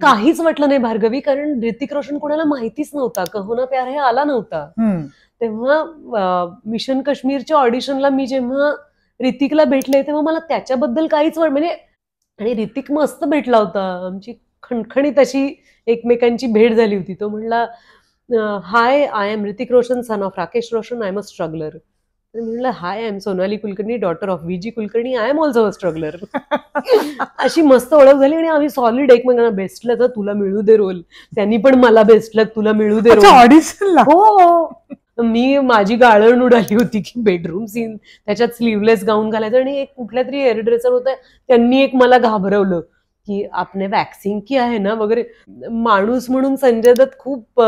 काहीच वाटलं नाही भार्गवी, कारण ऋतिक रोशन कोणाला माहितीच नव्हता, कहो ना प्यार है आला नव्हता. तेव्हा मिशन काश्मीरच्या ऑडिशनला मी जेव्हा ऋतिकला भेटले तेव्हा मला त्याच्याबद्दल काहीच म्हणजे, आणि ऋतिक मस्त भेटला होता, आमची खणखणीत अशी एकमेकांची भेट झाली होती. तो म्हणला, hi, I am Hrithik Roshan, son of Rakesh Roshan, I am a struggler. म्हणलं, hi, I am Sonali Kulkarni, daughter of VG Kulkarni, I am also a struggler. अशी मस्त ओळख झाली आणि आम्ही सॉलिड एकमेकांना बेस्ट लक, तुला मिळू दे रोल, त्यांनी पण मला बेस्ट लक, तुला मिळू दे रोल. ऑडिशनला हो, मी माझी गाळण उडाली होती की बेडरूम सीन, त्याच्यात स्लीवलेस गाऊन घालायचं, आणि एक कुठल्या तरी हेअर ड्रेसर होता, त्यांनी एक मला घाबरवलं की आपने वॅक्सिंग की आहे ना वगैरे. माणूस म्हणून संजय दत्त खूप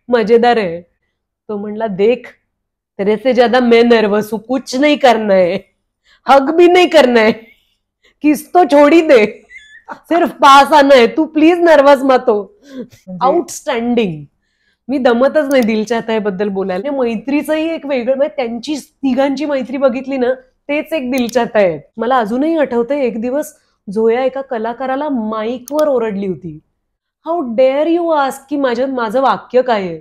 मजेदार आहे. तो म्हणला, देख तेरे से ज्यादा मैं नर्वस हूं, कुछ नहीं करना है, हग भी नहीं करना है, किस तो छोड़ी दे, सिर्फ पास आना है, तू प्लीज नर्वस मत हो. आउटस्टँडिंग. मी दमतच नाही दिल चाहता है बद्दल बोलायला. मैत्रीचंही एक वेगळं, म्हणजे त्यांची तिघांची मैत्री बघितली ना, तेच एक दिल चाहता है. मला अजूनही आठवतंय, एक दिवस झोया एका कलाकाराला माईकवर ओरडली होती, हाऊ डेअर यू आस्क की माझं वाक्य काय आहे.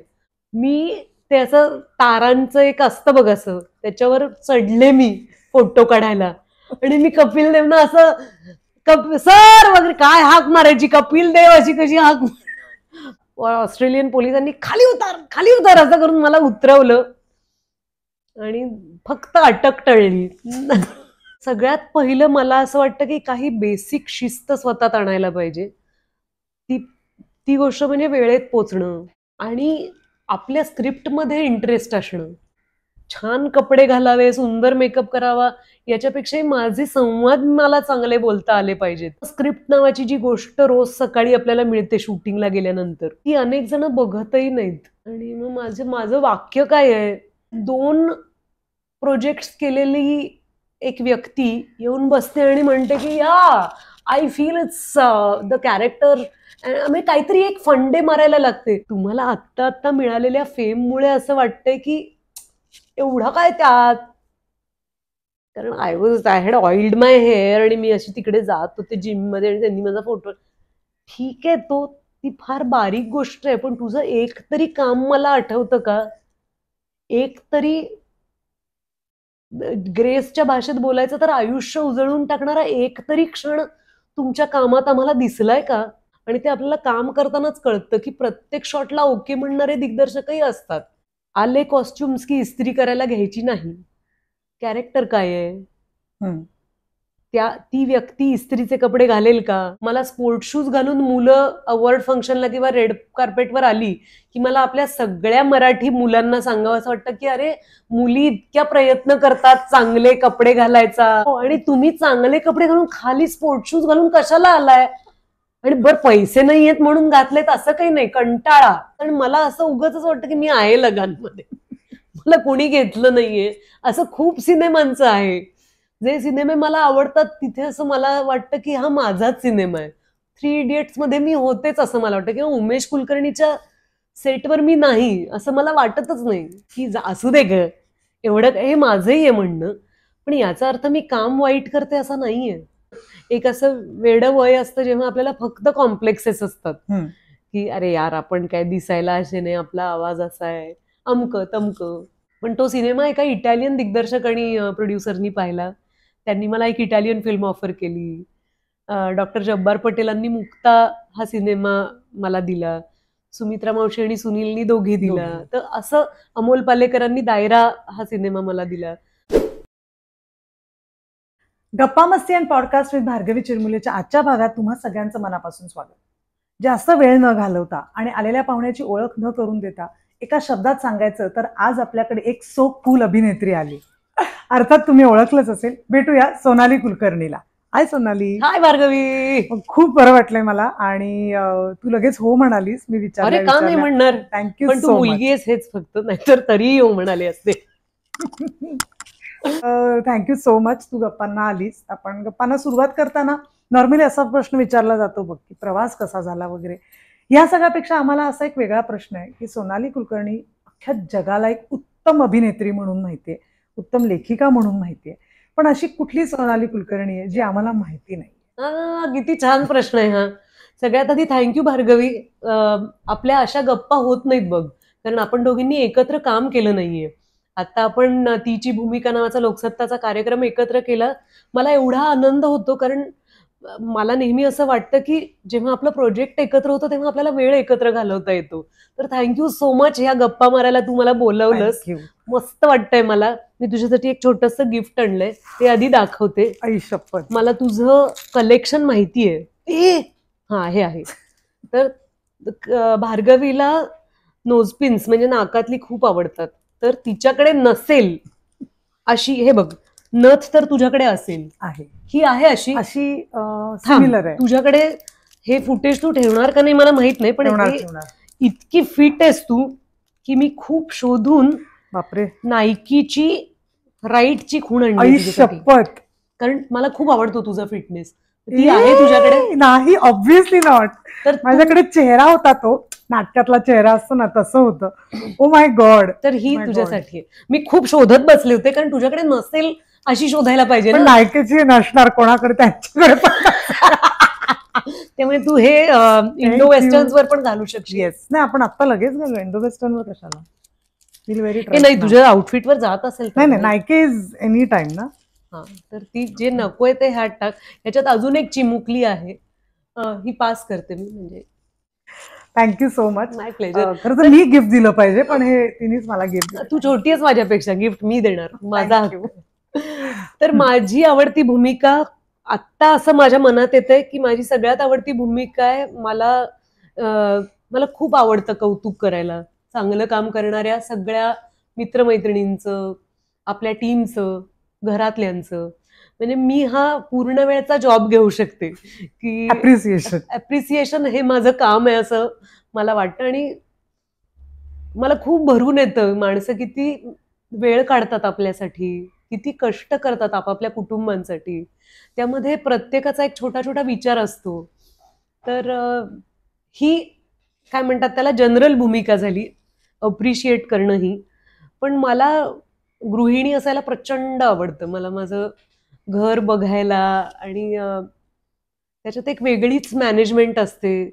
मी त्याचं तारांचं एक असतं बघ असं, त्याच्यावर चढले मी फोटो काढायला, आणि मी कपिल देवना असं सर वगैरे काय हाक मारायची, कपिल देव अशी कशी हाक. ऑस्ट्रेलियन पोलिसांनी खाली उतार असं करून मला उतरवलं आणि फक्त अटक टळली. सगळ्यात पहिलं मला असं वाटतं की काही बेसिक शिस्त स्वतःत आणायला पाहिजे. ती गोष्ट म्हणजे वेळेत पोचणं आणि आपल्या स्क्रिप्टमध्ये इंटरेस्ट असणं. छान कपडे घालावे, सुंदर मेकअप करावा, याच्यापेक्षाही माझे संवाद मला चांगले बोलता आले पाहिजेत. स्क्रिप्ट नावाची जी गोष्ट रोज सकाळी आपल्याला मिळते शूटिंगला गेल्यानंतर, ती अनेक जण बघतही नाहीत. आणि मग माझं वाक्य काय आहे, 2 प्रोजेक्ट्स केलेली एक व्यक्ती येऊन बसते आणि म्हणते की I feel it's the character, म्हणजे काहीतरी एक फंडे मारायला लागते. तुम्हाला आत्ता मिळालेल्या फेममुळे असं वाटतंय की एवढा काय त्यात, कारण I had oiled my hair आणि मी अशी तिकडे जात होते जिम मध्ये आणि त्यांनी माझा फोटो. ठीक आहे, ती फार बारीक गोष्ट आहे, पण तुझं एक तरी काम मला आठवतं का? एक तरी ग्रेसच्या भाषेत बोलायचं तर आयुष्य उजळून टाकणारा एक तरी क्षण तुमच्या कामात आम्हाला दिसलाय का? आणि ते आपल्याला काम करतानाच कळतं की प्रत्येक शॉटला ओके म्हणणारे दिग्दर्शकही असतात. आले कॉस्ट्युम्स की इस्त्री करायला घ्यायची नाही, कॅरेक्टर काय आहे, ती व्यक्ती इस्त्रीचे कपडे घालेल का? मला स्पोर्ट शूज घालून मुलं अवॉर्ड फंक्शनला किंवा रेड कार्पेटवर आली की मला आपल्या सगळ्या मराठी मुलांना सांगावं असं वाटतं की अरे, मुली इतक्या प्रयत्न करतात चांगले कपडे घालायचा, आणि तुम्ही चांगले कपडे घालून खाली स्पोर्ट शूज घालून कशाला आलाय? आणि बरं पैसे नाही आहेत म्हणून घातलेत असं काही नाही, कंटाळा. आणि मला असं उगाचच वाटतं की मी आहे लगांमध्ये, मला कोणी घेतलं नाहीये. असं खूप सिनेमांचं आहे. जे सिनेमे मला आवडतात तिथे असं मला वाटतं की हा माझाच सिनेमा आहे. 3 इडियट्स मध्ये मी होतेच असं मला वाटतं, किंवा उमेश कुलकर्णीच्या सेटवर मी नाही असं मला वाटतच नाही की असू दे ग एवढं, हे माझंही आहे म्हणणं, पण याचा अर्थ मी काम वाईट करते असं नाहीये. एक असं वेडं वय असतं जेव्हा आपल्याला फक्त कॉम्प्लेक्सेस असतात की अरे यार आपण काय दिसायला असे नाही, आपला आवाज असा आहे, अमकं तमकं. पण तो सिनेमा एका इटालियन दिग्दर्शक आणि प्रोड्युसरनी पाहिला. त्यांनी मला एक इटालियन फिल्म ऑफर केली. डॉक्टर जब्बार पटेलांनी मुक्ता हा सिनेमा मला दिला, सुमित्रा मावशी आणि सुनीलनी दोघे दिला, तर असं अमोल पालेकरांनी दायरा हा सिनेमा मला दिला. गप्पा मस्ती अँड पॉडकास्ट विथ भार्गवी चिरमुलेच्या आजच्या भागात तुम्हा सगळ्यांचं मनापासून स्वागत. जास्त वेळ न घालवता आणि आलेल्या पाहुण्याची ओळख न करून देता एका शब्दात सांगायचं तर आज आपल्याकडे एक सो कूल अभिनेत्री आली. अर्थात तुम्ही ओळखलंच असेल. भेटूया सोनाली कुलकर्णीला. हाय सोनाली. हाय भार्गवी. खूप बरं वाटलंय मला, आणि तू लगेच हो म्हणालीस. मी अरे का नाही म्हणणार, थँक्यू. पण तू मुलगी आहेस हेच फक्त, नाहीतर तरीही हो म्हणाले असते. Thank you so much. तू गप्पांना आलीस. आपण गप्पांना सुरुवात करताना नॉर्मली असा प्रश्न विचारला जातो बघ की प्रवास कसा झाला वगैरे. या सगळ्यापेक्षा आम्हाला असा एक वेगळा प्रश्न आहे की सोनाली कुलकर्णी अख्ख्या जगाला एक उत्तम अभिनेत्री म्हणून माहितीये, उत्तम लेखिका म्हणून माहितीये, पण अशी कुठली सोनाली कुलकर्णी आहे जी आम्हाला माहिती नाही? किती छान प्रश्न आहे हा. सगळ्यात आधी थँक्यू भार्गवी. आपल्या अशा गप्पा होत नाहीत बघ, कारण आपण दोघींनी एकत्र काम केलं नाहीये. आता आपण तिची भूमिका नावाचा लोकसत्ताचा कार्यक्रम एकत्र केला. मला एवढा आनंद होतो, कारण मला नेहमी असं वाटतं की जेव्हा आपलं प्रोजेक्ट एकत्र होतं तेव्हा आपल्याला वेळ एकत्र घालवता येतो. तर थँक्यू सो मच ह्या गप्पा मारायला तू मला बोलवलंस. Thank you. मस्त वाटतंय मला. मी तुझ्यासाठी एक छोटंसं गिफ्ट आणलंय, ते आधी दाखवते. आई शपथ. मला तुझं कलेक्शन माहितीये. हा, हे आहे. तर भार्गवीला नोजपिन्स म्हणजे नाकातली खूप आवडतात. तर तिच्याकडे नसेल अशी, हे बघ, नथ तर तुझ्याकडे असेल. आहे, ही आहे अशी सिमिलर थांब, आहे. तुझ्याकडे हे फुटेज तू ठेवणार का नाही मला माहित नाही, पण ठेवणार, हे ठेवणार. इतकी फिट आहेस तू की मी खूप शोधून बापरे, नायकीची राईटची खूण आणली आई तुझ्यासाठी. शपथ. कारण मला खूप आवडतो तुझा फिटनेस. ती आहे तुझ्याकडे? नाही, ऑब्व्हियसली नॉट. तर माझ्याकडे चेहरा होता, तो नाटकातला चेहरा असतो ना, तसं होतं. Oh my God. तर ही My God. तुझ्यासाठी आहे. मी खूप शोधत बसले होते, कारण तुझ्याकडे नसेल अशी शोधायला पाहिजे पण ना. नायकाची नसणार कोणाकडे, त्यांच्याकडे पण. त्यामुळे तू हे इंडो वेस्टर्न्स वर पण घालू शकशील. येस, नाही आपण आता लगेच घालू. इंडो वेस्टर्न वर कशाला? फील व्हेरी हे नाही, तुझ्या आउटफिट वर जात असेल तर. नाही नाही, नायके इज एनी टाइम ना. हा, तर ती जे नकोय ते ह्यात टाक. ह्याच्यात अजून एक चिमुकली आहे, ही पास करते मी. म्हणजे थँक्यू सो मच. माय प्लेजर. खरं तर मी गिफ्ट दिलं पाहिजे, पण हे तिनेच मला गिफ्ट. तू छोटी आहेस माझ्यापेक्षा, गिफ्ट मी देणार, माझा Thank you. हक्क. तर माझी आवडती भूमिका आत्ता असं माझ्या मनात येतंय की माझी सगळ्यात आवडती भूमिका आहे. मला खूप आवडतं कौतुक करायला, चांगलं काम करणाऱ्या सगळ्या मित्रमैत्रिणींचं, आपल्या टीमचं, घरातल्यांचं. म्हणजे मी हा पूर्ण वेळचा जॉब घेऊ शकते की ऍप्रिसिएशन हे माझं काम आहे असं मला वाटतं. आणि मला खूप भरून येतं माणसं किती वेळ काढतात आपल्यासाठी, किती कष्ट करतात आपापल्या कुटुंबांसाठी. त्यामध्ये प्रत्येकाचा एक छोटा छोटा विचार असतो. तर ही काय म्हणतात त्याला, जनरल भूमिका झाली, अप्रिशिएट करणं ही. पण मला गृहिणी असायला प्रचंड आवडतं. मला माझं घर बघायला, आणि त्याच्यात एक वेगळीच मॅनेजमेंट असते.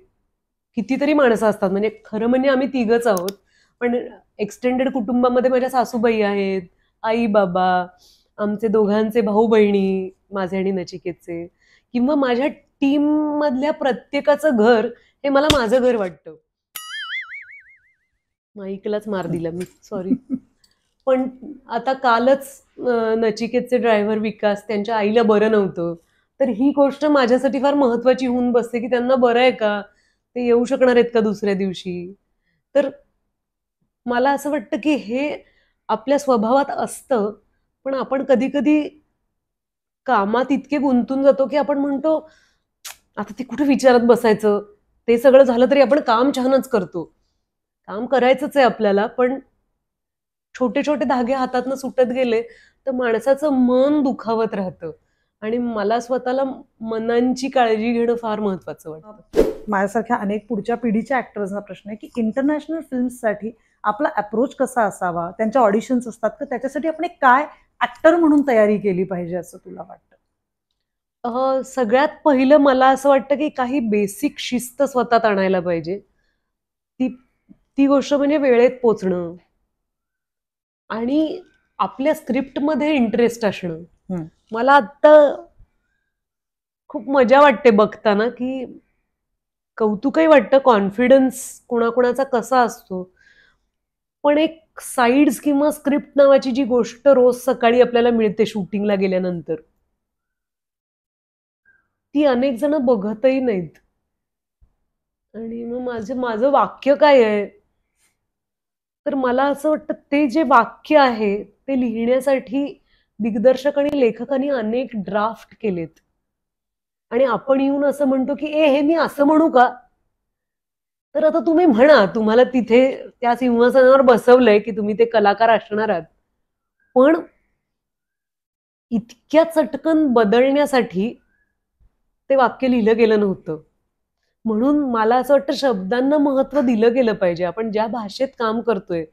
कितीतरी माणसं असतात, म्हणजे खरं म्हणजे आम्ही तिघच आहोत, पण एक्सटेंडेड कुटुंबामध्ये माझ्या सासूबाई आहेत, आई बाबा, आमचे दोघांचे भाऊ बहिणी, माझे आणि नचिकेतचे, किंवा माझ्या टीम मधल्या प्रत्येकाचं घर हे मला माझं घर वाटतं. माईकलाच मार दिला मी, सॉरी. पण आता कालच नचिकेतचे ड्रायव्हर विकास, त्यांच्या आईला बरं नव्हतं. तर ही गोष्ट माझ्यासाठी फार महत्वाची होऊन बसते की त्यांना बरं आहे का, ते येऊ शकणार आहेत का दुसऱ्या दिवशी. तर मला असं वाटतं की हे आपल्या स्वभावात असतं, पण आपण कधी कधी कामात इतके गुंतून जातो की आपण म्हणतो आता ते कुठे विचारत बसायचं, ते सगळं झालं तरी आपण काम छानच करतो. काम करायचंच आहे आपल्याला, पण छोटे छोटे धागे हातातनं सुटत गेले तर माणसाचं मन दुखावत राहतं. आणि मला स्वतःला मनांची काळजी घेणं फार महत्वाचं वाटतं. माझ्यासारख्या अनेक पुढच्या पिढीच्या ऍक्टर्सना प्रश्न आहे की इंटरनॅशनल फिल्म्ससाठी आपला अप्रोच कसा असावा, त्यांच्या ऑडिशन्स असतात का, त्याच्यासाठी आपण एक काय ऍक्टर म्हणून तयारी केली पाहिजे असं तुला वाटतं? सगळ्यात पहिलं मला असं वाटतं की काही बेसिक शिस्त स्वतःत आणायला पाहिजे. ती गोष्ट म्हणजे वेळेत पोचणं आणि आपल्या स्क्रिप्टमध्ये इंटरेस्ट असणं. मला आता खूप मजा वाटते बघताना, की कौतुकही वाटतं, कॉन्फिडन्स कोणाकोणाचा कसा असतो. पण एक साईड्स किंवा स्क्रिप्ट नावाची जी गोष्ट रोज सकाळी आपल्याला मिळते शूटिंगला गेल्यानंतर, ती अनेक जण बघतही नाहीत. आणि मग माझं वाक्य काय आहे, तर मला असं वाटतं ते जे वाक्य आहे ते लिहिण्यासाठी दिग्दर्शक आणि लेखकांनी अनेक ड्राफ्ट केलेत. आणि आपण येऊन असं म्हणतो की हे मी असं म्हणू का. तर आता तुम्ही म्हणा, तुम्हाला तिथे त्या सिंहासनावर बसवलंय की तुम्ही ते कलाकार असणार आहात, पण इतक्या चटकन बदलण्यासाठी ते वाक्य लिहिलं गेलं नव्हतं. म्हणून मला असं वाटतं शब्दांना महत्व दिलं गेलं पाहिजे. आपण ज्या भाषेत काम करतोय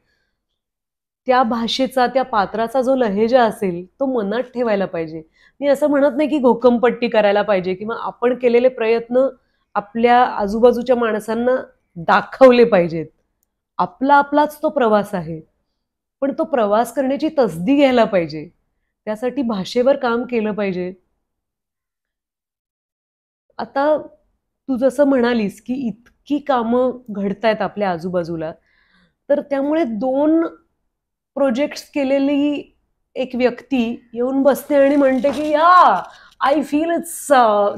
त्या भाषेचा, त्या पात्राचा जो लहेजा असेल तो मनात ठेवायला पाहिजे. मी असं म्हणत नाही की घोकमपट्टी करायला पाहिजे किंवा आपण केलेले प्रयत्न आपल्या आजूबाजूच्या माणसांना दाखवले पाहिजेत. आपलाच तो प्रवास आहे, पण तो प्रवास करण्याची तसदी घ्यायला पाहिजे. त्यासाठी भाषेवर काम केलं पाहिजे. आता तू जसं म्हणालीस की इतकी कामं घडतायत आपल्या आजूबाजूला, तर त्यामुळे 2 प्रोजेक्ट्स केलेली एक व्यक्ती येऊन बसते आणि म्हणते की I feel it's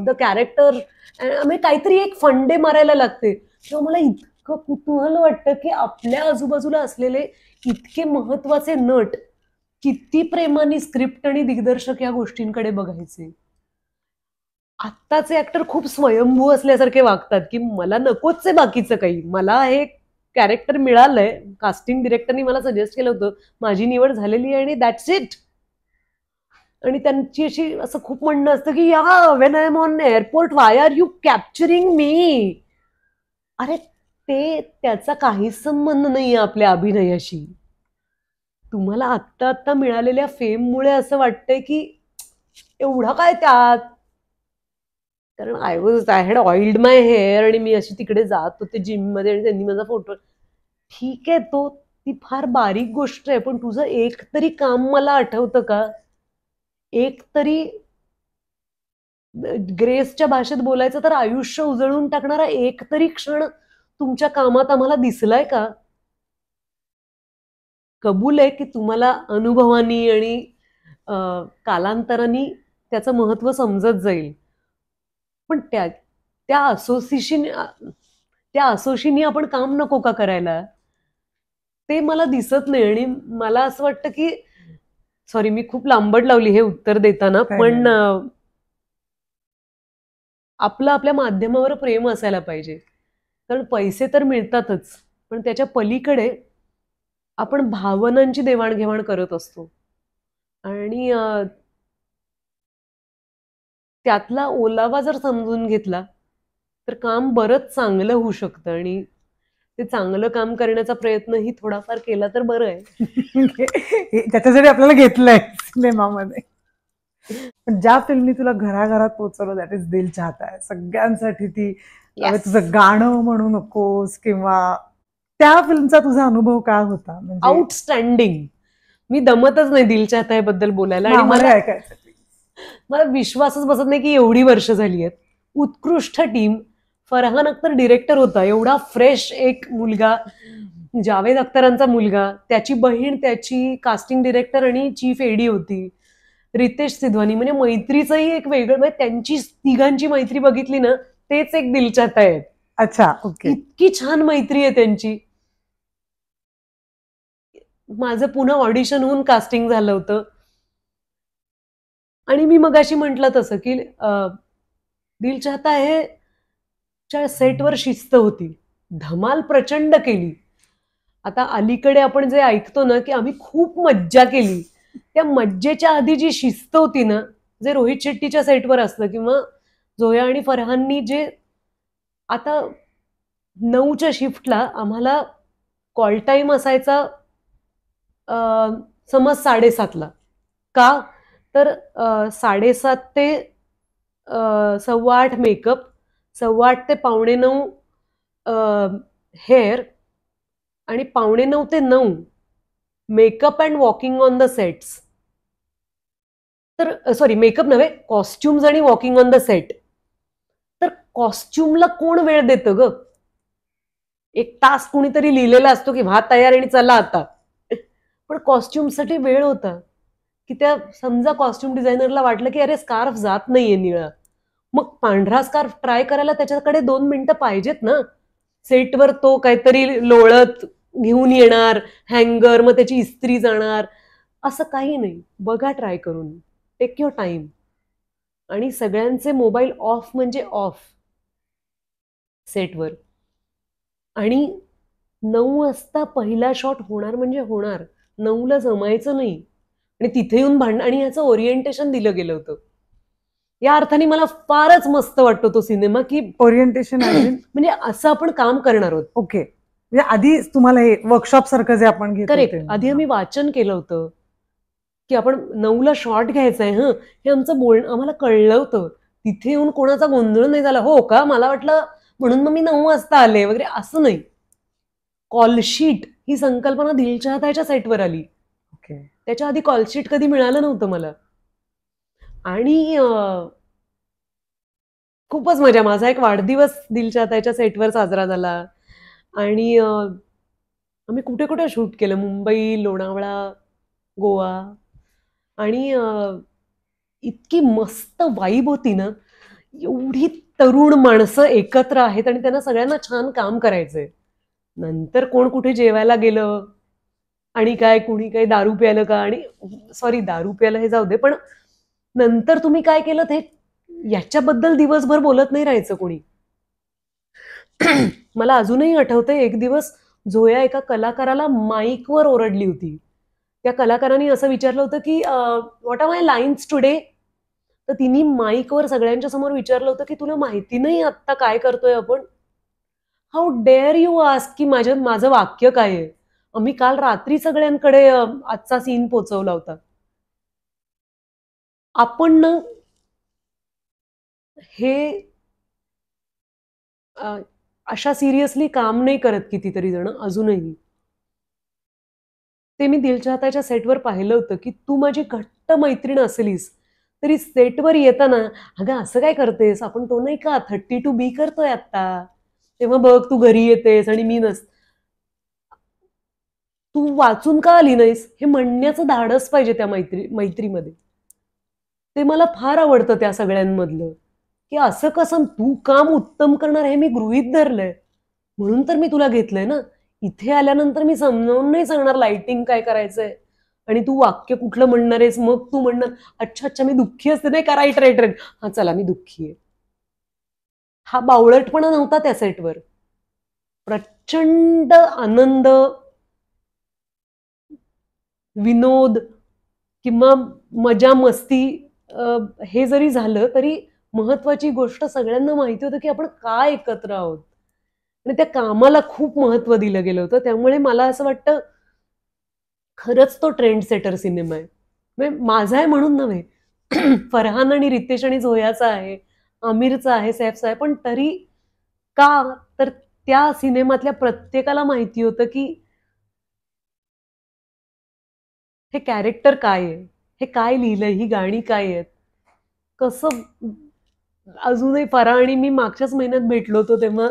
the character, म्हणजे काहीतरी एक फंडे मारायला लागते. तेव्हा मला इतकं कुतूहल वाटतं की आपल्या आजूबाजूला असलेले इतके महत्वाचे नट किती प्रेमाने स्क्रिप्ट आणि दिग्दर्शक या गोष्टींकडे बघायचे. आत्ताचे ऍक्टर खूप स्वयंभू असल्यासारखे वागतात की मला नकोच आहे बाकीचं काही, मला हे कॅरेक्टर मिळालंय, कास्टिंग डिरेक्टरनी मला सजेस्ट केलं होतं, माझी निवड झालेली आहे आणि दॅट्स इट. आणि त्यांची अशी असं खूप म्हणणं असतं की when I am on airport why are you capturing me. अरे त्याचा काहीच संबंध नाहीये आपल्या अभिनयाशी. तुम्हाला आत्ता मिळालेल्या फेममुळे असं वाटतंय की एवढं काय त्यात, कारण I had oiled my hair आणि मी अशी तिकडे जात होते जिम मध्ये आणि त्यांनी माझा फोटो. ठीक आहे, ती फार बारीक गोष्ट आहे, पण तुझं एक तरी काम मला आठवतं का? एक तरी ग्रेसच्या भाषेत बोलायचं तर आयुष्य उजळून टाकणारा एक तरी क्षण तुमच्या कामात आम्हाला दिसलाय का? कबूल आहे की तुम्हाला अनुभवानी आणि कालांतराने त्याचं महत्व समजत जाईल, पण त्या असोशीने आपण काम नको का करायला? ते मला दिसत नाही. आणि मला असं वाटतं की सॉरी मी खूप लांबट लावली हे उत्तर देताना, पण आपलं आपल्या माध्यमावर प्रेम असायला पाहिजे. कारण पैसे तर मिळतातच, पण त्याच्या पलीकडे आपण भावनांची देवाणघेवाण करत असतो आणि त्यातला ओलावा जर समजून घेतला तर काम बरंच चांगलं होऊ शकतं. आणि ते चांगलं काम करण्याचा प्रयत्नही थोडाफार केला तर बरं आहे. त्याच्यासाठी आपल्याला घेतलंय सिनेमामध्ये. ज्या फिल्मनी तुला घराघरात पोहोचवलं दॅट इज दिल चाहता है. सगळ्यांसाठी ती तुझं गाणं म्हणू नकोस किंवा त्या फिल्मचा तुझा अनुभव काय होता? म्हणजे आउटस्टँडिंग. मी दमतच नाही दिल चाहता है बद्दल बोलायला. आणि मला विश्वासच बसत नाही की एवढी वर्ष झाली आहेत. उत्कृष्ट टीम. फरहान अख्तर डिरेक्टर होता, एवढा फ्रेश एक मुलगा, जावेद अख्तरांचा मुलगा, त्याची बहीण त्याची कास्टिंग डिरेक्टर आणि चीफ एडी होती, रितेश सिधवानी. म्हणजे मैत्रीचंही एक वेगळं, म्हणजे त्यांची तिघांची मैत्री बघितली ना, तेच एक दिल चाहता है. अच्छा, ओके. इतकी छान मैत्री आहे त्यांची. माझं पुन्हा ऑडिशन होऊन कास्टिंग झालं होतं आणि मी मगाशी म्हटलं तसं की दिल चाहता है च्या सेटवर शिस्त होती, धमाल प्रचंड केली. आता अलीकडे आपण जे ऐकतो ना की आम्ही खूप मज्जा केली, त्या मज्जेच्या आधी जी शिस्त होती ना, जे रोहित शेट्टीच्या सेटवर असतं किंवा झोया आणि फरहाननी जे, आता 9च्या शिफ्टला आम्हाला कॉल टाइम असायचा समज 7:30ला. का तर 7:30 ते 8:15 मेकअप, 8:15 ते 8:45 हेअर आणि 8:45 ते 9 makeup and walking on the sets. तर सॉरी, मेकअप नव्हे, कॉस्ट्युम्स आणि वॉकिंग ऑन द सेट. तर कॉस्ट्युमला कोण वेळ देतं ग? 1 तास कुणीतरी लिहिलेला असतो की भात तयार आणि चला आता. पण कॉस्ट्युमसाठी वेळ होता की त्या, समजा कॉस्ट्युम डिझायनरला वाटलं की अरे स्कार्फ जात नाहीये निळा, मग पांढरा स्कार्फ ट्राय करायला त्याच्याकडे 2 मिनिटं पाहिजेत ना. सेटवर तो काहीतरी लोळत घेऊन येणार हँगर, मग त्याची इस्त्री जाणार, असं काही नाही. बघा ट्राय करून, टेक युअर टाइम. आणि सगळ्यांचे मोबाईल ऑफ म्हणजे ऑफ सेटवर. आणि 9 वाजता पहिला शॉट होणार म्हणजे होणार, 9ला जमायचं नाही. आणि तिथे येऊन भांडण, आणि ह्याचं ओरिएंटेशन दिलं गेलं होतं. या अर्थाने मला फारच मस्त वाटतो तो सिनेमा की ओरिएंटेशन म्हणजे असं आपण काम करणार आहोत. ओके, म्हणजे आधी तुम्हाला हे वर्कशॉप सारखं जे आपण घेतो. करेक्ट. आधी आम्ही वाचन केलं होतं की आपण 9ला शॉट घ्यायचंय, हे आमचं बोलणं आम्हाला कळलं होतं. तिथे येऊन कोणाचा गोंधळ नाही झाला. हो का, मला वाटलं म्हणून मग मी 9 वाजता आले वगैरे, असं नाही. कॉलशीट ही संकल्पना दिल चाहताच्या सेटवर आली. ओके. त्याच्या आधी कॉलशीट कधी मिळालं नव्हतं मला. आणि खूपच मजा. माझा एक वाढदिवस दिल चाहताच्या सेटवर साजरा झाला. आणि आम्ही कुठे कुठे शूट केलं, मुंबई, लोणावळा, गोवा. आणि इतकी मस्त वाईब होती ना, एवढी तरुण माणसं एकत्र आहेत आणि त्यांना सगळ्यांना छान काम करायचंय. नंतर कोण कुठे जेवायला गेलं आणि काय कुणी काही दारू प्यायलं का, आणि सॉरी दारू प्यायला हे जाऊ दे, पण नंतर तुम्ही काय केलं ते याच्याबद्दल दिवसभर बोलत नाही राहायचं कोणी. मला अजूनही आठवतंय, एक दिवस झोया एका कलाकाराला माईकवर ओरडली होती. त्या कलाकाराने असं विचारलं होतं की what are my lines today. तर तिने माईकवर सगळ्यांच्या समोर विचारलं होतं की तुला माहिती नाही आत्ता काय करतोय आपण. हाऊ डेअर यू आस्क की माझं वाक्य काय आहे. आम्ही काल रात्री सगळ्यांकडे आजचा सीन पोचवला होता. आपण ना हे अशा सिरियसली काम नाही करत कितीतरी जण अजूनही. ते मी दिल चाहताच्या सेटवर पाहिलं होतं की तू माझी घट्ट मैत्रीण असलीस तरी सेटवर येताना, अगं असं काय करतेस, आपण तो नाही का 32B करतोय आत्ता, तेव्हा बघ तू घरी येतेस आणि मी तू वाचून का आली नाहीस, हे म्हणण्याचं धाडस पाहिजे त्या मैत्रीमध्ये. ते मला फार आवडतं त्या सगळ्यांमधलं, की असं कसं तू काम उत्तम करणार हे मी गृहीत धरलंय, म्हणून तर मी तुला घेतलंय ना. इथे आल्यानंतर मी समजावून नाही सांगणार लाइटिंग काय करायचंय आणि तू वाक्य कुठलं म्हणणार आहेस, मग तू म्हणणार अच्छा अच्छा मी दुःखी असते, नाही का, राईट राईट राईट, हा चला मी दुःखी आहे. हा बावळटपणा नव्हता त्या सेटवर. प्रचंड आनंद, विनोद किंवा मजा मस्ती, हे जरी झालं तरी महत्वाची गोष्ट सगळ्यांना माहिती होतं की आपण का एकत्र आहोत आणि त्या कामाला खूप महत्व दिलं गेलं होतं. त्यामुळे मला असं वाटतं खरंच तो ट्रेंड सेटर सिनेमा आहे. म्हणजे माझा आहे म्हणून नव्हे, फरहान आणि रितेश आणि झोयाचा आहे, आमिरचा आहे, सैफचा आहे, पण तरी का, तर त्या सिनेमातल्या प्रत्येकाला माहिती होतं की हे कॅरेक्टर काय आहे, हे काय लिहिलंय, ही गाणी काय आहेत, कसं. अजूनही फराह आणि मी मागच्याच महिन्यात भेटलो होतो तेव्हा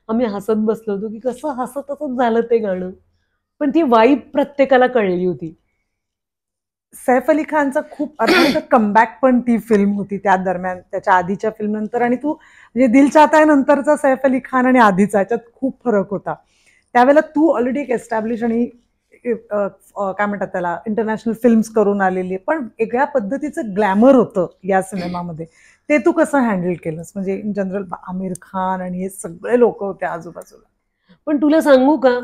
आम्ही हसत बसलो होतो की कसं हसत हसत झालं ते गाणं, पण ती वाईब प्रत्येकाला कळली होती. सैफ अली खानचा खूप अर्थात कमबॅक पण ती फिल्म होती त्या दरम्यान, त्याच्या आधीच्या फिल्म नंतर. आणि तू म्हणजे दिल चाहता है नंतरचा सैफ अली खान आणि आधीचा याच्यात खूप फरक होता. त्यावेळेला तू ऑलरेडी एक एस्टॅब्लिश आणि काय म्हणतात त्याला इंटरनॅशनल फिल्म्स करून आलेली, पण वेगळ्या पद्धतीचं ग्लॅमर होतं या सिनेमामध्ये. ते तू कसं हँडल केलंस, म्हणजे इन जनरल आमिर खान आणि हे सगळे लोक होते आजूबाजूला. पण तुला सांगू का,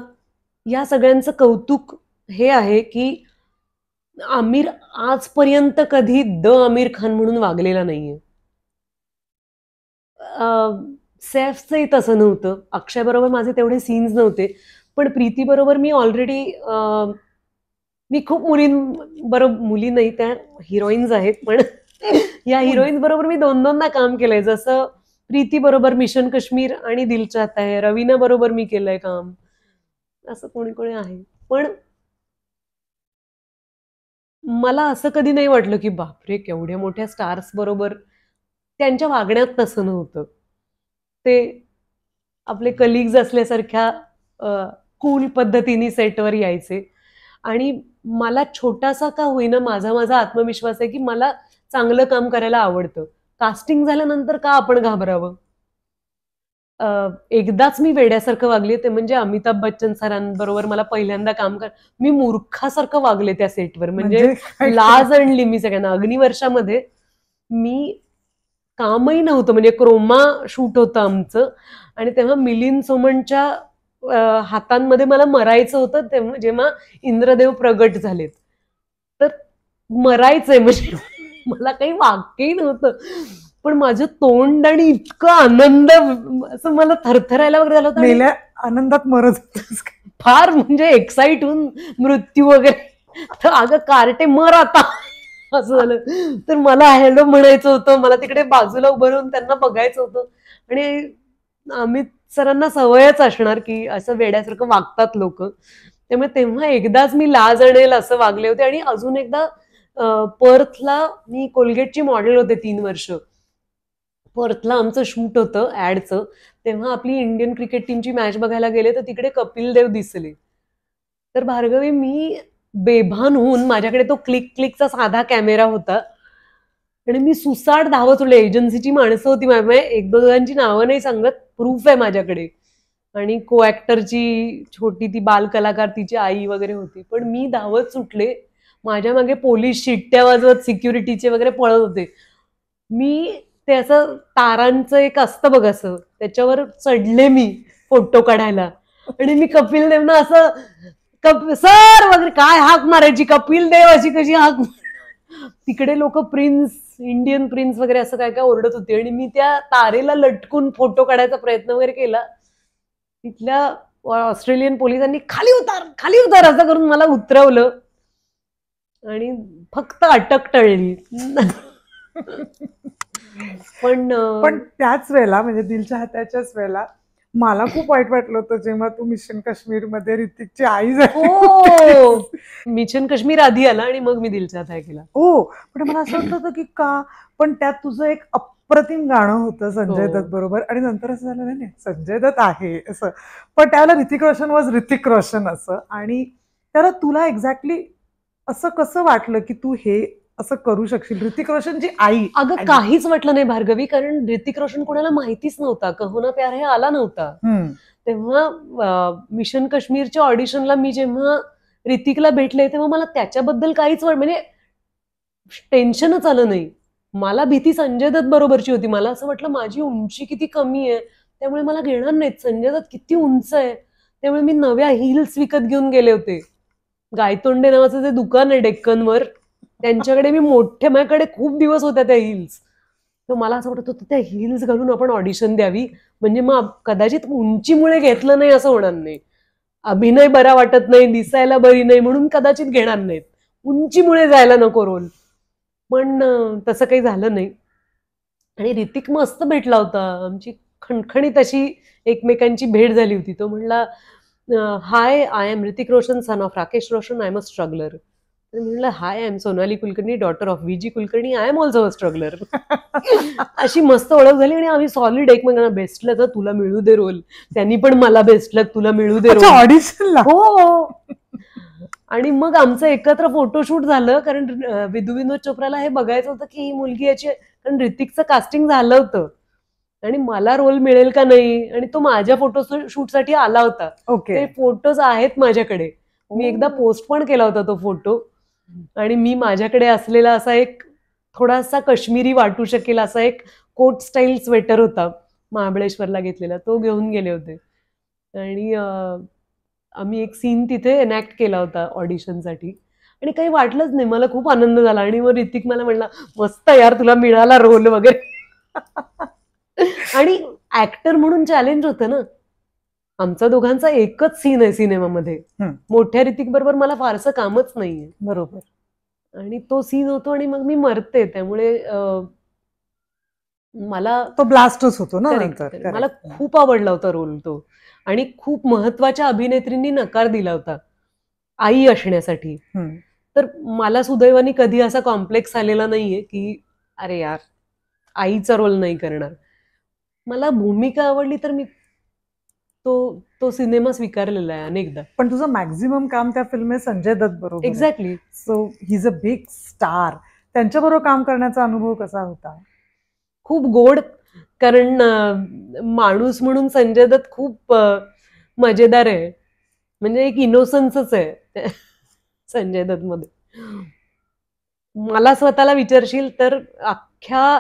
या सगळ्यांचं कौतुक हे आहे की आमिर आजपर्यंत कधी आमिर खान म्हणून वागलेला नाहीये. सैफचंही तसं नव्हतं. अक्षय बरोबर माझे तेवढे सीन्स नव्हते, पण प्रीती बरोबर मी ऑलरेडी मी खूप मुली नाही, त्या हिरोईन्स आहेत, पण या हिरोईन्स बरोबर मी 2-2दा काम केलंय. जसं प्रीती बरोबर मिशन काश्मीर आणि दिल चाहता है, रवीना बरोबर मी केलंय काम, असं कोणी कोणी आहे. पण मला असं कधी नाही वाटलं की बापरे केवढ्या मोठ्या स्टार्स बरोबर. त्यांच्या वागण्यात तसं नव्हतं. ते आपले कलिग्ज असल्यासारख्या कूल पद्धतीने सेटवर यायचे. आणि मला छोटासा का होईना माझा आत्मविश्वास आहे की मला चांगलं काम करायला आवडतं. कास्टिंग झाल्यानंतर का आपण घाबरावं. एकदाच मी वेड्यासारखं वागले, ते म्हणजे अमिताभ बच्चन सरांबरोबर मला पहिल्यांदा काम मी मूर्खासारखं वागले त्या सेटवर, म्हणजे लाज आणली मी सगळ्यांना. अग्निवर्षामध्ये मी कामही नव्हतं, म्हणजे क्रोमा शूट होतं आमचं, आणि तेव्हा मिलिंद सोमणच्या हातांमध्ये मला मरायचं होतं, तेव्हा जेव्हा इंद्रदेव प्रगट झालेत, तर मरायचंय, म्हणजे मला काही वाक्यही नव्हतं, पण माझं तोंड आणि इतकं आनंद, असं मला थरथरायला वगैरे झालं होतं. आनंदात मरत होतस फार, म्हणजे एक्साइट होऊन मृत्यू वगैरे. तर अगं कार्टे मर आता, असं झालं. तर मला हॅलो म्हणायचं होतं, मला तिकडे बाजूला उभं राहून त्यांना बघायचं होतं. आणि अमित सरांना सवयच असणार की असं वेड्यासारखं वागतात लोक, त्यामुळे तेव्हा एकदाच मी लाज आणेल असं वागले होते. आणि अजून एकदा पर्थला मी कोलगेटची मॉडेल होते 3 वर्ष. पर्थला आमचं शूट होतं ऍडचं, तेव्हा आपली इंडियन क्रिकेट टीमची मॅच बघायला गेले तर तिकडे कपिल देव दिसले. तर भार्गवी मी बेभान होऊन, माझ्याकडे तो क्लिकचा साधा कॅमेरा होता आणि मी सुसाट धावत उडले. एजन्सीची माणसं होती माझ्या, एक दोघांची नावं नाही सांगत, प्रूफ आहे माझ्याकडे. आणि को ऍक्टरची छोटी ती बाल कलाकार तिची आई वगैरे होती. पण मी धावत सुटले, माझ्या मागे पोलीस शिट्ट्या वाजवत सिक्युरिटीचे वगैरे पळत होते. मी ते असं तारांचं एक असतं बघ असं, त्याच्यावर चढले मी फोटो काढायला. आणि मी कपिल देवना असं सर वगैरे काय हाक मारायची, कपिल देव अशी कशी हाक. तिकडे लोक प्रिन्स, इंडियन प्रिन्स वगैरे असं काय काय ओरडत होते. आणि मी त्या तारेला लटकून फोटो काढायचा प्रयत्न वगैरे केला. तिथल्या ऑस्ट्रेलियन पोलिसांनी खाली उतार असं करून मला उतरवलं आणि फक्त अटक टळली. पण त्याच वेळेला, म्हणजे दिलच्या हाताच्याच वेळेला मला खूप वाईट वाटलं होतं जेव्हा तू मिशन काश्मीर मध्ये ऋतिकची आई झाली. हो, मिशन काश्मीर आधी आला आणि मग मी दिलच्या हात केला. हो, पण मला असं वाटत होतं की का, पण त्यात तुझं एक अप्रतिम गाणं होतं संजय दत्त बरोबर. आणि नंतर असं झालं नाही संजय दत्त आहे असं, पण त्याला ऋतिक रोशन वॉज ऋतिक रोशन असं. आणि त्याला तुला एक्झॅक्टली असं कसं वाटलं की तू हे असं करू शकशील, ऋतिक रोशनची आई? अगं काहीच वाटलं नाही भार्गवी, कारण ऋतिक रोशन कोणाला माहितीच नव्हता, कहो ना प्यार है आला नव्हता. तेव्हा मिशन काश्मीरच्या ऑडिशनला मी जेव्हा ऋतिकला भेटले तेव्हा मला त्याच्याबद्दल काहीच म्हणजे टेन्शनच आलं नाही. मला भीती संजय दत्त बरोबरची होती. मला असं वाटलं माझी उंची किती कमी आहे, त्यामुळे मला घेणार नाहीत. संजय दत्त किती उंच आहे, त्यामुळे मी नव्या हिल्स विकत घेऊन गेले होते. गायतोंडे नावाचं जे दुकान आहे डेक्कनवर, त्यांच्याकडे मी माझ्याकडे खूप दिवस होत्या त्या हिल्स. तर मला असं वाटत होतं त्या हिल्स घालून आपण ऑडिशन द्यावी, म्हणजे मग कदाचित उंचीमुळे घेतलं नाही असं होणार नाही, अभिनय बरा वाटत नाही, दिसायला बरी नाही म्हणून कदाचित घेणार नाहीत, उंचीमुळे जायला नको रोल. पण तसं काही झालं नाही. आणि ऋतिक मस्त भेटला होता, आमची खणखणीत अशी एकमेकांची भेट झाली होती. तो म्हणला, hi I am Hrithik Roshan, son of Rakesh Roshan, I am a struggler. म्हणलं hi I am Sonali Kulkarni, daughter of VG Kulkarni, I am also a struggler. अशी मस्त ओळख झाली आणि आम्ही सॉलिड एकमेकांना बेस्ट लक, तुला मिळू दे रोल. त्यांनी पण मला बेस्ट लक, तुला मिळू दे रोल. ऑडिशनला? हो. आणि मग आमचं एकत्र फोटोशूट झालं, कारण विधू विनोद चोप्राला हे बघायचं होतं की ही मुलगी याची, कारण ऋतिकचं कास्टिंग झालं होतं आणि मला रोल मिळेल का नाही. आणि तो माझ्या फोटोशूटसाठी आला होता. ते फोटोज आहेत माझ्याकडे, मी एकदा पोस्ट पण केला होता तो फोटो. आणि मी माझ्याकडे असलेला असा एक थोडासा काश्मीरी वाटू शकेल असा एक कोट स्टाईल स्वेटर होता, महाबळेश्वरला घेतलेला, तो घेऊन गेले होते. आणि आम्ही एक सीन तिथे एनॅक्ट केला होता ऑडिशनसाठी. आणि काही वाटलंच नाही, मला खूप आनंद झाला. आणि मग ऋतिक मला म्हणला, मस्त यार तुला मिळाला रोल वगैरे. आणि ऍक्टर म्हणून चॅलेंज होतं ना, आमचा दोघांचा एकच सीन आहे सिनेमामध्ये, मोठ्या ऋतिक बरोबर मला फारसं कामच नाहीये. बरोबर. आणि तो सीन होतो आणि मग मी मरते, त्यामुळे मला तो ब्लास्टच होतो ना. मला खूप आवडला होता रोल तो. आणि खूप महत्वाच्या अभिनेत्रींनी नकार दिला होता आई असण्यासाठी. तर मला सुदैवाने कधी असा कॉम्प्लेक्स आलेला नाहीये की अरे यार आईचा रोल नाही करणार. मला भूमिका आवडली तर मी तो सिनेमा स्वीकारलेला आहे अनेकदा. पण तुझं मॅक्झिमम काम त्या फिल्म संजय दत्त बरोबर. Exactly. So he is a big star. त्यांच्याबरोबर काम करण्याचा अनुभव कसा होता? खूप गोड, कारण माणूस म्हणून संजय दत्त खूप मजेदार आहे, म्हणजे एक इनोसन्सच आहे संजय दत्त मध्ये. मला स्वतःला विचारशील तर अख्ख्या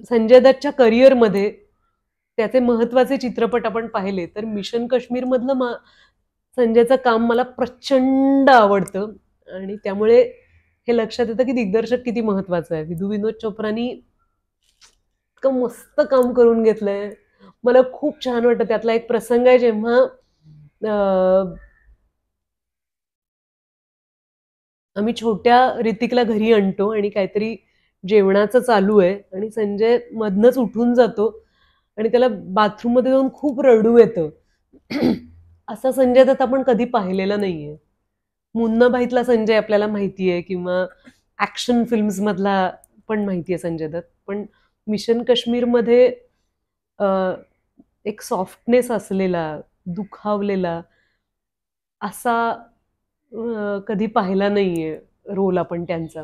संजय दत्तच्या करिअरमध्ये त्याचे महत्वाचे चित्रपट आपण पाहिले तर मिशन काश्मीर मधलं संजयचं काम मला प्रचंड आवडतं. आणि त्यामुळे हे लक्षात येतं की दिग्दर्शक किती महत्वाचं आहे. विधू विनोद चोप्रानी इतकं मस्त काम करून घेतलंय, मला खूप छान वाटतं. त्यातला एक प्रसंग आहे जेव्हा आम्ही छोट्या ऋतिकला घरी आणतो आणि काहीतरी जेवणाचं चालू आहे आणि संजय मधनच उठून जातो आणि त्याला बाथरूममध्ये जाऊन खूप रडू येतं. असा संजय दत्त आपण कधी पाहिलेला नाहीये. मुन्नाभाईतला संजय आपल्याला माहितीये किंवा ऍक्शन फिल्म्स मधला पण माहितीये संजय दत्त, पण मिशन काश्मीरमध्ये एक सॉफ्टनेस असलेला, दुखावलेला असा कधी पाहिला नाहीये रोल आपण त्यांचा.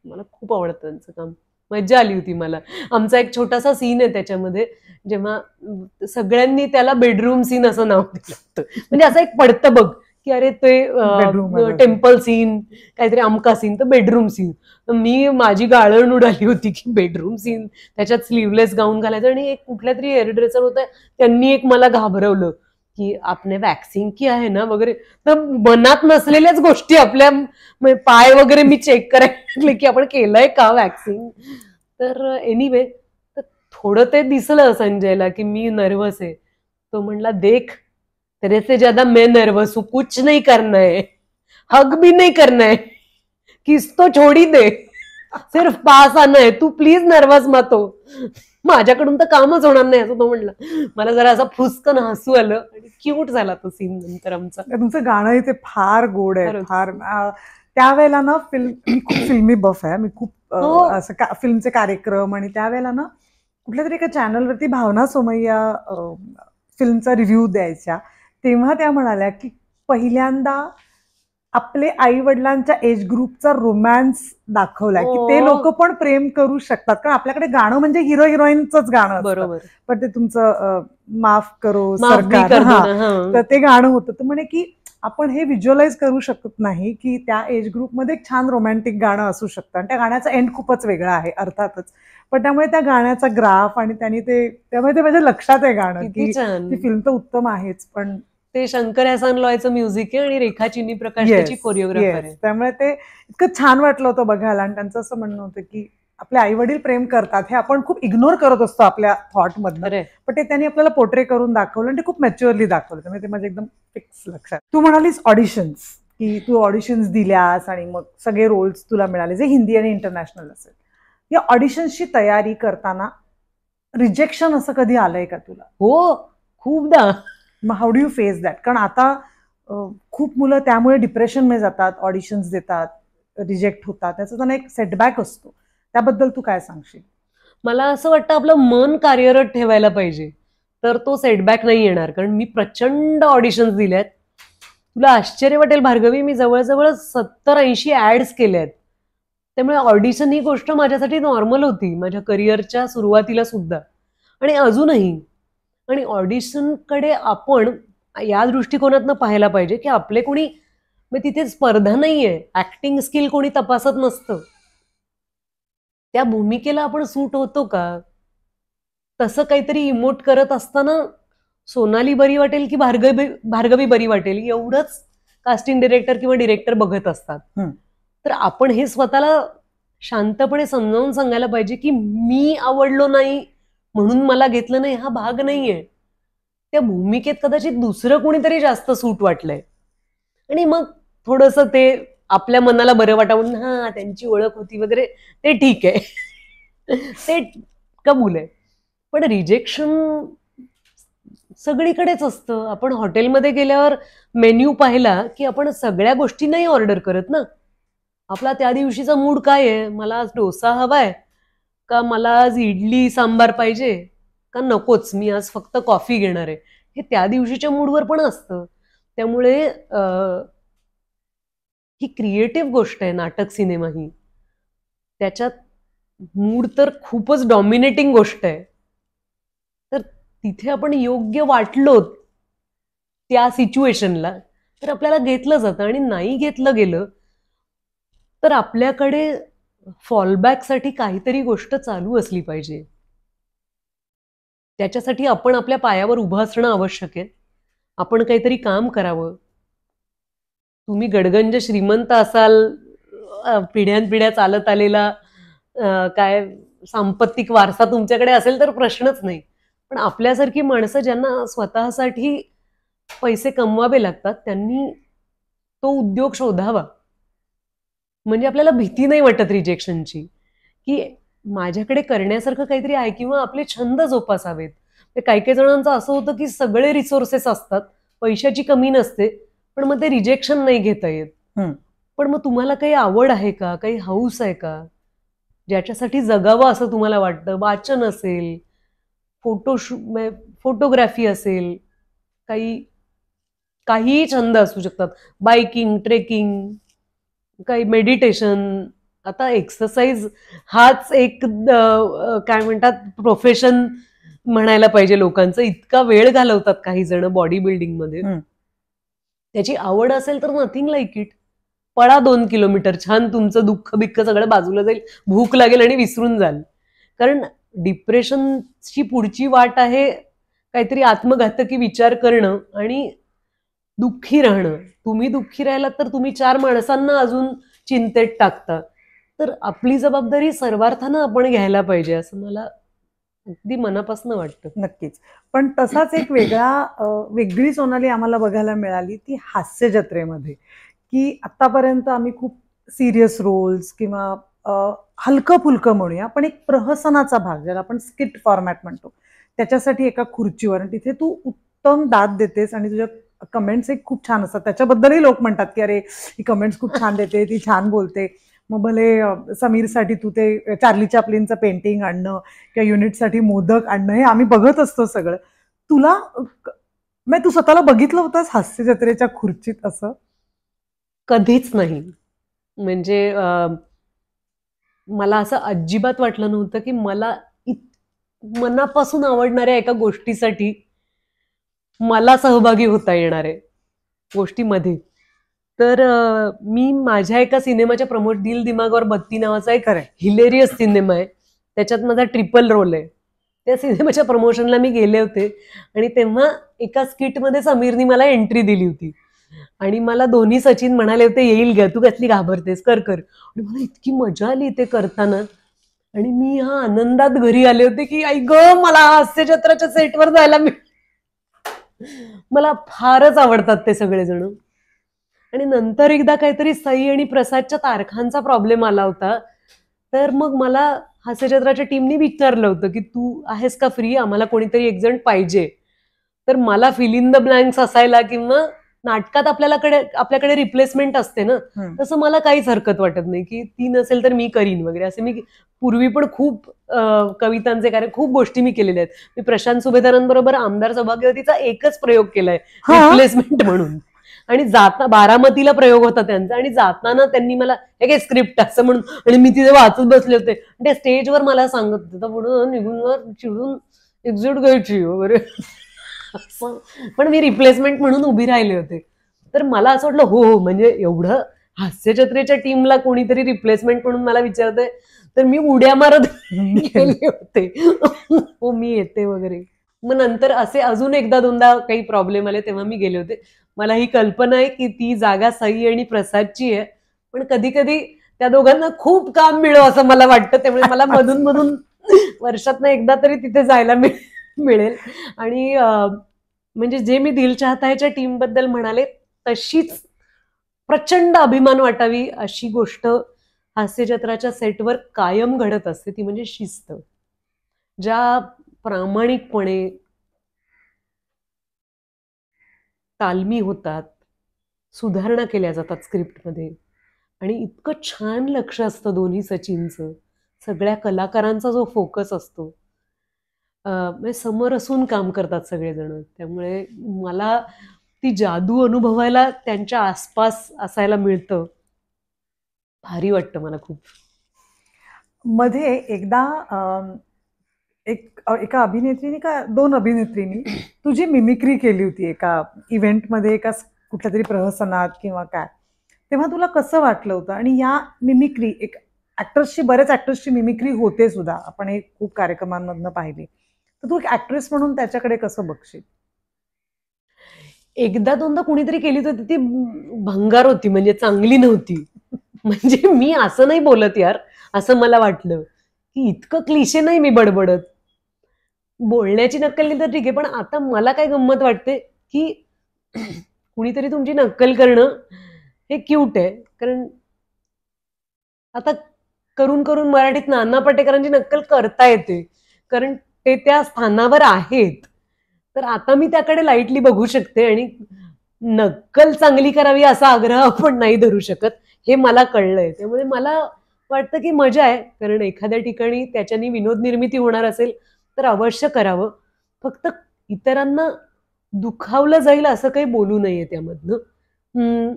मला खूप आवडतं त्यांचं काम. मज्जा आली होती मला. आमचा एक छोटासा सीन आहे त्याच्यामध्ये, जेव्हा सगळ्यांनी त्याला बेडरूम सीन असं नाव दिलं होतं. म्हणजे असं एक पडतं बघ की अरे ते टेम्पल सीन, काहीतरी अमका सीन, तर बेडरूम सीन. मी माझी गाळण उडाली होती की बेडरूम सीन, त्याच्यात स्लीवलेस गाऊन घालायचं आणि एक कुठल्या तरी हेअर ड्रेसर होतं, त्यांनी एक मला घाबरवलं की आपने वॅक्सिंग की आहे ना वगैरे. तर मनात नसलेल्याच गोष्टी आपल्या पाय वगैरे मी चेक करायला लागले की आपण केलंय का वॅक्सिंग. तर एनिवे, तर थोडं ते दिसलं संजयला की मी नर्वस आहे. तो म्हणला देख तेरे से ज्यादा मैं नर्वस हूं, कुछ नहीं करना है, हग भी नहीं करना है, किस तो छोड़ी दे, सिर्फ पास आना है, तू प्लीज नर्वस मत हो. माझ्याकडून तर कामच होणार नाही असं तो म्हणला. मला जरा असं फुसकन हसू आलं आणि क्यूट झाला तो सीन नंतर आमचा. तुमचं गाणं ते फार गोड आहे, फार. त्यावेळेला ना मी खूप फिल्मी बफ आहे, मी खूप असं फिल्मचे कार्यक्रम, आणि त्यावेळेला ना कुठल्या तरी एका चॅनलवरती भावना सोमय्या फिल्मचा रिव्ह्यू द्यायच्या, तेव्हा त्या म्हणाल्या की पहिल्यांदा आपले आई वडिलांच्या एज ग्रुपचा रोमॅन्स दाखवलाय की ते लोक पण प्रेम करू शकतात. कारण आपल्याकडे गाणं म्हणजे हिरो हिरोईनच गाणं बरोबर, पण ते तुमचं माफ करो सरकार, तर ते गाणं होतं. तर म्हणे की आपण हे व्हिज्युअलाइज करू शकत नाही की त्या एज ग्रुपमध्ये एक छान रोमॅन्टिक गाणं असू शकतं, आणि त्या गाण्याचा एंड खूपच वेगळा आहे अर्थातच, पण त्यामुळे त्या गाण्याचा ग्राफ आणि त्यामुळे ते माझ्या लक्षात आहे गाणं की फिल्म तर उत्तम आहेच, पण ते शंकर एहसान लॉयचं म्युझिक आहे आणि रेखा चिनी प्रकाश त्याची कोरिओग्राफर आहे. त्यामुळे ते इतकं छान वाटलं होतं बघायला. आणि त्यांचं असं म्हणणं होतं की आपले आई वडील प्रेम करतात हे आपण खूप इग्नोर करत असतो आपल्या थॉट मधनं, पण ते त्यांनी आपल्याला पोर्ट्रे करून दाखवलं आणि ते खूप मॅच्युअरली दाखवलं. त्यामुळे ते माझ्या एकदम फिक्स लक्षात. तू म्हणालीस ऑडिशन्स, की तू ऑडिशन्स दिल्यास आणि मग सगळे रोल्स तुला मिळाले जे हिंदी आणि इंटरनॅशनल असेल. या ऑडिशन्सची तयारी करताना रिजेक्शन असं कधी आलंय का तुला? हो, खूपदा. मग how do you face that? कारण आता खूप मुलं त्यामुळे डिप्रेशनमध्ये जातात, ऑडिशन्स देतात, रिजेक्ट होतात, त्याचा त्यांना एक सेटबॅक असतो. त्याबद्दल तू काय सांगशील? मला असं वाटतं आपलं मन कार्यरत ठेवायला पाहिजे, तर तो सेटबॅक नाही येणार. कारण मी प्रचंड ऑडिशन्स दिल्यात. तुला आश्चर्य वाटेल भार्गवी, मी जवळजवळ 70-80 ऍड्स केल्यात. त्यामुळे ऑडिशन ही गोष्ट माझ्यासाठी नॉर्मल होती माझ्या करिअरच्या सुरुवातीला सुद्धा आणि अजूनही. आणि ऑडिशनकडे आपण या दृष्टिकोनातनं पाहायला पाहिजे की आपले कोणी तिथे स्पर्धा नाहीये, ऍक्टिंग स्किल कोणी तपासत नसतं. त्या भूमिकेला आपण सूट होतो का, तसं काहीतरी इमोट करत असताना सोनाली बरी वाटेल की भार्गवी बरी वाटेल एवढंच कास्टिंग डिरेक्टर किंवा डिरेक्टर बघत असतात. तर आपण हे स्वतःला शांतपणे समजावून सांगायला पाहिजे की मी आवडलो नाही म्हणून मला घेतलं नाही, हा भाग नाहीये. त्या भूमिकेत कदाचित दुसरं कोणीतरी जास्त सूट वाटलंय आणि मग थोडंसं ते आपल्या मनाला बरं वाटावून हा त्यांची ओळख होती वगैरे, ते ठीक आहे, ते कबूल आहे. पण रिजेक्शन सगळीकडेच असतं. आपण हॉटेलमध्ये गेल्यावर मेन्यू पाहिला की आपण सगळ्या गोष्टी नाही ऑर्डर करत ना. आपला त्या दिवशीचा मूड काय आहे, मला आज डोसा हवाय का मला आज इडली सांबार पाहिजे का नकोच, मी आज फक्त कॉफी घेणार आहे, हे त्या दिवशीच्या मूडवर पण असतं. त्यामुळे ही क्रिएटिव्ह गोष्ट आहे नाटक सिनेमा ही. त्याच्यात मूड तर खूपच डॉमिनेटिंग गोष्ट आहे. तर तिथे आपण योग्य वाटलो त्या सिच्युएशनला तर आपल्याला घेतलं जातं, आणि नाही घेतलं गेलं तर आपल्याकडे फॉलबॅकसाठी काहीतरी गोष्ट चालू असली पाहिजे. त्याच्यासाठी आपण आपल्या पायावर उभं असणं आवश्यक आहे. आपण काहीतरी काम करावं. तुम्ही गडगंज श्रीमंत असाल, पिढ्यानपिढ्या चालत आलेला काय सांपत्तिक वारसा तुमच्याकडे असेल तर प्रश्नच नाही. पण आपल्यासारखी माणसं ज्यांना स्वतःसाठी पैसे कमवावे लागतात त्यांनी तो उद्योग शोधावा. म्हणजे आपल्याला भीती नाही वाटत रिजेक्शनची, की माझ्याकडे करण्यासारखं काहीतरी आहे किंवा आपले छंद जोपासावेत. काही काही जणांचं असं होतं की सगळे रिसोर्सेस असतात, पैशाची कमी नसते, पण मग ते रिजेक्शन नाही घेता येत. पण मग तुम्हाला काही आवड आहे का, काही हौस आहे का, ज्याच्यासाठी जगावं असं तुम्हाला वाटतं? वाचन असेल, फोटोग्राफी असेल, काहीही छंद असू शकतात, बायकिंग, ट्रेकिंग, काही मेडिटेशन. आता एक्सरसाइज हाच एक काय म्हणतात प्रोफेशन म्हणायला पाहिजे लोकांचं. इतका वेळ घालवतात काही जण बॉडी बिल्डिंग मध्ये. त्याची आवड असेल तर नथिंग लाईक इट. पळा 2 किलोमीटर, छान तुमचं दुःख बिक्ख सगळं बाजूला जाईल, भूक लागेल आणि विसरून जाल. कारण डिप्रेशनची पुढची वाट आहे काहीतरी आत्मघातकी विचार करणं आणि दुःखी राहणं. तुम्ही दुःखी राहिलात तर तुम्ही 4 माणसांना अजून चिंतेत टाकता. तर आपली जबाबदारी सर्वार्थानं आपण घ्यायला पाहिजे असं मला अगदी मनापासून वाटतं. नक्कीच. पण तसाच एक वेगळी सोनाली आम्हाला बघायला मिळाली ती हास्य जत्रेमध्ये, की आतापर्यंत आम्ही खूप सिरियस रोल्स किंवा हलकं फुलकं म्हणूया, पण एक प्रहसनाचा भाग ज्याला आपण स्किट फॉर्मॅट म्हणतो, त्याच्यासाठी एका खुर्चीवर तिथे तू उत्तम दाद देतेस आणि तुझ्या कमेंट्स एक खूप छान असतात. त्याच्याबद्दलही लोक म्हणतात की अरे ही कमेंट्स खूप छान देते, ती छान बोलते. मग भले समीरसाठी तू ते चार्ली चॅप्लिनचं पेंटिंग आणणं किंवा युनिटसाठी मोदक आणणं हे आम्ही बघत असतो सगळं. तुला तू स्वतःला बघितलं होतंस हास्य जत्रेच्या खुर्चीत असं? कधीच नाही. म्हणजे मला असं अजिबात वाटलं नव्हतं की मला मनापासून आवडणाऱ्या एका गोष्टीसाठी मला सहभागी होता येणार आहे गोष्टीमध्ये. तर मी माझ्या एका सिनेमाच्या दिल दिमागवर बत्ती नावाचा एक हिलेरियस सिनेमा आहे, त्याच्यात माझा ट्रिपल रोल आहे. त्या सिनेमाच्या प्रमोशनला मी गेले होते आणि तेव्हा एका स्किटमध्ये समीरनी मला एंट्री दिली होती आणि मला दोन्ही सचिन म्हणाले होते येईल ग, तू कसली घाबरतेस, कर कर. आणि मला इतकी मजा आली ते करताना आणि मी आनंदात घरी आले होते की आई ग मला हास्य जत्राच्या सेटवर जायला मला फारच आवडतात ते सगळेजण. आणि नंतर एकदा काहीतरी सई आणि प्रसादच्या तारखांचा प्रॉब्लेम आला होता, तर मग मला हास्यजत्राच्या टीमनी विचारलं होतं की तू आहेस का फ्री, आम्हाला कोणीतरी एक जण पाहिजे. तर मला फिल इन द ब्लँक्स असायला किंवा नाटकात आपल्याकडे रिप्लेसमेंट असते ना, तसं मला काहीच हरकत वाटत नाही की ती नसेल तर मी करीन वगैरे. असे मी पूर्वी पण खूप कवितांचे कार्य, खूप गोष्टी मी केलेल्या आहेत. मी प्रशांत सुभेदारांबरोबर आमदार सौभाग्यवतीचा एकच प्रयोग केलाय रिप्लेसमेंट म्हणून. आणि बारामतीला प्रयोग होता त्यांचा आणि जाताना त्यांनी मला हे काय स्क्रिप्ट असं म्हणून, आणि मी तिथे वाचत बसले होते. ते स्टेजवर मला सांगत होतं म्हणून निघून चिडून एक्झिट घ्यायची वगैरे असं. पण मी रिप्लेसमेंट म्हणून उभी राहिले होते. तर मला असं वाटलं हो म्हणजे एवढं हास्यजत्रेच्या टीमला कोणीतरी रिप्लेसमेंट म्हणून मला विचारतंय, तर मी उड्या मारत गेले होते हो मी येते वगैरे. मग नंतर असे अजून एकदा दोनदा काही प्रॉब्लेम आले तेव्हा मी गेले होते. मला ही कल्पना आहे की ती जागा सई आणि प्रसादची आहे, पण कधी कधी त्या दोघांना खूप काम मिळो असं मला वाटतं. त्यामुळे मला मधून मधून वर्षातनं एकदा तरी तिथे जायला मिळेल. आणि म्हणजे जे मी दिल चाहता हैच्या टीम बद्दल म्हणाले तशीच प्रचंड अभिमान वाटावी अशी गोष्ट हास्यजत्राच्या सेटवर कायम घडत असते, ती म्हणजे शिस्त. ज्या प्रामाणिकपणे तालमी होतात, सुधारणा केल्या जातात स्क्रिप्टमध्ये आणि इतकं छान लक्ष असतं दोन्ही सचिनचं, सगळ्या कलाकारांचा जो फोकस असतो, म्हणजे समोर असून काम करतात सगळेजण. त्यामुळे मला ती जादू अनुभवायला त्यांच्या आसपास असायला मिळतं. भारी वाटतं मला खूप. मध्ये एकदा एका अभिनेत्रीने का 2 अभिनेत्रींनी तुझी मिमिक्री केली होती एका इव्हेंटमध्ये, एका कुठल्या तरी प्रहसनात किंवा काय, तेव्हा तुला कसं वाटलं होतं? आणि या मिमिक्री एक बऱ्याच ऍक्टर्सची मिमिक्री होते सुद्धा, आपण हे खूप कार्यक्रमांमधनं पाहिली, तर तू एक ऍक्ट्रेस म्हणून त्याच्याकडे कसं बघशील? एकदा दोनदा कुणीतरी केली होती, ती भंगार होती, म्हणजे चांगली नव्हती. म्हणजे मी असं नाही बोलत यार, असं मला वाटलं की इतकं क्लिशे नाही मी बडबडत. बोलण्याची नक्कल नाही तर ठीक आहे, पण आता मला काय गंमत वाटते की कुणीतरी तुमची नक्कल करणं हे क्यूट आहे. कारण आता करून करून मराठीत नाना पाटेकरांची नक्कल करता येते, कारण ते त्या स्थानावर आहेत. तर आता मी त्याकडे लाईटली बघू शकते आणि नक्कल चांगली करावी असा आग्रह आपण नाही धरू शकत, हे मला कळलंय. त्यामुळे मला वाटतं की मजा आहे, कारण एखाद्या ठिकाणी त्याच्यानी विनोद निर्मिती होणार असेल तर अवश्य करावं. फक्त इतरांना दुखावलं जाईल असं काही बोलू नये त्यामधनं.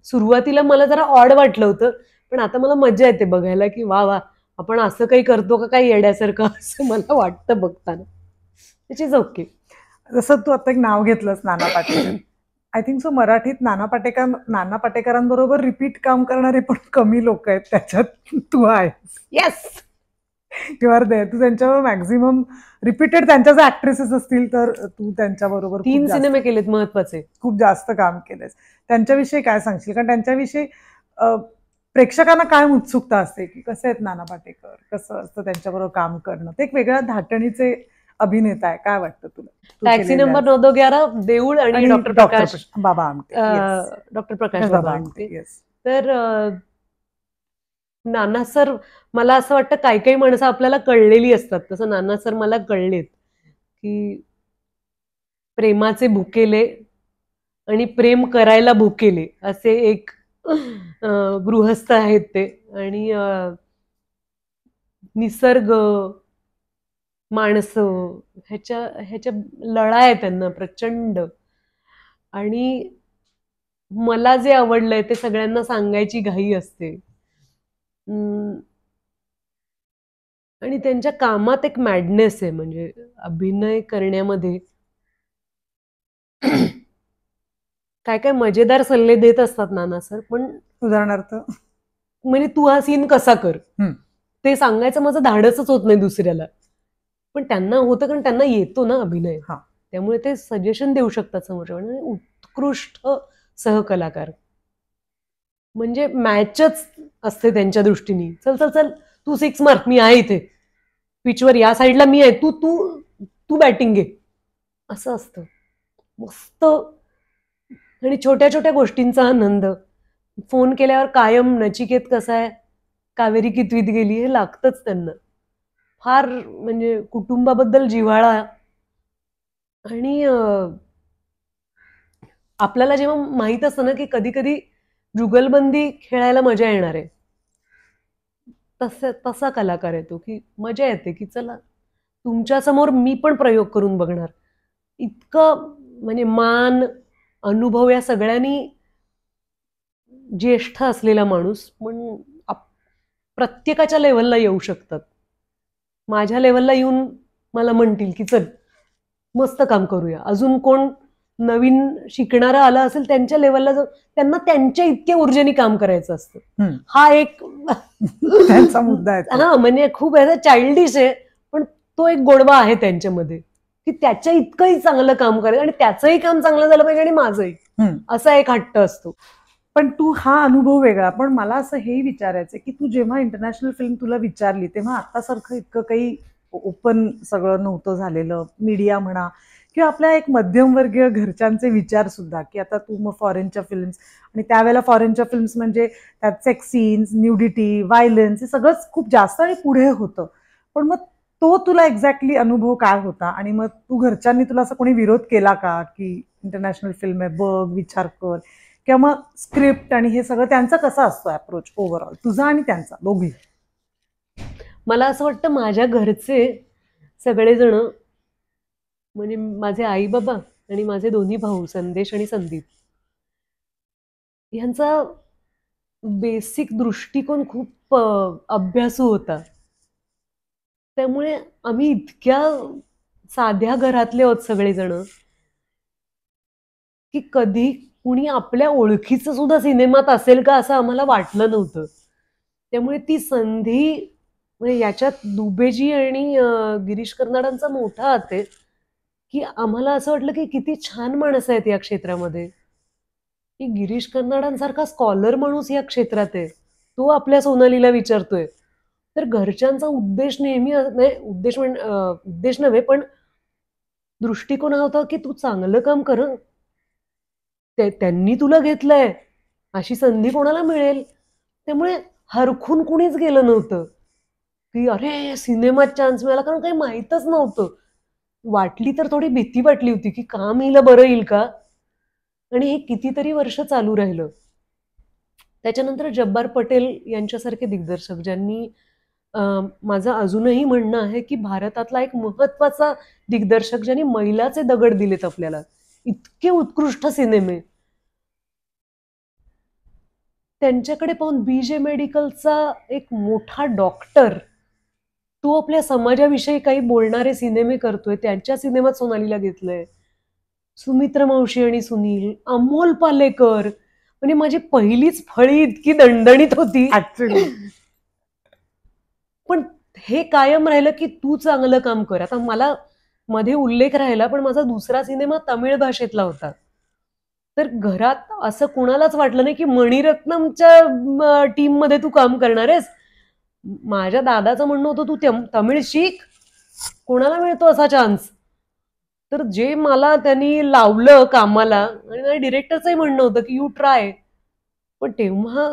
सुरुवातीला मला जरा ऑड वाटलं होतं, पण आता मला मजा येते बघायला की वा वा, आपण असं काही करतो का काही येड्यासारखं, असं मला वाटतं बघताना. It is okay. जसं तू आता एक नाव घेतलंस Nana Patekar, I think so मराठीत नाना पाटेकरांबरोबर रिपीट काम करणारे पण कमी लोक आहेत, त्याच्यात तू आहेस. येस. किंवा तू त्यांच्यावर मॅक्झिमम रिपीटेड त्यांच्या जर ऍक्ट्रेसेस असतील तर तू त्यांच्याबरोबर 3 सिनेमे केलेत महत्वाचे. खूप जास्त काम केलंस. त्यांच्याविषयी काय सांगशील? कारण त्यांच्याविषयी प्रेक्षकांना काय उत्सुकता असते की कसे आहेत नाना पाटेकर, कसं असतं त्यांच्याबरोबर काम करणं? ते एक वेगळ्या धाटणीचे अभिनेता आहे. काय वाटतं तुला? टॅक्सी नंबर 911, देऊळ आणि डॉक्टर प्रकाश बाबा आमटे, डॉक्टर प्रकाश बाबा आमटे. तर नाना सर, मला असं वाटतं काही काही माणसं आपल्याला कळलेली असतात, तसं नाना सर मला कळलेत की प्रेमाचे भुकेले आणि प्रेम करायला भुकेले असे एक गृहस्थ आहेत ते. आणि निसर्ग, माणसं, ह्याच्या लळा आहे त्यांना प्रचंड. आणि मला जे आवडलंय ते सगळ्यांना सांगायची घाई असते. आणि त्यांच्या कामात एक मॅडनेस आहे, म्हणजे अभिनय करण्यामध्ये काय काय मजेदार सल्ले देत असतात नाना सर. पण उदाहरणार्थ म्हणजे तू हा सीन कसा कर ते सांगायचं माझं धाडसच होत नाही दुसऱ्याला, पण त्यांना होतं कारण त्यांना येतो ना अभिनय. त्यामुळे ते सजेशन देऊ शकतात समोरच्या. उत्कृष्ट सहकलाकार, म्हणजे मॅचच असते त्यांच्या दृष्टीने. चल चल चल, तू 6 मार्क, मी आहे इथे पिचवर, या साईडला मी आहे, तू तू तू बॅटिंग घे, असं असतं मस्त. आणि छोट्या छोट्या गोष्टींचा आनंद. फोन केल्यावर कायम नचिकेत कसा आहे, कावेरी कितवीत गेली, हे लागतंच त्यांना. फार म्हणजे कुटुंबाबद्दल जिव्हाळा. आणि आपल्याला जेव्हा माहित असतं ना की कधी कधी जुगलबंदी खेळायला मजा येणार आहे, तसा कलाकार आहे तो, की मजा येते की चला तुमच्या समोर मी पण प्रयोग करून बघणार. इतकं म्हणजे मान, अनुभव या सगळ्यांनी ज्येष्ठ असलेला माणूस, पण प्रत्येकाच्या लेवलला येऊ शकतात. माझ्या लेवलला येऊन मला म्हणतील की चल मस्त काम करूया. अजून कोण नवीन शिकणारा आला असेल त्यांच्या लेवलला त्यांना त्यांच्या इतक्या ऊर्जेने काम करायचं असतं. हा एक त्यांचा मुद्दा आहे. हा म्हणजे खूप चाइल्डिश आहे, पण तो एक गोडवा आहे त्यांच्यामध्ये की त्याच्या इतकंही चांगलं काम करायचं आणि त्याचंही काम चांगलं झालं पाहिजे आणि माझंही, असा एक हट्ट असतो. पण तू हा अनुभव वेगळा. पण मला असं हेही विचारायचं की तू जेव्हा इंटरनॅशनल फिल्म तुला विचारली तेव्हा आतासारखं इतकं काही ओपन सगळं नव्हतं झालेलं, मीडिया म्हणा किंवा आपल्या एक मध्यमवर्गीय घरच्यांचे विचार सुद्धा, की आता तू मग फॉरेनच्या फिल्म्स, आणि त्यावेळेला फॉरेनच्या फिल्म्स म्हणजे त्यात सेक्स सीन्स, न्यूडिटी, व्हायलन्स, हे सगळंच खूप जास्त आणि पुढे होतं. पण मग तो तुला एक्झॅक्टली अनुभव काय होता? आणि मग तू घरच्यांनी तुला असं कोणी विरोध केला का की इंटरनॅशनल फिल्म आहे बघ, विचार कर, किंवा मग स्क्रिप्ट आणि हे सगळं त्यांचा कसा असतो अप्रोच ओव्हरऑल, तुझा आणि त्यांचा दोघी? मला असं वाटतं माझ्या घरचे सगळेजण, म्हणजे माझे आई बाबा आणि माझे दोन्ही भाऊ संदेश आणि संदीप, यांचा बेसिक दृष्टिकोन खूप अभ्यासू होता. त्यामुळे आम्ही इतक्या साध्या घरातले आहोत सगळेजण की कधी कुणी आपल्या ओळखीचं सुद्धा सिनेमात असेल का असं आम्हाला वाटलं नव्हतं. त्यामुळे ती संधी, म्हणजे याच्यात दुबेजी आणि गिरीश कर्नाडांचा मोठा हात आहे की आम्हाला असं वाटलं की किती छान माणसं आहेत या क्षेत्रामध्ये, की गिरीश कर्नाडांसारखा स्कॉलर माणूस या क्षेत्रात आहे, तो आपल्या सोनालीला विचारतोय. तर घरच्यांचा उद्देश नेहमी, उद्देश नव्हे पण दृष्टिकोन होता की तू चांगलं काम कर, त्यांनी तुला घेतलंय, अशी संधी कोणाला मिळेल. त्यामुळे हरखून कुणीच गेलं नव्हतं की अरे सिनेमात चान्स मिळाला, कारण काही माहीतच नव्हतं. वाटली तर थोडी भीती वाटली होती की काम येईल, बरं येईल का. आणि हे कितीतरी वर्ष चालू राहिलं. त्याच्यानंतर जब्बार पटेल यांच्यासारखे दिग्दर्शक, ज्यांनी माझं अजूनही म्हणणं आहे की भारतातला एक महत्वाचा दिग्दर्शक, ज्यांनी मैलाचे दगड दिलेत आपल्याला, इतके उत्कृष्ट सिनेमे. त्यांच्याकडे पाहून BJ मेडिकलचा एक मोठा डॉक्टर, तो आपल्या समाजाविषयी काही बोलणारे सिनेमे करतोय. त्यांच्या सिनेमात सोनालीला घेतलंय. सुमित्रा मावशी आणि सुनील, अमोल पालेकर, म्हणजे माझी पहिलीच फळी इतकी दणदणीत होती. पण हे कायम राहिलं की तू चांगलं काम कर. आता मला मध्ये उल्लेख राहिला, पण माझा दुसरा सिनेमा तमिळ भाषेतला होता. तर घरात असं कुणालाच वाटलं नाही की मणिरत्नमच्या टीम मध्ये तू काम करणार आहेस. माझ्या दादाचं म्हणणं होतं तू तमिळ शिक, कोणाला मिळतो असा चान्स. तर जे मला त्यांनी लावलं कामाला, आणि माझ्या डिरेक्टरचंही म्हणणं होतं की यू ट्राय. पण तेव्हा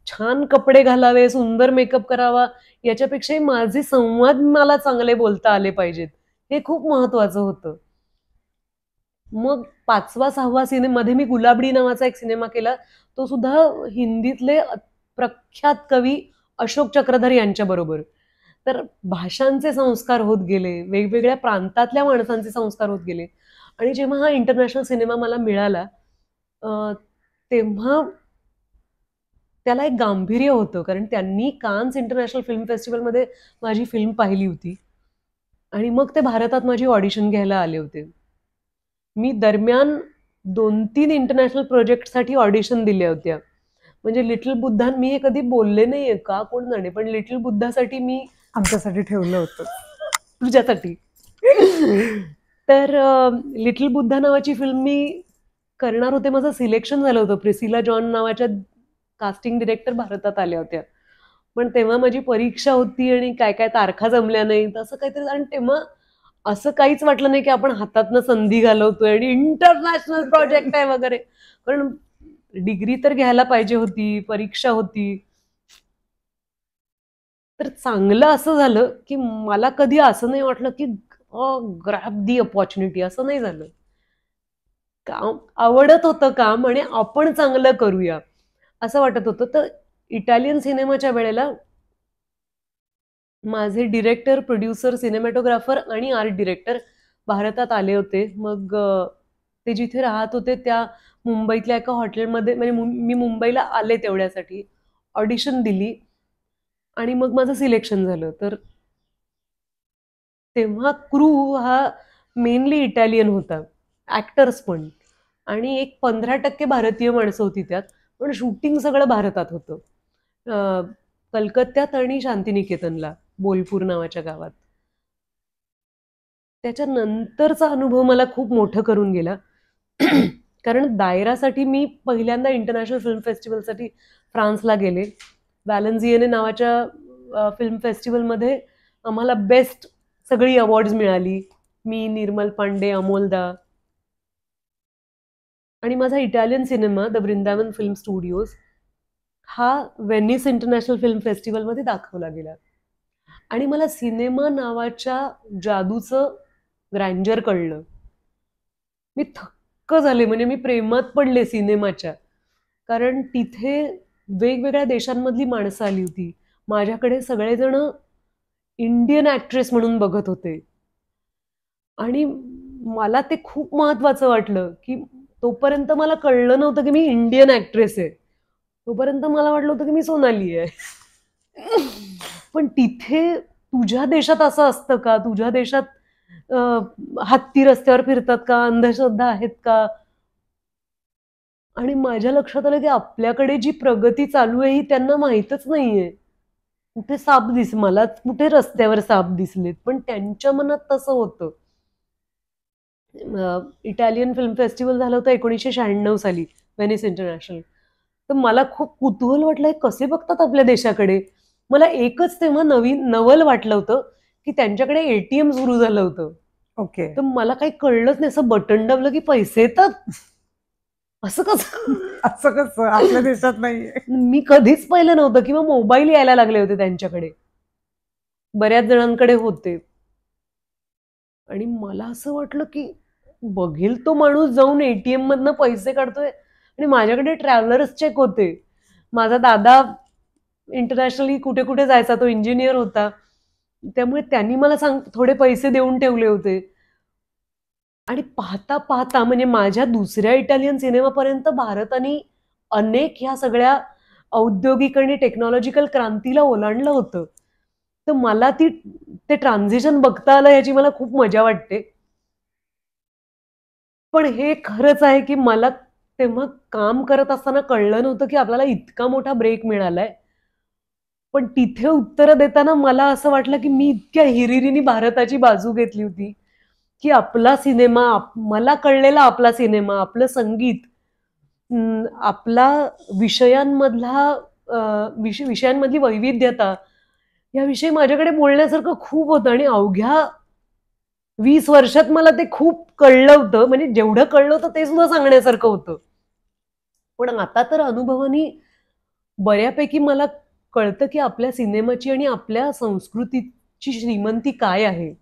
छान कपडे घालावे, सुंदर मेकअप करावा, याच्यापेक्षाही माझे संवाद मला चांगले बोलता आले पाहिजेत, हे खूप महत्वाचं होतं. मग 5वा 6वा सिनेमामध्ये मी गुलाबडी नावाचा एक सिनेमा केला. तो सुद्धा हिंदीतले प्रख्यात कवी अशोक चक्रधर यांच्या बरोबर. तर भाषांचे संस्कार होत गेले, वेगवेगळ्या प्रांतातल्या माणसांचे संस्कार होत गेले. आणि जेव्हा हा इंटरनॅशनल सिनेमा मला मिळाला, तेव्हा त्याला एक गांभीर्य होतं, कारण त्यांनी कान्स इंटरनॅशनल फिल्म फेस्टिवलमध्ये माझी फिल्म पाहिली होती आणि मग ते भारतात माझी ऑडिशन घ्यायला आले होते. मी दरम्यान 2-3 इंटरनॅशनल प्रोजेक्टसाठी ऑडिशन दिल्या होत्या. म्हणजे लिटिल बुद्धा, मी हे कधी बोलले नाहीये का कोण जाणे, पण लिटिल बुद्धासाठी मी आमच्यासाठी ठेवलं होतं. तुझ्यासाठी. तर लिटिल बुद्धा नावाची फिल्म मी करणार होते. माझं सिलेक्शन झालं होतं. प्रिसिला जॉन नावाच्या कास्टिंग डिरेक्टर भारतात आल्या होत्या, पण तेव्हा माझी परीक्षा होती आणि काय काय तारखा जमल्या नाहीत असं काहीतरी. आणि तेव्हा असं काहीच वाटलं नाही की आपण हातातनं संधी घालवतोय आणि इंटरनॅशनल प्रोजेक्ट आहे वगैरे, कारण डिग्री तर घ्यायला पाहिजे होती, परीक्षा होती. तर चांगलं असं झालं की मला कधी असं नाही वाटलं की ग्रॅब दी अपॉर्च्युनिटी, असं नाही झालं. काम आवडत होतं काम, आणि आपण चांगलं करूया असं वाटत होतं. तर इटालियन सिनेमाच्या वेळेला माझे डिरेक्टर, प्रोड्युसर, सिनेमॅटोग्राफर आणि आर्ट डिरेक्टर भारतात आले होते. मग ते जिथे राहत होते त्या मुंबईतल्या एका हॉटेलमध्ये, म्हणजे मी मुंबईला आले तेवढ्यासाठी, ऑडिशन दिली आणि मग माझं सिलेक्शन झालं. तर तेव्हा क्रू हा मेनली इटालियन होता, ऍक्टर्स पण, आणि एक 15% भारतीय माणसं होती त्यात. पण शूटिंग सगळं भारतात होतं, कलकत्त्यात आणि शांतिनिकेतनला, बोलपूर नावाच्या गावात. त्याच्यानंतरचा अनुभव मला खूप मोठं करून गेला. कारण दायरासाठी मी पहिल्यांदा इंटरनॅशनल फिल्म फेस्टिवलसाठी फ्रान्सला गेले. व्हॅलेन्सियने नावाच्या फिल्म फेस्टिवलमध्ये आम्हाला बेस्ट सगळी अवॉर्ड्स मिळाली, मी, निर्मल पांडे, अमोलदा. आणि माझा Italian cinema the Vrindavan film studios हा व्हेनिस इंटरनॅशनल फिल्म फेस्टिवलमध्ये दाखवला गेला. आणि मला सिनेमा नावाच्या जादूचं ग्रँजर कळलं. मी थक्क झाले, म्हणजे मी प्रेमात पडले सिनेमाच्या. कारण तिथे वेगवेगळ्या देशांमधली माणसं आली होती. माझ्याकडे सगळेजण इंडियन ऍक्ट्रेस म्हणून बघत होते, आणि मला ते खूप महत्वाचं वाटलं की तोपर्यंत मला कळलं नव्हतं की मी इंडियन ऍक्ट्रेस आहे. तोपर्यंत मला वाटलं होतं की मी सोनाली आहे. पण तिथे तुझ्या देशात असं असतं का? तुझ्या देशात हत्ती रस्त्यावर फिरतात का? अंधश्रद्धा आहेत का? आणि माझ्या लक्षात आलं की आपल्याकडे जी प्रगती चालू आहे ही त्यांना माहीतच नाहीये. कुठे साप मला कुठे रस्त्यावर साप दिसलेत, पण त्यांच्या मनात तसं होतं. इटालियन फिल्म फेस्टिवल झालं होतं 1996 साली, व्हेनिस इंटरनॅशनल. तर मला खूप कुतूहल वाटलं, कसे बघतात आपल्या देशाकडे. मला एकच तेव्हा नवीन नवल वाटलं होतं की त्यांच्याकडे ATM सुरू झालं होतं. ओके. तर मला काही कळलंच नाही, असं बटन दाबलं की पैसे येतात असं कसं? असं कसं आपल्या देशात नाहीये. मी कधीच पाहिलं नव्हतं. किंवा मोबाईल यायला लागले होते त्यांच्याकडे, बऱ्याच जणांकडे होते. आणि मला असं वाटलं की बघेल तो माणूस जाऊन ATM मधनं पैसे काढतोय आणि माझ्याकडे ट्रॅव्हलर्स चेक होते. माझा दादा इंटरनॅशनली कुठे कुठे जायचा, तो इंजिनियर होता, त्यामुळे त्यांनी मला थोडे पैसे देऊन ठेवले होते. आणि पाहता पाहता म्हणजे माझ्या दुसऱ्या इटालियन सिनेमापर्यंत भारताने अनेक ह्या सगळ्या औद्योगिक आणि टेक्नॉलॉजिकल क्रांतीला ओलांडलं होतं. तर मला ते ट्रान्झिशन बघता आलं, याची मला खूप मजा वाटते. पण हे खरंच आहे की मला तेव्हा काम करत असताना कळलं नव्हतं की आपल्याला इतका मोठा ब्रेक मिळालाय. पण तिथे उत्तरं देताना मला असं वाटलं की मी इतक्या हिरिरीने भारताची बाजू घेतली होती की आपला सिनेमा, मला कळलेला आपला सिनेमा, आपलं संगीत, आपला विषयांमधली वैविध्यता, याविषयी माझ्याकडे बोलण्यासारखं खूप होतं. आणि अवघ्या 20 वर्षात मला ते खूप कळलं होतं. म्हणजे जेवढं कळलं होतं ते सुद्धा सांगण्यासारखं होतं. पण आता तर अनुभवानी बऱ्यापैकी मला कळतं की आपल्या सिनेमाची आणि आपल्या संस्कृतीची श्रीमंती काय आहे.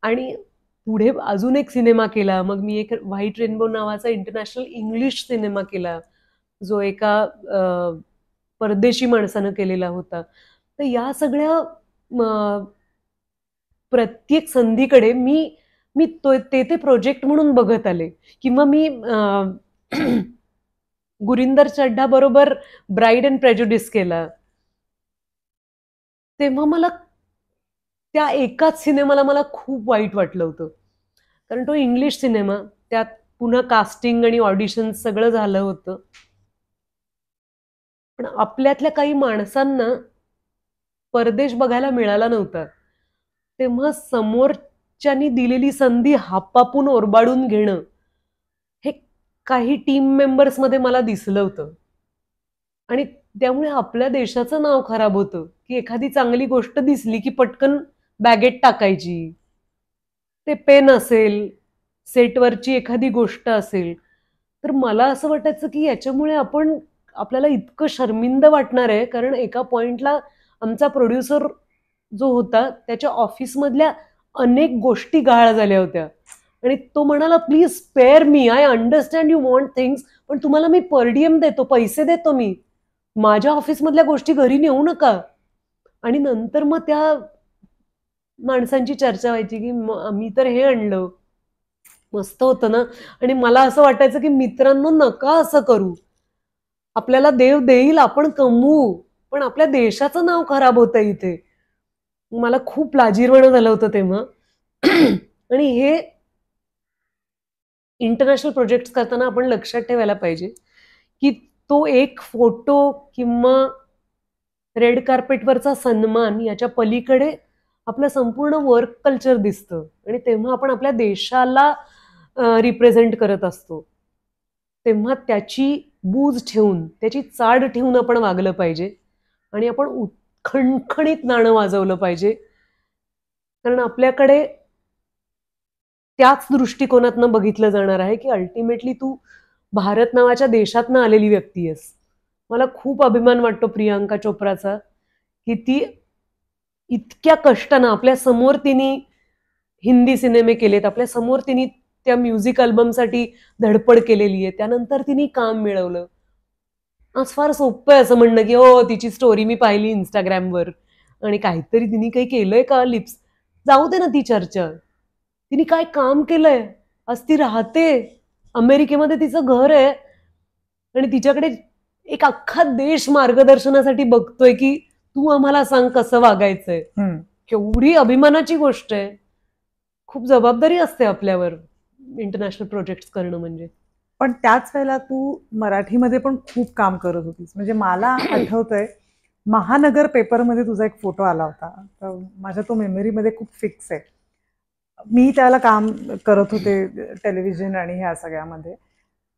आणि पुढे अजून एक सिनेमा केला. मग मी एक व्हाईट रेनबो नावाचा इंटरनॅशनल इंग्लिश सिनेमा केला, जो एका परदेशी माणसानं केलेला होता. तर या सगळ्या प्रत्येक संधीकडे मी ते प्रोजेक्ट म्हणून बघत आले. किंवा मी गुरिंदर चड्ढा बरोबर ब्राईड अँड प्रेजुडिस केला. तेव्हा मला त्या एकाच सिनेमाला मला खूप वाईट वाटलं होतं, कारण तो इंग्लिश सिनेमा, त्यात पुन्हा कास्टिंग आणि ऑडिशन सगळं झालं होतं. पण आपल्यातल्या काही माणसांना परदेश बघायला मिळाला नव्हता. तेव्हा समोरच्यानी दिलेली संधी हापापून ओरबाडून घेणं, हे काही टीम मेंबर्समध्ये मला दिसलं होतं. आणि त्यामुळे आपल्या देशाचं नाव खराब होतं की एखादी चांगली गोष्ट दिसली की पटकन बॅगेट टाकायची. ते पेन असेल, सेटवरची एखादी गोष्ट असेल, तर मला असं वाटायचं की याच्यामुळे आपल्याला इतकं शर्मिंद वाटणार आहे. कारण एका पॉइंटला आमचा प्रोड्युसर जो होता, त्याच्या ऑफिसमधल्या अनेक गोष्टी गहाळ झाल्या होत्या. आणि तो म्हणाला, please spare me, I understand you want things, पण तुम्हाला मी पर डिएम देतो, पैसे देतो मी, माझ्या ऑफिसमधल्या गोष्टी घरी नेऊ नका. आणि नंतर मग त्या माणसांची चर्चा व्हायची की मी तर हे आणलं, मस्त होतं ना. आणि मला असं वाटायचं की मित्रांनो, नका असं करू. आपल्याला देव देईल, आपण कमवू, पण आपल्या देशाचं नाव खराब होतं इथे. मला खूप लाजिरवाणं झालं होतं तेव्हा. आणि हे इंटरनॅशनल प्रोजेक्ट करताना आपण लक्षात ठेवायला पाहिजे की तो एक फोटो किंवा रेड कार्पेटवरचा सन्मान याच्या पलीकडे आपलं संपूर्ण वर्क कल्चर दिसतं. आणि तेव्हा आपण आपल्या देशाला रिप्रेझेंट करत असतो. तेव्हा त्याची बूज ठेवून, त्याची चाड ठेवून आपण वागलं पाहिजे. आणि आपण खणखणीत नाणं वाजवलं पाहिजे. कारण आपल्याकडे त्याच दृष्टिकोनातनं बघितलं जाणार आहे की अल्टिमेटली तू भारत नावाच्या देशातनं आलेली व्यक्ती आहेस. मला खूप अभिमान वाटतो प्रियांका चोप्राचा की ती इतक्या कष्टानं आपल्या समोर तिने हिंदी सिनेमे केलेत, आपल्या समोर तिने त्या म्युझिक अल्बमसाठी धडपड केलेली आहे, त्यानंतर तिने काम मिळवलं. आज फार सोपं आहे असं म्हणणं की हो तिची स्टोरी मी पाहिली इंस्टाग्रामवर आणि काहीतरी तिने काही केलंय का लिप्स, जाऊ दे ना ती चर्चा. तिने काय काम केलंय, आज ती राहते अमेरिकेमध्ये, तिचं घर आहे आणि तिच्याकडे एक अख्खा देश मार्गदर्शनासाठी बघतोय की तू आम्हाला सांग कसं वागायचंय. केवढी अभिमानाची गोष्ट आहे. खूप जबाबदारी असते आपल्यावर इंटरनॅशनल प्रोजेक्ट करणं म्हणजे. पण त्याच वेळेला तू मराठीमध्ये पण खूप काम करत होतीस. म्हणजे मला आठवतंय, महानगर पेपरमध्ये तुझा एक फोटो आला होता, तर माझ्या तो मेमरीमध्ये खूप फिक्स आहे. मी त्याला काम करत होते टेलिव्हिजन आणि ह्या सगळ्यामध्ये.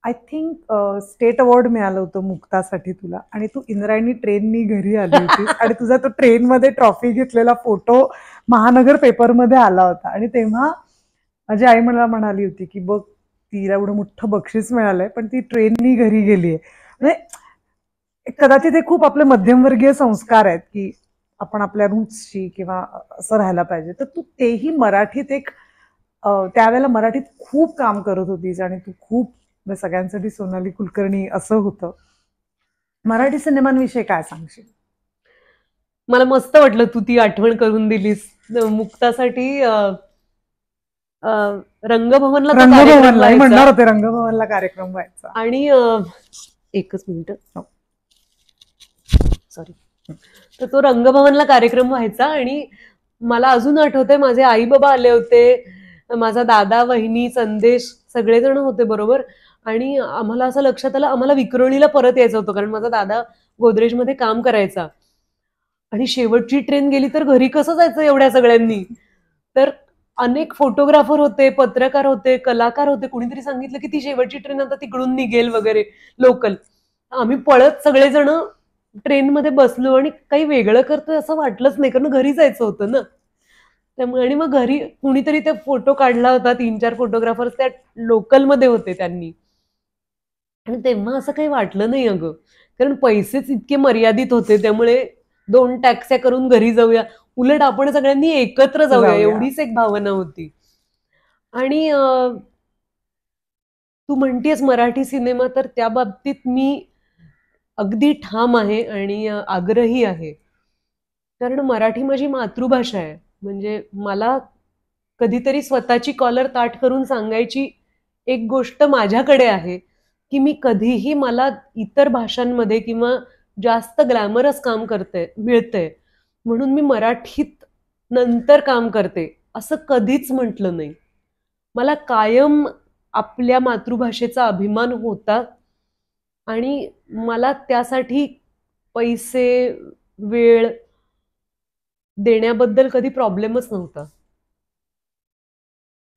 आय थिंक स्टेट अवॉर्ड मिळालं होतं मुक्तासाठी तुला, आणि तू इंद्रायणी ट्रेननी घरी आली होती आणि तुझा तो ट्रेनमध्ये ट्रॉफी घेतलेला फोटो महानगर पेपरमध्ये आला होता. आणि तेव्हा माझी आई मला म्हणाली होती की बघ, तिला एवढं मोठं बक्षीस मिळालंय, पण ती ट्रेननी घरी गेलीये. म्हणजे कदाचित हे खूप आपले मध्यमवर्गीय संस्कार आहेत की आपण आपल्या रूट्सची किंवा असं राहायला पाहिजे. तर तू तेही मराठीत एक त्यावेळेला मराठीत खूप काम करत होतीस आणि तू खूप सगळ्यांसाठी सोनाली कुलकर्णी असं होतं. मराठी सिनेमांविषयी काय सांगशील? मला मस्त वाटलं तू ती आठवण करून दिलीस. मुक्तासाठी रंगभवनला तो कार्यक्रम रंगभवनला म्हणणार व्हायचा होते, रंगभवनला कार्यक्रम व्हायचा. आणि एकच मिनिट, सॉरी. तर तो रंगभवनला कार्यक्रम व्हायचा आणि मला अजून आठवतंय माझे आई बाबा आले होते, माझा दादा, वहिनी, संदेश सगळेजण होते बरोबर. आणि आम्हाला असं लक्षात आलं आम्हाला विक्रोळीला परत यायचं होतं, कारण माझा दादा गोदरेजमध्ये काम करायचा आणि शेवटची ट्रेन गेली तर घरी कसं जायचं एवढ्या सगळ्यांनी. तर अनेक फोटोग्राफर होते, पत्रकार होते, कलाकार होते. कुणीतरी सांगितलं की ती शेवटची ट्रेन आता तिकडून निघेल वगैरे लोकल. आम्ही पळत सगळेजण ट्रेनमध्ये बसलो आणि काही वेगळं करतोय असं वाटलंच नाही, कारण घरी जायचं होतं ना. त्यामुळे आणि मग घरी कुणीतरी ते फोटो काढला होता, 3-4 फोटोग्राफर्स त्या लोकलमध्ये होते त्यांनी. आणि तेव्हा असं काही वाटलं नाही अगं, कारण पैसेच इतके मर्यादित होते. त्यामुळे 2 टॅक्स्या करून घरी जाऊया, उलट आपण सगळ्यांनी एकत्र जाऊया, एवढीच एक भावना होती. आणि तू म्हणतेस मराठी सिनेमा, तर त्या बाबतीत मी अगदी ठाम आहे आणि आग्रही आहे. कारण मराठी माझी मातृभाषा आहे. म्हणजे मला कधीतरी स्वतःची कॉलर ताठ करून सांगायची एक गोष्ट माझ्याकडे आहे की मी कधीही मला इतर भाषांमध्ये किंवा जास्त ग्लॅमरस काम मिळतंय म्हणून मी मराठीत नंतर काम करते असं कधीच म्हटलं नाही. मला कायम आपल्या मातृभाषेचा अभिमान होता आणि मला त्यासाठी पैसे, वेळ देण्याबद्दल कधी प्रॉब्लेमच नव्हता.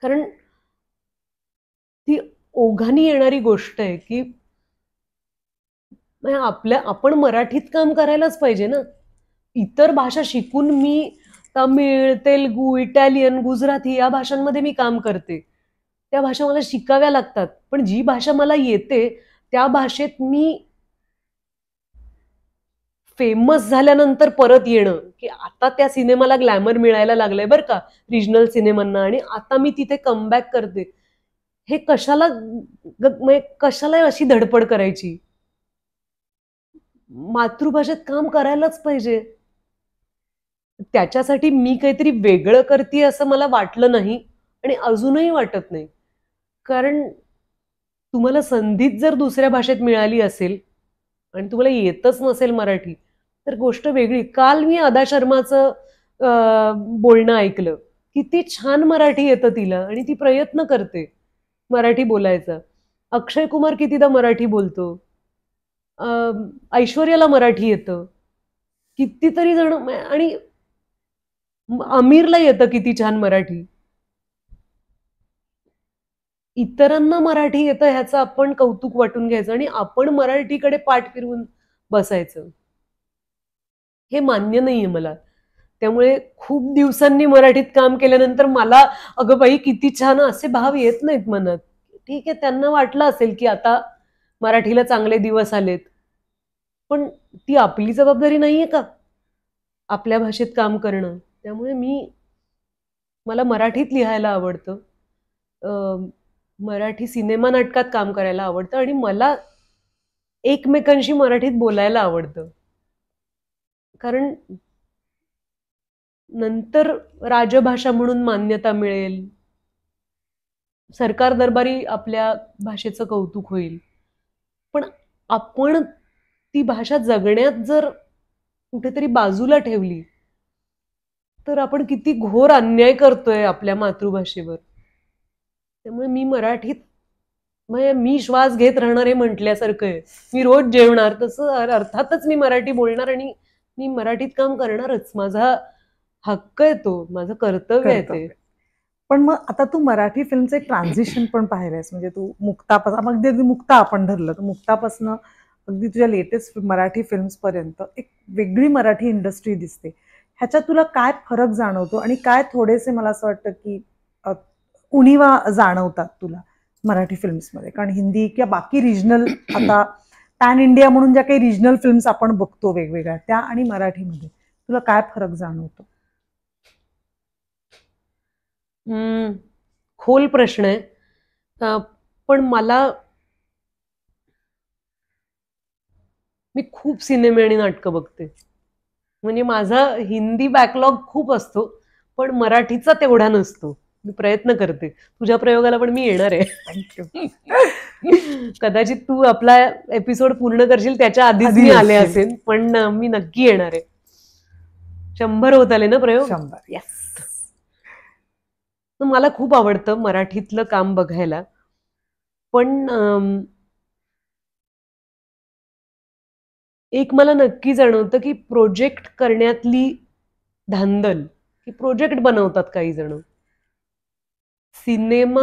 कारण ती ओघाने येणारी गोष्ट आहे की आपण मराठीत काम करायलाच पाहिजे ना. इतर भाषा शिकून मी तमिळ, तेलुगू, इटालियन, गुजराती या भाषांमध्ये मी काम करते. त्या भाषा मला शिकाव्या लागतात. पण जी भाषा मला येते त्या भाषेत मी फेमस झाल्यानंतर परत येणं की आता त्या सिनेमाला ग्लॅमर मिळायला लागलंय बरं का, रिजनल सिनेमांना, आणि आता मी तिथे कमबॅक करते. हे कशाला अशी धडपड करायची? मातृभाषेत काम करायलाच पाहिजे. त्याच्यासाठी मी काहीतरी वेगळं करते असं मला वाटलं नाही आणि अजूनही वाटत नाही. कारण तुम्हाला संधीच जर दुसऱ्या भाषेत मिळाली असेल आणि तुम्हाला येतच नसेल मराठी तर गोष्ट वेगळी. काल मी अदा शर्माचं बोलणं ऐकलं. किती छान मराठी येतं तिला आणि ती प्रयत्न करते मराठी बोलायचा. अक्षय कुमार कितीदा मराठी बोलतो, ऐश्वर्याला मराठी येतं, कितीतरी जण, आणि आमिरला येतं किती छान मराठी. इतरांना मराठी येतं ह्याचं आपण कौतुक वाटून घ्यायचं आणि आपण मराठीकडे पाठ फिरवून बसायचं, हे मान्य नाहीये मला. त्यामुळे खूप दिवसांनी मराठीत काम केल्यानंतर मला अगं बाई किती छान असे भाव येत नाहीत मनात. ठीक आहे, त्यांना वाटलं असेल की आता मराठीला चांगले दिवस आलेत, पण ती आपली जबाबदारी नाहीये का आपल्या भाषेत काम करणं. त्यामुळे मला मराठीत लिहायला आवडतं, मराठी सिनेमा नाटकात काम करायला आवडतं आणि मला एकमेकांशी मराठीत बोलायला आवडतं. कारण नंतर राजभाषा म्हणून मान्यता मिळेल, सरकार दरबारी आपल्या भाषेचं कौतुक होईल, पण आपण ती भाषा जगण्यात जर कुठेतरी बाजूला ठेवली तर आपण किती घोर अन्याय करतोय आपल्या मातृभाषेवर. त्यामुळे मी मराठीत, म्हणजे मी श्वास घेत राहणार हे म्हटल्यासारखं आहे. मी रोज जेवणार तसं अर्थातच मी मराठी बोलणार आणि मी मराठीत काम करणारच. माझा हक्क आहे तो, माझं कर्तव्य आहे ते. पण मग आता तू मराठी फिल्मचं एक ट्रान्झिशन पण पाहिलंयस. म्हणजे तू मुक्तापासून, अगदी मुक्ता आपण धरलं तर मुक्तापासून अगदी तुझ्या लेटेस्ट मराठी फिल्म्स पर्यंत एक वेगळी मराठी इंडस्ट्री दिसते. ह्याच्यात तुला काय फरक जाणवतो आणि काय थोडेसे मला असं वाटतं की उणीवा जाणवतात तुला? मराठी फिल्म्समध्ये? कारण हिंदी किंवा बाकी रिजनल आता पॅन इंडिया म्हणून ज्या काही रिजनल फिल्म्स आपण बघतो वेगवेगळ्या, त्या आणि मराठीमध्ये तुला काय फरक जाणवतो? खोल प्रश्न आहे. पण मी खूप सिनेमे आणि नाटकं बघते. म्हणजे माझा हिंदी बॅकलॉग खूप असतो, पण मराठीचा तेवढा नसतो. मी प्रयत्न करते. तुझ्या प्रयोगाला पण मी येणार आहे. कदाचित तू आपला एपिसोड पूर्ण करशील त्याच्या आधीच मी आले असेल, पण मी नक्की येणार आहे. 100 होत आले ना प्रयोग? 100. येस. मला खूप आवडतं मराठीतलं काम बघायला, पण एक मला नक्की जाणवतं की प्रोजेक्ट करण्यातली धांदल, की प्रोजेक्ट बनवतात काही जण. सिनेमा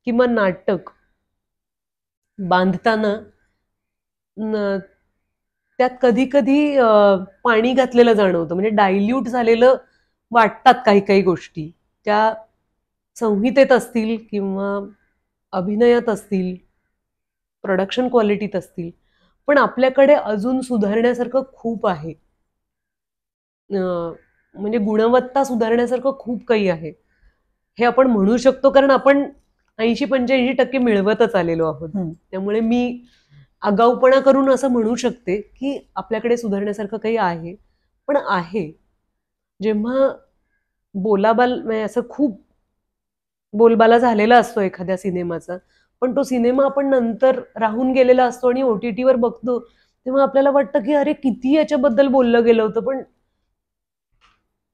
किंवा नाटक बांधताना त्यात कधी कधी पाणी घातलेलं जाणवतं. म्हणजे डायल्यूट झालेलं वाटतात काही काही गोष्टी. त्या संहितेत असतील किंवा अभिनयात असतील, प्रोडक्शन क्वालिटीत असतील, पण आपल्याकडे अजून सुधारण्यासारखं खूप आहे. म्हणजे गुणवत्ता सुधारण्यासारखं खूप काही आहे हे आपण म्हणू शकतो, कारण आपण 80-85% मिळवतच आलेलो आहोत. त्यामुळे मी आगाऊपणा करून असं म्हणू शकते की आपल्याकडे सुधारण्यासारखं काही आहे. पण आहे, जेव्हा बोलाबाल म्हणजे असं खूप बोलबाला झालेला असतो एखाद्या सिनेमाचा, पण तो सिनेमा आपण नंतर राहून गेलेला असतो आणि OTTवर बघतो, तेव्हा आपल्याला वाटतं की अरे किती याच्याबद्दल बोललं गेलं होतं, पण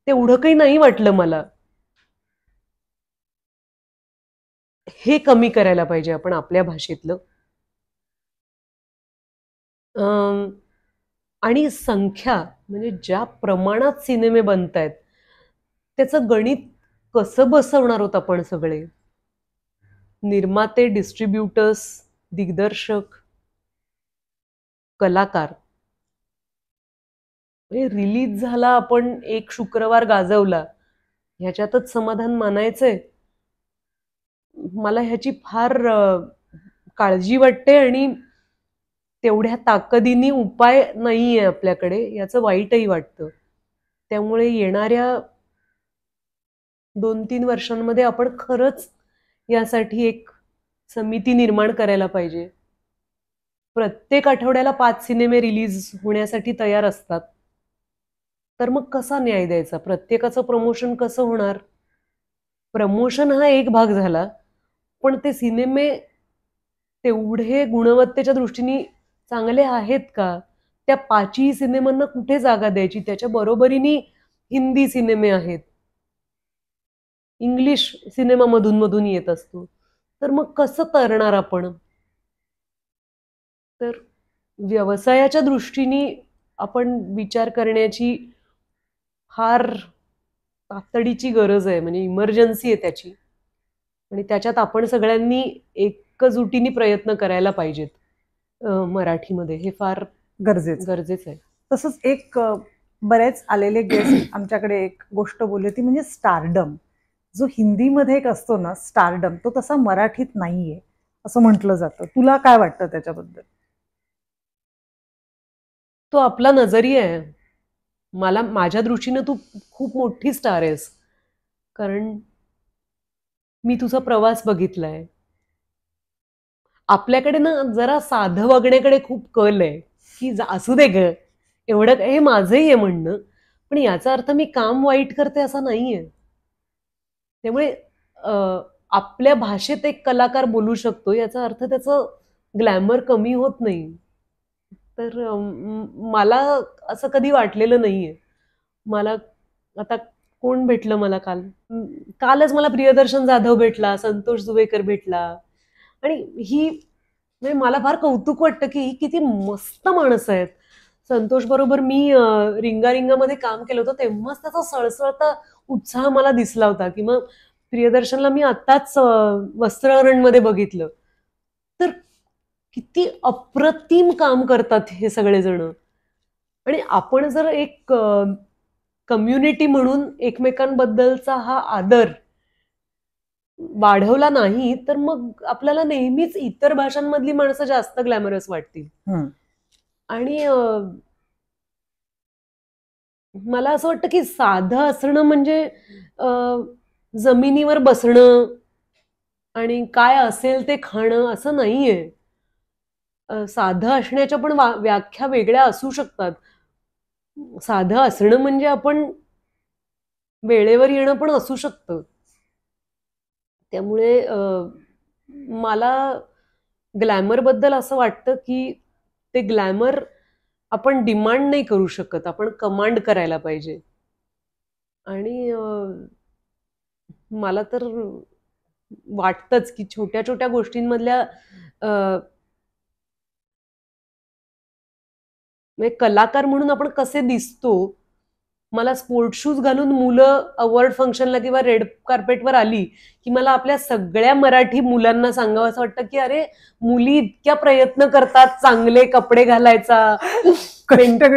तेवढं काही नाही वाटलं मला. हे कमी करायला पाहिजे आपण आपल्या भाषेतलं. आणि संख्या म्हणजे ज्या प्रमाणात सिनेमे बनतायत त्याचं गणित कसं बसवणार होत आपण सगळे? निर्माते, डिस्ट्रीब्युटर्स, दिग्दर्शक, कलाकार. रिलीज झाला, आपण एक शुक्रवार गाजवला, ह्याच्यातच समाधान मानायचंय? मला ह्याची फार काळजी वाटते आणि तेवढ्या ताकदीने उपाय नाहीये आपल्याकडे, याचं वाईटही वाटतं. त्यामुळे येणाऱ्या 2-3 वर्षांमध्ये आपण खरंच यासाठी एक समिती निर्माण करायला पाहिजे. प्रत्येक आठवड्याला 5 सिनेमे रिलीज होण्यासाठी तयार असतात, तर मग कसा न्याय द्यायचा? प्रत्येकाचं प्रमोशन कसं होणार? प्रमोशन हा एक भाग झाला, पण ते सिनेमे तेवढे गुणवत्तेच्या दृष्टीने चांगले आहेत का? त्या 5ही सिनेमांना कुठे जागा द्यायची? त्याच्या बरोबरीने हिंदी सिनेमे आहेत, इंग्लिश सिनेमा मधून मधून येत असतो, तर मग कसं करणार आपण? तर व्यवसायाच्या दृष्टीने आपण विचार करण्याची फार तातडीची गरज आहे, म्हणजे इमर्जन्सी आहे त्याची, आणि त्याच्यात आपण सगळ्यांनी एकजुटीने प्रयत्न करायला पाहिजेत. मराठीमध्ये हे फार गरजेचं आहे. तसंच एक बरेच आलेले गेस्ट आमच्याकडे एक गोष्ट बोलली, ती म्हणजे स्टारडम. जो हिंदीमध्ये एक असतो ना स्टारडम, तो तसा मराठीत नाहीये असं म्हटलं जातं. तुला काय वाटतं त्याच्याबद्दल? तो आपला नजरिया आहे. माझ्या दृष्टीनं तू खूप मोठी स्टार आहेस, कारण मी तुझा प्रवास बघितलाय. आपल्याकडे ना जरा साधं वागण्याकडे खूप कल आहे, की असू दे ग, एवढं हे माझंही आहे म्हणणं, पण याचा अर्थ मी काम वाईट करते असा नाहीये. त्यामुळे आपल्या भाषेत एक कलाकार बोलू शकतो याचा अर्थ त्याचं ग्लॅमर कमी होत नाही. तर मला असं कधी वाटलेलं नाहीये. मला आता कोण भेटलं मला कालच मला प्रियदर्शन जाधव भेटला, संतोष जुवेकर भेटला, आणि ही म्हणजे मला फार कौतुक वाटतं की ही किती मस्त माणसं आहेत. संतोष बरोबर मी रिंगारिंगामध्ये काम केलं होतं, तेव्हाच त्याचा सळसळता उत्साह मला दिसला होता. की मग प्रियदर्शनला मी आत्ताच वस्त्रहरणमध्ये बघितलं, तर किती अप्रतिम काम करतात हे सगळेजण. आणि आपण जर एक कम्युनिटी म्हणून एकमेकांबद्दलचा हा आदर वाढवला नाही तर मग आपल्याला नेहमीच इतर भाषांमधली माणसं जास्त ग्लॅमरस वाटतील. आणि मला असं वाटतं की साधं असणं म्हणजे जमिनीवर बसणं आणि काय असेल ते खाणं असं नाहीये. साधं असण्याच्या पण व्याख्या वेगळ्या असू शकतात. साधं असणं म्हणजे आपण वेळेवर येणं पण असू शकतं. त्यामुळे मला ग्लॅमर बद्दल असं वाटतं की ते ग्लॅमर आपण डिमांड नाही करू शकत, आपण कमांड करायला पाहिजे. आणि मला तर वाटतंच की छोट्या छोट्या गोष्टींमधल्या म्हणजे कलाकार म्हणून आपण कसे दिसतो. मला स्पोर्ट शूज घालून मुलं अवॉर्ड फंक्शनला किंवा रेड कार्पेटवर आली की मला आपल्या सगळ्या मराठी मुलांना सांगावं असं वाटतं की अरे मुली इतक्या प्रयत्न करतात चांगले कपडे घालायचा,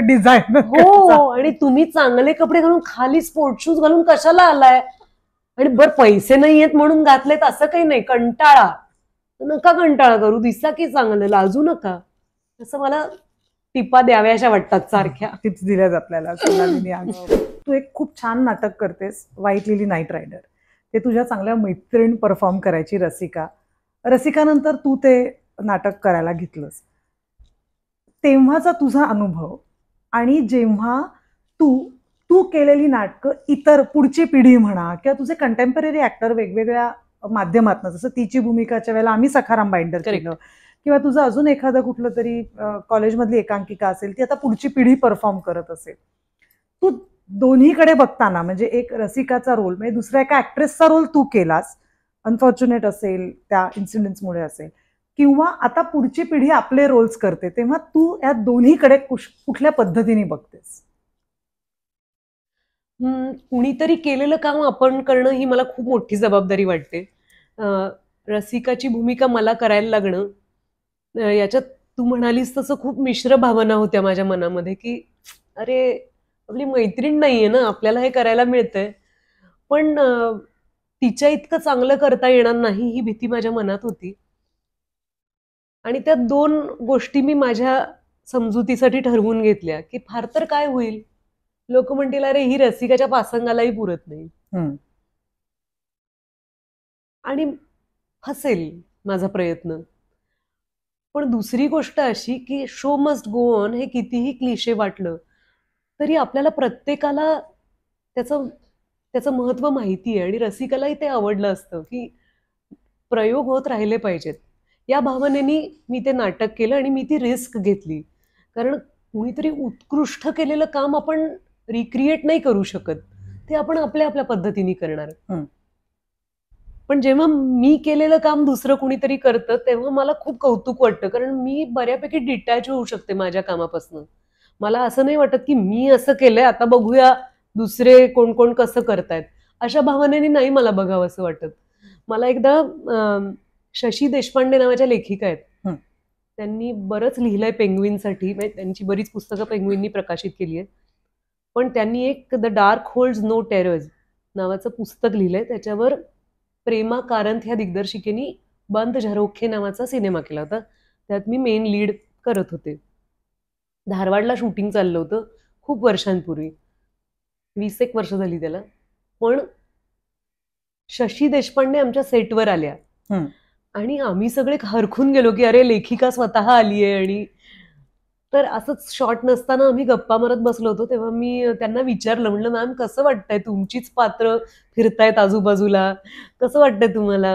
डिझाईन. हो, आणि तुम्ही चांगले कपडे घालून खाली स्पोर्ट शूज घालून कशाला आलाय. आणि बरं पैसे नाहीयेत म्हणून घातलेत असं काही नाही. कंटाळा नका, कंटाळा करू, दिसा की चांगलं, लाजू नका. असं मला टिपा द्याव्याशा वाटतात सारख्या. टिप्स दिल्यात आपल्याला सोनालीने. तू एक खूप छान नाटक करतेस, व्हाईट लिली नाईट रायडर. ते तुझ्या चांगल्या मैत्रीण परफॉर्म करायची, रसिकानंतर तू ते नाटक करायला घेतलंस. तेव्हाचा तुझा अनुभव आणि जेव्हा तू केलेली नाटकं इतर पुढची पिढी म्हणा किंवा तुझे कंटेम्पररी ऍक्टर वेगवेगळ्या माध्यमातून, जसं तिची भूमिकाच्या वेळेला आम्ही सखाराम बाइंडर केलं, किंवा तुझं अजून एखादं कुठलं तरी कॉलेजमधली एकांकिका असेल ती आता पुढची पिढी परफॉर्म करत असेल, तू दोन्हीकडे बघताना म्हणजे एक रसिकाचा रोल म्हणजे दुसऱ्या एका ऍक्ट्रेसचा रोल तू केलास, अनफॉर्च्युनेट असेल त्या इन्सिडेंट्समुळे असेल, किंवा आता पुढची पिढी आपले रोल्स करते, तेव्हा तू या दोन्हीकडे कुठल्या पद्धतीने बघतेस? कुणीतरी केलेलं काम आपण करणं ही मला खूप मोठी जबाबदारी वाटते. रसिकाची भूमिका मला करायला लागणं, याच्यात तू म्हणालीस तसं खूप मिश्र भावना होत्या माझ्या मनामध्ये की अरे आपली मैत्रीण नाहीये ना, आपल्याला हे करायला मिळतंय पण तिच्या इतकं चांगलं करता येणार नाही ही भीती माझ्या मनात होती. आणि त्या दोन गोष्टी मी माझ्या समजुतीसाठी ठरवून घेतल्या की फार तर काय होईल, लोक म्हणतील अरे ही रसिकाच्या पासंगालाही पुरत नाही, आणि हसेल माझा प्रयत्न. पण दुसरी गोष्ट अशी की शो मस्ट गो ऑन हे कितीही क्लिशे वाटलं तरी आपल्याला प्रत्येकाला त्याचं महत्व माहिती आहे आणि रसिकालाही ते आवडलं असतं की प्रयोग होत राहिले पाहिजेत. या भावनेनी मी ते नाटक केलं आणि मी ती रिस्क घेतली, कारण कुणीतरी उत्कृष्ट केलेलं काम आपण रिक्रिएट नाही करू शकत, ते आपण आपल्या आपल्या पद्धतीने करणार. पण जेव्हा मी केलेलं काम दुसरं कुणीतरी करतं तेव्हा मला खूप कौतुक वाटतं, कारण मी बऱ्यापैकी डिटॅच होऊ शकते माझ्या कामापासून. मला असं नाही वाटत की मी असं केलंय आता बघूया दुसरे कोण कोण कसं करतायत, अशा भावनेने नाही मला बघावं असं वाटत. मला एकदा शशी देशपांडे नावाच्या लेखिका आहेत, त्यांनी बरंच लिहिलंय पेंग्विनसाठी, त्यांची बरीच पुस्तकं पेंग्विननी प्रकाशित केली आहेत, पण त्यांनी एक the dark holds no terrors नावाचं पुस्तक लिहिलंय. त्याच्यावर प्रेमा कारंथ ह्या दिग्दर्शिकेनी बंद झरोखे नावाचा सिनेमा केला होता, त्यात मी मेन लीड करत होते. धारवाडला शूटिंग चाललं होतं खूप वर्षांपूर्वी, 20 वर्ष झाली त्याला. पण शशी देशपांडे आमच्या सेटवर आल्या आणि आम्ही सगळे हरखून गेलो की अरे लेखिका स्वतः आली आहे. आणि तर असंच शॉट नसताना आम्ही गप्पा मारत बसलो होतो, तेव्हा मी त्यांना विचारलं, म्हणलं मॅम कसं वाटतंय, तुमचीच पात्र फिरतायत आजूबाजूला, कसं वाटतंय तुम्हाला?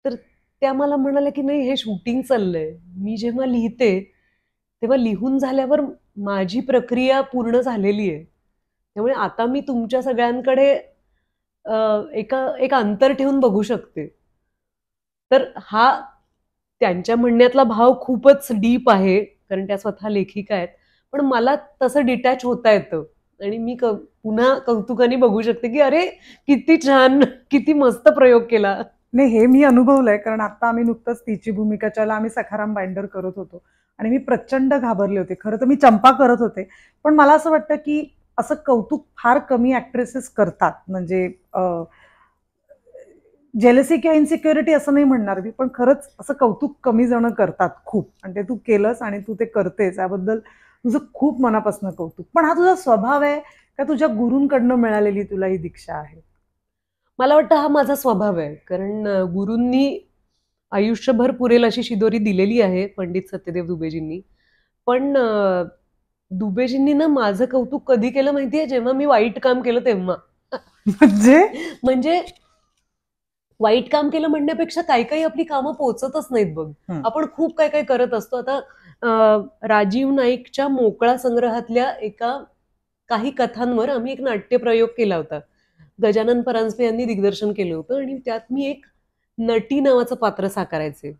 तर त्या मला म्हणाल्या की नाही हे शूटिंग चाललंय, मी जेव्हा लिहिते तेव्हा लिहून झाल्यावर माझी प्रक्रिया पूर्ण झालेली आहे, त्यामुळे आता मी तुमच्या सगळ्यांकडे एक अंतर ठेवून बघू शकते. तर हा त्यांच्या म्हणण्यातला भाव खूपच डीप आहे, कारण त्या स्वतः लेखिका आहेत, पण मला तसं डिटॅच होता येतं आणि मी पुन्हा कौतुकाने बघू शकते की अरे किती छान, किती मस्त प्रयोग केला. नाही, हे मी अनुभवलंय, कारण आता आम्ही नुकतंच तिची भूमिकाच्या आम्ही सखाराम बाइंडर करत होतो आणि मी प्रचंड घाबरले होते. खरं तर मी चंपा करत होते, पण मला असं वाटतं की असं कौतुक फार कमी ऍक्ट्रेसेस करतात. म्हणजे जेलसी किंवा इन्सिक्युरिटी असं नाही म्हणणार मी, पण खरंच असं कौतुक कमी जण करतात खूप, आणि ते तू केलंस आणि तू ते करतेस याबद्दल तुझं खूप मनापासून कौतुक. पण हा तुझा स्वभाव आहे का तुझ्या गुरूंकडनं मिळालेली तुला ही दीक्षा आहे? मला वाटतं हा माझा स्वभाव आहे, कारण गुरूंनी आयुष्यभर पुरेल अशी शिदोरी दिलेली आहे पंडित सत्यदेव दुबेजींनी. पण दुबेजींनी ना माझं कौतुक कधी केलं माहितीये, जेव्हा मी वाईट काम केलं तेव्हा. म्हणजे म्हणजे वाईट काम केलं म्हणण्यापेक्षा काही काही आपली कामं पोचतच नाहीत बघ. आपण खूप काय काय करत असतो. आता राजीव नाईकच्या मोकळा संग्रहातल्या काही कथांवर आम्ही एक नाट्यप्रयोग केला होता. गजानन परांजपे यांनी दिग्दर्शन केलं होतं आणि त्यात मी एक नटी नावाचं पात्र साकारायचे.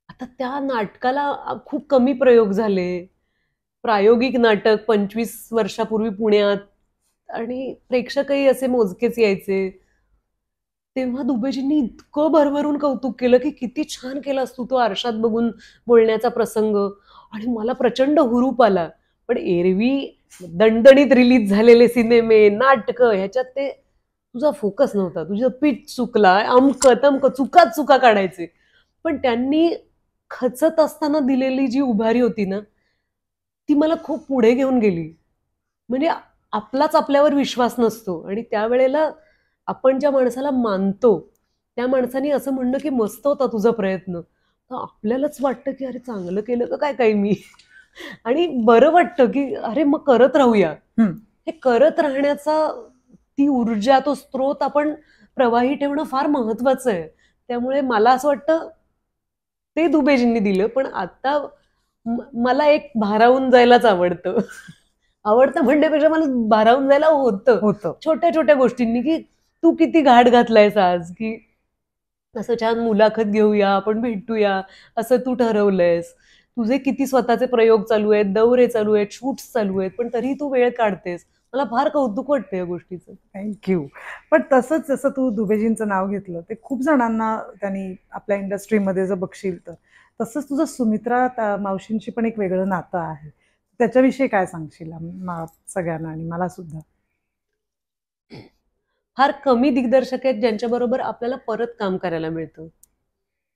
आता त्या नाटकाला खूप कमी प्रयोग झाले. प्रायोगिक नाटक 25 वर्षापूर्वी पुण्यात, आणि प्रेक्षकही असे मोजकेच यायचे. तेव्हा दुबेजींनी इतकं भरभरून कौतुक केलं की किती छान केलास तू तो आरशात बघून बोलण्याचा प्रसंग, आणि मला प्रचंड हुरूप आला. पण एरवी दणदणीत रिलीज झालेले सिनेमे, नाटकं, ह्याच्यात ते तुझा फोकस नव्हता, तुझं पिच चुकला, अमकं तमकं चुका चुका काढायचे. पण त्यांनी खचत असताना दिलेली जी उभारी होती ना, ती मला खूप पुढे घेऊन गेली. म्हणजे आपलाच आपल्यावर विश्वास नसतो, आणि त्यावेळेला आपण ज्या माणसाला मानतो त्या माणसाने असं म्हणणं की मस्त होता तुझा प्रयत्न, तर आपल्यालाच वाटतं की अरे चांगलं केलं का काय काही मी. आणि बरं वाटतं की अरे मग करत राहूया. हे करत राहण्याचा, ती ऊर्जा, तो स्रोत आपण प्रवाही ठेवणं फार महत्वाचं आहे. त्यामुळे मला असं वाटतं ते दुबेजींनी दिलं. पण आता मला एक भारावून जायलाच आवडतं. आवडतं म्हणण्यापेक्षा मला भारावून जायला होतं छोट्या छोट्या गोष्टींनी, की तू किती घाट घातलायस आज, की असं छान मुलाखत घेऊया, आपण भेटूया, असं तू ठरवलंयस. तुझे किती स्वतःचे प्रयोग चालू आहेत, दौरे चालू आहेत, शूट्स चालू आहेत, पण तरी तू वेळ काढतेस. मला फार कौतुक वाटतं या गोष्टीचं. थँक्यू. पण तसंच जसं तू दुबेजींचं नाव घेतलं, ते खूप जणांना त्यांनी आपल्या इंडस्ट्रीमध्ये जर बघशील तर, तसंच तुझं सुमित्रा मावशींशी पण एक वेगळं नातं आहे. त्याच्याविषयी काय सांगशील सगळ्यांना आणि मला सुद्धा? फार कमी दिग्दर्शक आहेत ज्यांच्याबरोबर आपल्याला परत काम करायला मिळतं.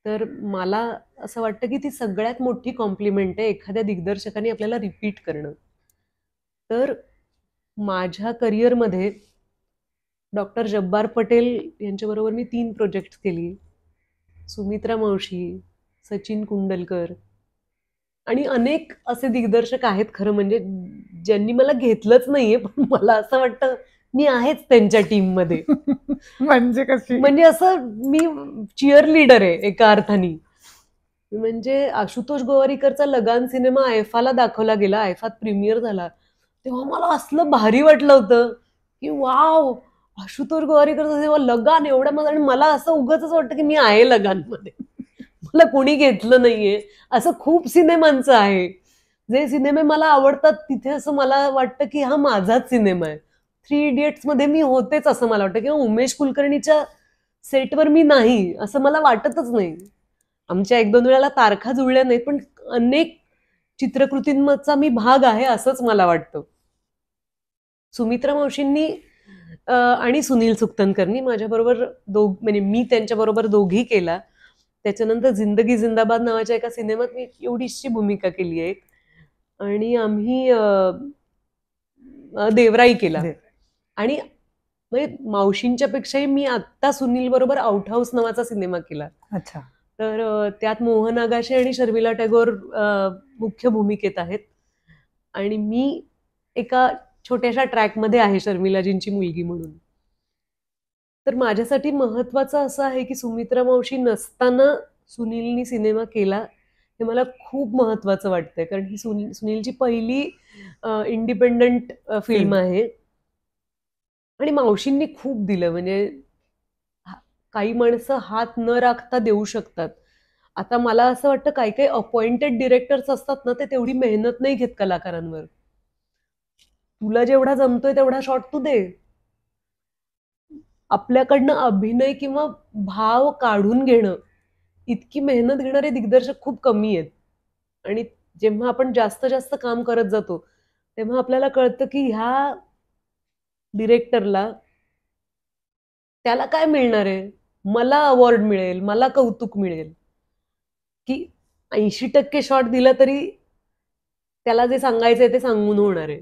तर मला असं वाटतं की ती सगळ्यात मोठी कॉम्प्लिमेंट आहे एखाद्या दिग्दर्शकाने आपल्याला रिपीट करणं. तर माझ्या करिअरमध्ये डॉक्टर जब्बार पटेल यांच्याबरोबर मी 3 प्रोजेक्ट केली. सुमित्रा मावशी, सचिन कुंडलकर आणि अनेक असे दिग्दर्शक आहेत खरं म्हणजे, ज्यांनी मला घेतलंच नाहीये, पण मला असं वाटतं मी आहेच त्यांच्या टीममध्ये. म्हणजे कशी? म्हणजे असं मी चिअर लीडर आहे एका अर्थाने. म्हणजे आशुतोष गोवारीकरचा लगान सिनेमा आयफाला दाखवला गेला, आयफात प्रीमियर झाला, तेव्हा मला असलं भारी वाटलं होतं की वाव, आशुतोष गोवारीकरचा तेव्हा लगान एवढा मजा, आणि मला असं उगाच वाटतं की मी आहे लगानमध्ये. मला कोणी घेतलं नाहीये. असं खूप सिनेमांचं आहे. जे सिनेमे मला आवडतात तिथे असं मला वाटतं की हा माझाच सिनेमा आहे. 3 इडियट्स मध्ये मी होतेच असं मला वाटतं, किंवा उमेश कुलकर्णीच्या सेटवर मी नाही असं मला वाटतच नाही. आमच्या 1-2 वेळेला तारखा जुळल्या नाहीत, पण अनेक चित्रकृतींचा मी भाग आहे असंच मला वाटतं. सुमित्रा मावशींनी आणि सुनील सुक्तनकरनी माझ्याबरोबर म्हणजे मी त्यांच्याबरोबर दोघी केला. त्याच्यानंतर जिंदगी जिंदाबाद नावाच्या एका सिनेमात मी एवढीशी भूमिका केली आहे, आणि आम्ही देवराई केला. आणि म्हणजे मावशींच्या पेक्षाही मी आत्ता सुनील बरोबर आउट हाऊस नावाचा सिनेमा केला. अच्छा. तर त्यात मोहन आगाशे आणि शर्मिला टॅगोर मुख्य भूमिकेत आहेत, आणि मी एका छोट्याशा ट्रॅकमध्ये आहे शर्मिलाजींची मुलगी म्हणून. तर माझ्यासाठी महत्वाचं असं आहे की सुमित्रा मावशी नसताना सुनीलनी सिनेमा केला, हे मला खूप महत्वाचं वाटतंय, कारण ही सुनीलची पहिली इंडिपेंडंट फिल्म आहे. आणि मावशींनी खूप दिलं. म्हणजे काही माणसं हात न राखता देऊ शकतात. आता मला असं वाटतं काही काही अपॉइंटेड डिरेक्टर्स असतात ना, ते तेवढी मेहनत नाही घेत कलाकारांवर. तुला जेवढा जमतोय तेवढा शॉट तू दे. आपल्याकडनं अभिनय किंवा भाव काढून घेणं इतकी मेहनत घेणारे दिग्दर्शक खूप कमी आहेत. आणि जेव्हा आपण जास्त जास्त काम करत जातो तेव्हा आपल्याला कळतं की ह्या डिरेक्टरला त्याला काय मिळणार आहे. मला अवॉर्ड मिळेल, मला कौतुक मिळेल, की 80% शॉट दिला तरी त्याला जे सांगायचंय ते सांगून होणार आहे.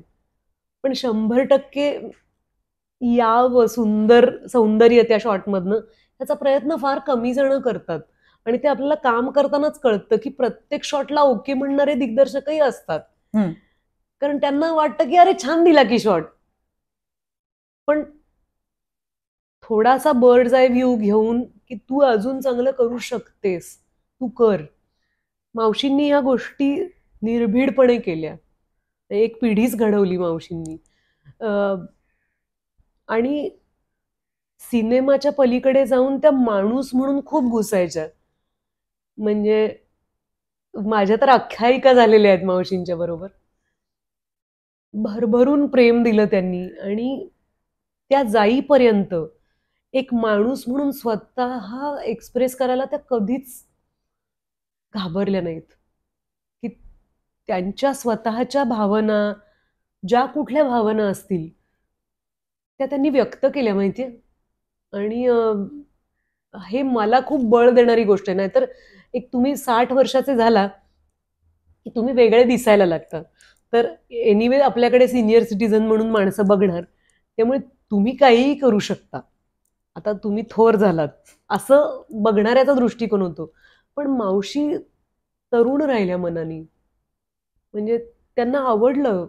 पण 100% यावं सुंदर सौंदर्य त्या शॉटमधनं, त्याचा प्रयत्न फार कमी जण करतात. आणि ते आपल्याला काम करतानाच कळतं की प्रत्येक शॉटला ओके म्हणणारे दिग्दर्शकही असतात. कारण त्यांना वाटतं की अरे छान दिला की शॉट, पण थोडासा बर्ड्स आय व्ह्यू घेऊन की तू अजून चांगलं करू शकतेस, तू कर. मावशींनी ह्या गोष्टी निर्भीडपणे केल्या. एक पिढीच घडवली मावशींनी. आणि सिनेमाच्या पलीकडे जाऊन त्या माणूस म्हणून खूप घुसायच्या. म्हणजे माझ्या तर आख्यायिका झालेल्या आहेत मावशींच्या बरोबर. भरभरून प्रेम दिलं त्यांनी आणि त्या जाईपर्यंत एक माणूस म्हणून स्वतः एक्सप्रेस करायला त्या कधीच घाबरल्या नाहीत. की त्यांच्या स्वतःच्या भावना, ज्या कुठल्या भावना असतील त्या त्यांनी व्यक्त केल्या माहितीये. आणि हे मला खूप बळ देणारी गोष्ट आहे. नाहीतर एक तुम्ही 60 वर्षाचे झाला की तुम्ही वेगळे दिसायला लागता. तर एनिवे आपल्याकडे सिनियर सिटीजन म्हणून माणसं बघणार, त्यामुळे तुम्ही काहीही करू शकता, आता तुम्ही थोर झालात असं बघणाऱ्याचा दृष्टिकोन होतो. पण मावशी तरुण राहिल्या मनानी. म्हणजे त्यांना आवडलं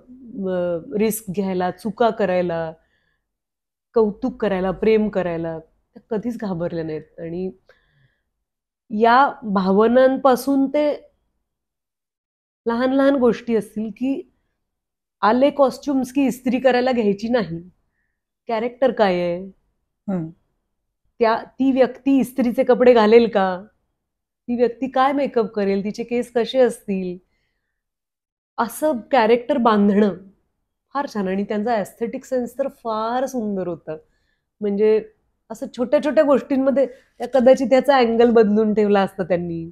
रिस्क घ्यायला, चुका करायला, कौतुक करायला, प्रेम करायला. त्या कधीच घाबरल्या नाहीत. आणि या भावनांपासून ते लहान लहान गोष्टी असतील की आले कॉस्ट्युम्स की इस्त्री करायला घ्यायची नाही, कॅरेक्टर काय आहे, ती व्यक्ती इस्त्रीचे कपडे घालेल का, ती व्यक्ती काय मेकअप करेल, तिचे केस कसे असतील, असं कॅरेक्टर बांधणं फार छान. आणि त्यांचा एस्थेटिक सेन्स तर फार सुंदर होता. म्हणजे असं छोट्या छोट्या गोष्टींमध्ये त्या कदाचित त्याचा अँगल बदलून ठेवला असता त्यांनी,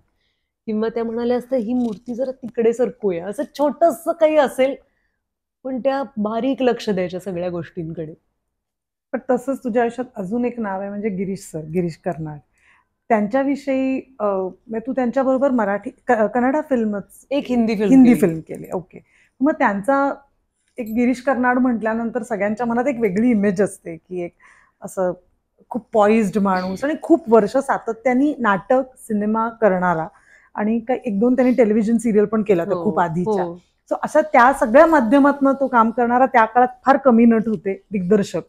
किंवा त्या म्हणाल्या असतं ही मूर्ती जरा तिकडे सरकूया, असं छोटंसं काही असेल, पण त्या बारीक लक्ष द्यायच्या सगळ्या गोष्टींकडे. पण तसंच तुझ्या आयुष्यात अजून एक नाव आहे, म्हणजे गिरीश सर, गिरीश कर्नाड. त्यांच्याविषयी तू त्यांच्याबरोबर मराठी कन्नडा फिल्मच, एक हिंदी फिल्म केली. ओके. मग त्यांचा एक गिरीश कर्नाड म्हटल्यानंतर सगळ्यांच्या मनात एक वेगळी इमेज असते की एक असं खूप पॉइज्ड माणूस आणि खूप वर्ष सातत्याने नाटक सिनेमा करणारा, आणि एक दोन त्यांनी टेलिव्हिजन सिरियल पण केला होता खूप आधीच्या. सो अशा त्या सगळ्या माध्यमातून तो काम करणारा त्या काळात फार कमी नट होते दिग्दर्शक.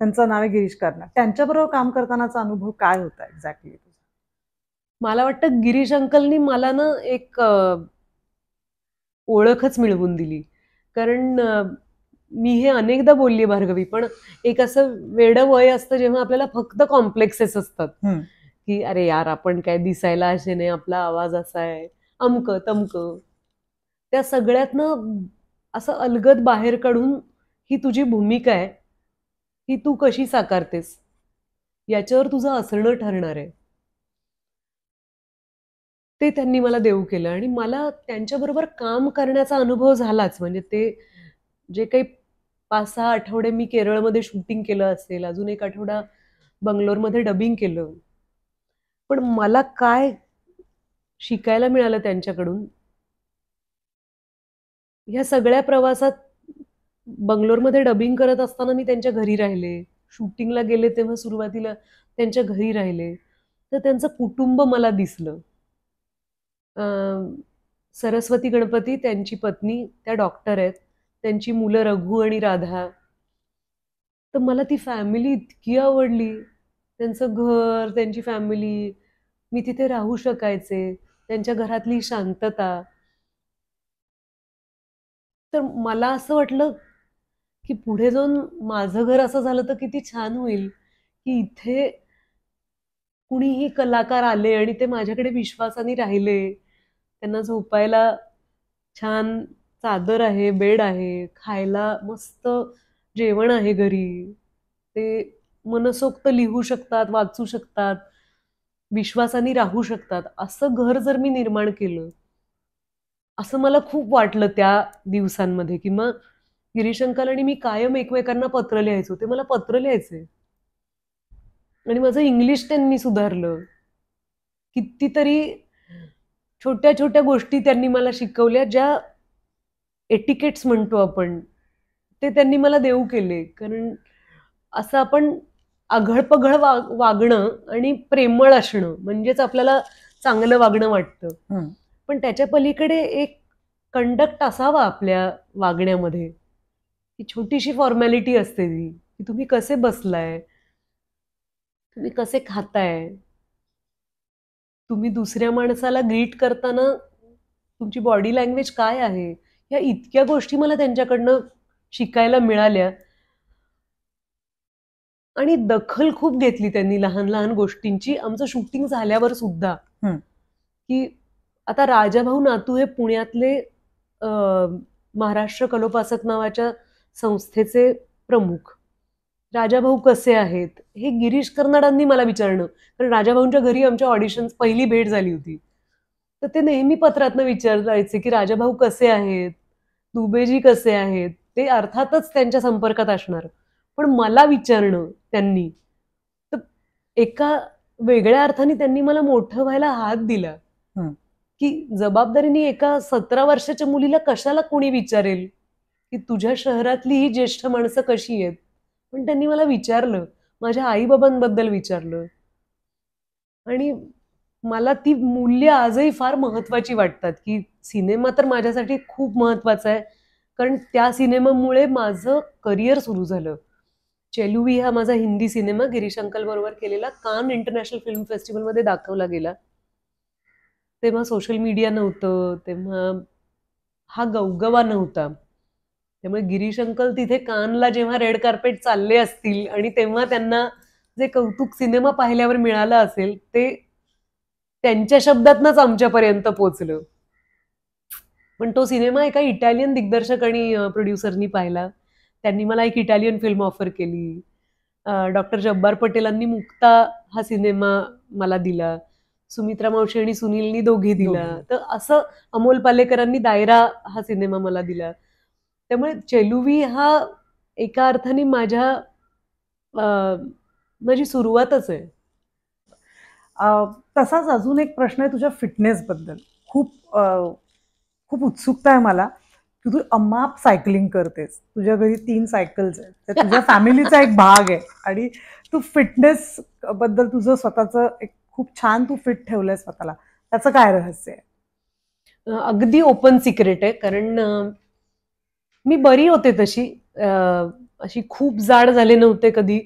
त्यांचं नाव आहे गिरीश कर्नाड. त्यांच्याबरोबर काम करतानाचा अनुभव काय होता एक्झॅक्टली? मला वाटतं गिरीश अंकलनी मला ना एक ओळखच मिळवून दिली. कारण मी हे अनेकदा बोलली भार्गवी, पण एक असं वेडं वय असतं जेव्हा आपल्याला फक्त कॉम्प्लेक्सेस असतात की अरे यार आपण काय दिसायला असे नाही, आपला आवाज असा आहे, अमकं तमकं. त्या सगळ्यातनं असं अलगद बाहेर काढून ही तुझी भूमिका आहे, ही तू कशी साकारतेस याच्यावर तुझं असणं ठरणार आहे, ते त्यांनी मला देऊ केलं. आणि मला त्यांच्याबरोबर काम करण्याचा अनुभव झालाच. म्हणजे ते जे काही 5-6 आठवडे मी केरळमध्ये शूटिंग केलं असेल, अजून एक आठवडा बंगलोरमध्ये डबिंग केलं, पण मला काय शिकायला मिळालं त्यांच्याकडून ह्या सगळ्या प्रवासात. बंगलोरमध्ये डबिंग करत असताना मी त्यांच्या घरी राहिले, शूटिंगला गेले तेव्हा सुरुवातीला त्यांच्या घरी राहिले, तर त्यांचं कुटुंब मला दिसलं. सरस्वती गणपती त्यांची पत्नी त्या डॉक्टर आहेत, त्यांची मुलं रघु आणि राधा. तर मला ती फॅमिली इतकी आवडली, त्यांचं घर, त्यांची फॅमिली, मी तिथे राहू शकायचे, त्यांच्या घरातली शांतता. तर मला असं वाटलं की पुढे जाऊन माझं घर असं झालं तर किती छान होईल, की इथे कुणीही कलाकार आले आणि ते माझ्याकडे विश्वासाने राहिले, त्यांना झोपायला छान चादर आहे, बेड आहे, खायला मस्त जेवण आहे घरी, ते मनसोक्त लिहू शकतात, वाचू शकतात, विश्वासाने राहू शकतात, असं घर जर मी निर्माण केलं, असं मला खूप वाटलं त्या दिवसांमध्ये. किंवा गिरीश अंकल आणि मी कायम एकमेकांना पत्र लिहायचो, ते मला पत्र लिहायचे आणि माझं इंग्लिश त्यांनी सुधारलं. कितीतरी छोट्या छोट्या गोष्टी त्यांनी मला शिकवल्या, ज्या एटिकेट्स म्हणतो आपण, ते त्यांनी मला देऊ केले. कारण असं आपण आघळपघळ वागणं आणि प्रेमळ असणं म्हणजेच आपल्याला चांगलं वागणं वाटतं. पण त्याच्या पलीकडे एक कंडक्ट असावा आपल्या वागण्यामध्ये. ही छोटीशी फॉर्मॅलिटी असते ती, की तुम्ही कसे बसलाय, तुम्ही कसे खाताय, तुम्ही दुसऱ्या माणसाला ग्रीट करताना तुमची बॉडी लँग्वेज काय आहे, या इतक्या गोष्टी मला त्यांच्याकडनं शिकायला मिळाल्या. आणि दखल खूप घेतली त्यांनी लहान लहान गोष्टींची आमचं शूटिंग झाल्यावर सुद्धा. की आता राजाभाऊ नातू हे पुण्यातले महाराष्ट्र कलोपासक नावाच्या संस्थेचे प्रमुख. राजाभाऊ कसे आहेत हे गिरीश कर्नाडांनी मला विचारणं, कारण राजाभाऊंच्या घरी आमच्या ऑडिशन्स पहिली भेट झाली होती. तर ते नेहमी पत्रातनं विचारायचे की राजाभाऊ कसे आहेत, दुबेजी कसे आहेत. ते अर्थातच त्यांच्या संपर्कात असणार, पण मला विचारणं त्यांनी, तर एका वेगळ्या अर्थाने त्यांनी मला मोठं व्हायला हात दिला. की जबाबदारीने एका 17 वर्षाच्या मुलीला कशाला कोणी विचारेल की तुझ्या शहरातली ही ज्येष्ठ माणसं कशी आहेत. पण त्यांनी मला विचारलं, माझ्या आईबाबांबद्दल विचारलं. आणि मला ती मूल्य आजही फार महत्वाची वाटतात. की सिनेमा तर माझ्यासाठी खूप महत्वाचा आहे, कारण त्या सिनेमामुळे माझं करिअर सुरू झालं. चेलुवी हा माझा हिंदी सिनेमा गिरीश अंकल बरोबर केलेला कान इंटरनॅशनल फिल्म फेस्टिवलमध्ये दाखवला गेला. तेव्हा सोशल मीडिया नव्हतं, तेव्हा हा गवगवा नव्हता. त्यामुळे गिरीश अंकल तिथे कानला जेव्हा रेड कार्पेट चालले असतील आणि तेव्हा त्यांना जे कौतुक सिनेमा पाहिल्यावर मिळालं असेल ते त्यांच्या शब्दातनच आमच्यापर्यंत पोचलं. पण तो सिनेमा एका इटालियन दिग्दर्शक आणि प्रोड्युसरनी पाहिला. त्यांनी मला एक इटालियन फिल्म ऑफर केली. डॉक्टर जब्बार पटेलांनी मुक्ता हा सिनेमा मला दिला. सुमित्रा मावशी आणि सुनीलनी दोघी दिला. तर असं अमोल पालेकरांनी दायरा हा सिनेमा मला दिला. त्यामुळे चेलुवी हा एका अर्थाने माझी सुरुवातच आहे. तसाच अजून एक प्रश्न आहे तुझ्या फिटनेस बद्दल. खूप उत्सुकता आहे मला की तू अमाप सायकलिंग करतेस. तुझ्या घरी 3 सायकल्स आहेत, तुझ्या फॅमिलीचा एक भाग आहे. आणि तू फिटनेस बद्दल तुझं स्वतःचं एक खूप छान तू फिट ठेवलंय स्वतःला. त्याचं काय रहस्य आहे? अगदी ओपन सिक्रेट आहे. कारण मी बरी होते तशी, अशी खूप जाड झाले नव्हते कधी,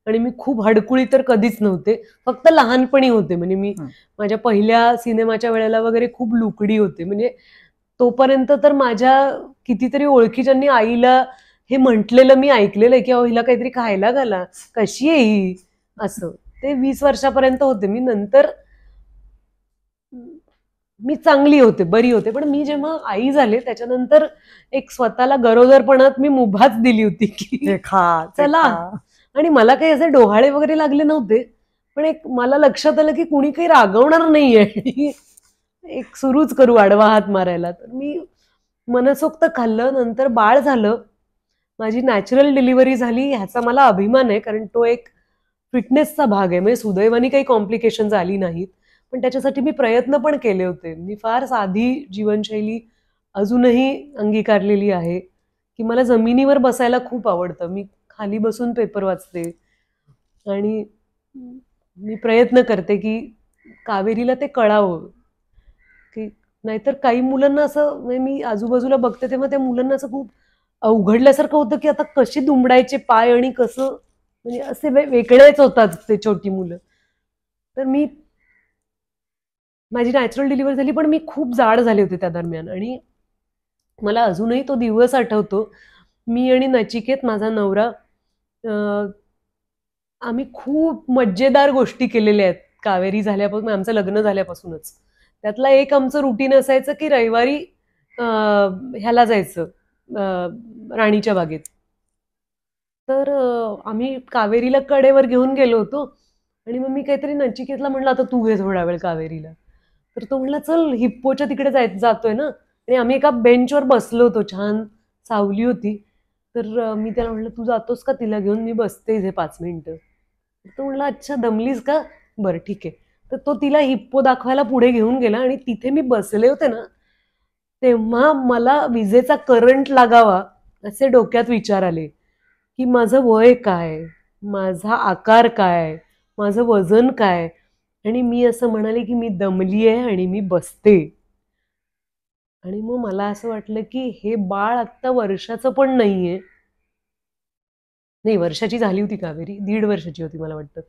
आणि मी खूप हडकुळी तर कधीच नव्हते. फक्त लहानपणी होते. म्हणजे मी माझ्या पहिल्या सिनेमाच्या वेळेला वगैरे खूप लुकडी होते. म्हणजे तोपर्यंत तर माझ्या कितीतरी ओळखीच्यांनी आईला हे म्हटलेलं मी ऐकलेलं आहे की अहो हिला काहीतरी खायला घाला, कशी आहे ही, असं. ते 20 वर्षापर्यंत होते मी. नंतर मी चांगली होते, बरी होते. पण मी जेव्हा आई झाले त्याच्यानंतर एक स्वतःला गरोदरपणात मी मुभाच दिली होती की चला. आणि मला काही असे डोहाळे वगैरे लागले नव्हते, पण एक मला लक्षात आलं की कुणी काही रागवणार नाहीये, एक सुरूच करू आडवा हात मारायला. तर मी मनसोक्त खाल्लं. नंतर बाळ झालं, माझी नॅचरल डिलिव्हरी झाली. ह्याचा मला अभिमान आहे, कारण तो एक फिटनेसचा भाग आहे. म्हणजे सुदैवाने काही कॉम्प्लिकेशन्स आली नाहीत, पण त्याच्यासाठी मी प्रयत्न पण केले होते. मी फार साधी जीवनशैली अजूनही अंगीकारलेली आहे की मला जमिनीवर बसायला खूप आवडतं. मी खाली बसून पेपर वाचते आणि मी प्रयत्न करते की कावेरीला ते कळावं. की नाहीतर काही मुलांना असं, म्हणजे मी आजूबाजूला बघते तेव्हा त्या मुलांना असं खूप अवघडल्यासारखं होतं की आता कशी दुमडायचे पाय आणि कसं, म्हणजे असे वेगळेच होतात ते छोटी मुलं. तर माझी नॅचरल डिलिव्हरी झाली, पण मी खूप जाड झाले होते त्या दरम्यान. आणि मला अजूनही तो दिवस आठवतो. मी आणि नचिकेत माझा नवरा, आम्ही खूप मजेदार गोष्टी केलेल्या आहेत कावेरी झाल्यापासून, आमचं लग्न झाल्यापासूनच. त्यातला एक आमचं रुटीन असायचं की रविवारी ह्याला जायचं राणीच्या बागेत. तर आम्ही कावेरीला कडेवर घेऊन गेलो होतो. आणि मग मी काहीतरी नचिकेतला म्हणलं आता तू घे थोडा वेळ कावेरीला. तर तो म्हणला चल हिप्पोच्या तिकडे जातोय ना. आणि आम्ही एका बेंचवर बसलो होतो, छान सावली होती. तर मी त्याला म्हणलं तू जातोस का तिला घेऊन, मी बसते इथे 5 मिनिटं. तो म्हणला अच्छा दमलीस का, बरं ठीक आहे. तर तो तिला हिप्पो दाखवायला पुढे घेऊन गेला आणि तिथे मी बसले होते ना, तेव्हा मला विजेचा करंट लागावा असे डोक्यात विचार आले की माझं वय काय, माझा आकार काय, माझं वजन काय. आणि मी असं म्हणाले की मी दमली आहे आणि मी बसते. आणि मग मला असं वाटलं की हे बाळ आत्ता वर्षाचं पण नाहीये. नाही, वर्षाची झाली होती कावेरी, 1.5 वर्षाची होती मला वाटतं.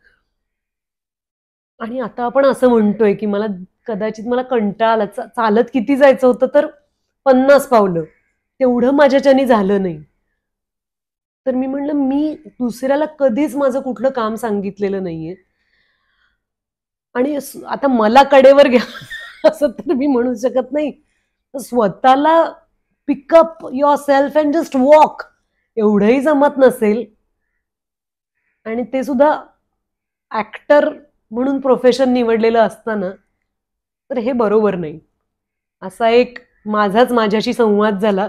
आणि आता आपण असं म्हणतोय की मला कदाचित मला कंटाळा आला, चालत किती जायचं होतं तर 50 पावलं, तेवढं माझ्याच्यानी झालं नाही. तर मी म्हणलं मी दुसऱ्याला कधीच माझं कुठलं काम सांगितलेलं नाहीये आणि आता मला कडेवर घ्या असं तर मी म्हणू शकत नाही. स्वतःला pick up your self and just walk एवढंही जमत नसेल आणि ते सुद्धा ऍक्टर म्हणून प्रोफेशन निवडलेलं असताना, तर हे बरोबर नाही. असा एक माझाच माझ्याशी संवाद झाला.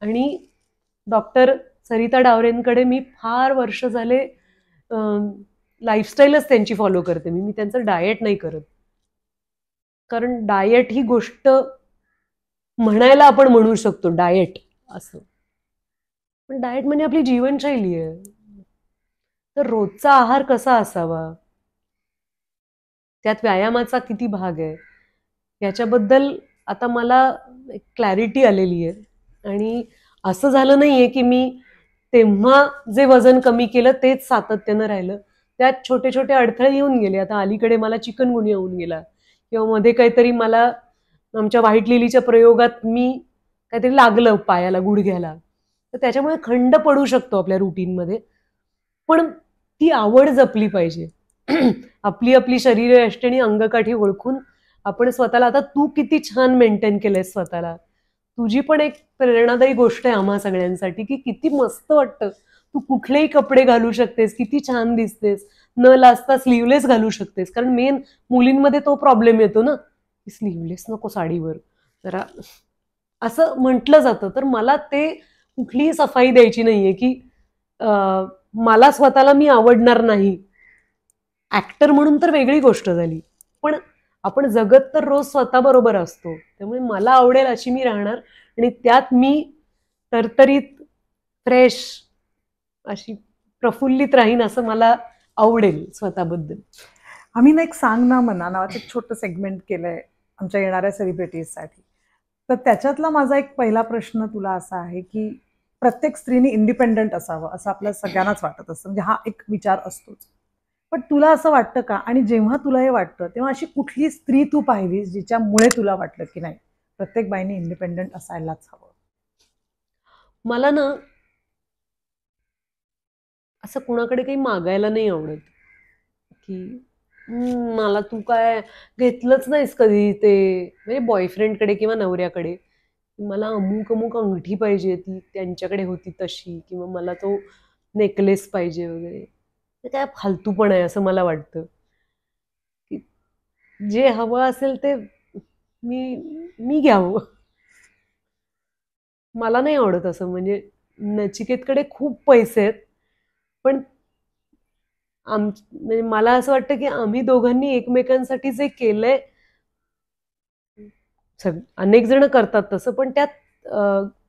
आणि डॉक्टर सरिता डावरेंकडे मी फार वर्ष झाले लाईफस्टाईलच त्यांची फॉलो करते मी त्यांचं डाएट नाही करत. कारण डाएट ही गोष्ट म्हणायला आपण म्हणू शकतो डाएट असं, पण डाएट म्हणजे आपली जीवनशैली आहे. तर रोजचा आहार कसा असावा, त्यात व्यायामाचा किती भाग आहे, याच्याबद्दल आता मला एक क्लॅरिटी आलेली आहे. आणि असं झालं नाहीये की मी तेव्हा जे वजन कमी केलं तेच सातत्यानं राहिलं. त्यात छोटे छोटे अडथळे येऊन गेले. आता अलीकडे मला चिकनगुनिया होऊन गेला, किंवा मध्ये काहीतरी मला आमच्या व्हाईट लिलीच्या प्रयोगात मी काहीतरी लागलं पायाला, गुडघ्याला. तर त्याच्यामुळे खंड पडू शकतो आपल्या रुटीनमध्ये. पण ती आवड जपली पाहिजे. आपली आपली शरीरयष्टी आणि अंगकाठी ओळखून आपण स्वतःला, आता तू किती छान मेंटेन केलंयस स्वतःला, तुझी पण एक प्रेरणादायी गोष्ट आहे आम्हा सगळ्यांसाठी की किती मस्त वाटतं. तू कुठलेही कपडे घालू शकतेस, किती छान दिसतेस, न लाजता स्लीवलेस घालू शकतेस. कारण मेन मुलींमध्ये तो प्रॉब्लेम येतो ना, की स्लीवलेस नको साडीवर, जरा असं म्हटलं जातं. तर मला ते कुठलीही सफाई द्यायची नाहीये की मला स्वतःला मी आवडणार नाही. ऍक्टर म्हणून तर वेगळी गोष्ट झाली, पण आपण जगत तर रोज स्वतः बरोबर असतो. त्यामुळे मला आवडेल अशी मी राहणार आणि त्यात मी तरतरीत, फ्रेश, अशी प्रफुल्लित राहीन असं मला आवडेल स्वतःबद्दल. आम्ही ना एक सांग ना म्हणा नावाचं एक छोटं सेगमेंट केलंय आमच्या येणाऱ्या सेलिब्रिटीजसाठी. तर त्याच्यातला माझा एक पहिला प्रश्न तुला असा आहे की प्रत्येक स्त्रीने इंडिपेंडंट असावं असं आपल्या सगळ्यांनाच वाटत असतं, म्हणजे हा एक विचार असतोच. पण तुला असं वाटतं का, आणि जेव्हा तुला हे वाटतं तेव्हा अशी कुठली स्त्री तू पाहिलीस जिच्यामुळे तुला वाटलं की नाही प्रत्येक बाईने इंडिपेंडंट असायलाच हवं? मला ना असं कुणाकडे काही मागायला नाही आवडत की मला तू काय घेतलंच नाहीस कधी, ते म्हणजे बॉयफ्रेंडकडे किंवा नवऱ्याकडे मला अमुक अमुक अंगठी पाहिजे, ती त्यांच्याकडे होती तशी, किंवा मला तो नेकलेस पाहिजे वगैरे. ते काय फालतूपण आहे असं मला वाटतं. की जे हवं असेल ते मी मी घ्यावं. मला नाही आवडत असं. म्हणजे नचिकेतकडे खूप पैसे आहेत, पण म्हणजे मला असं वाटतं की आम्ही दोघांनी एकमेकांसाठी जे केलंय, अनेक जण करतात तसं, पण त्यात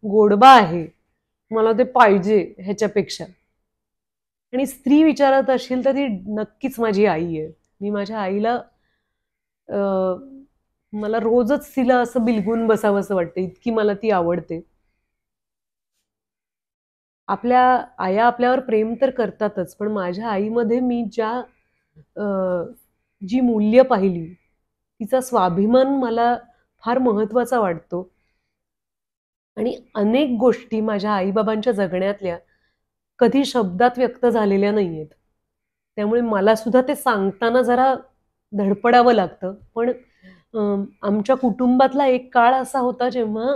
गोडबा आहे. मला ते पाहिजे ह्याच्यापेक्षा. आणि स्त्री विचारत असेल तर ती नक्कीच माझी आई आहे. मी माझ्या आईला मला रोजच तिला असं बिलगून बसावं असं वाटतं, इतकी मला ती आवडते. आपल्या आया आपल्यावर प्रेम तर करतातच, पण माझ्या आईमध्ये मी जी मूल्य पाहिली, तिचा स्वाभिमान मला फार महत्वाचा वाटतो. आणि अनेक गोष्टी माझ्या आईबाबांच्या जगण्यातल्या कधी शब्दात व्यक्त झालेल्या नाहीयेत. त्यामुळे मला सुद्धा ते सांगताना जरा धडपडावं लागतं. पण आमच्या कुटुंबातला एक काळ असा होता जेव्हा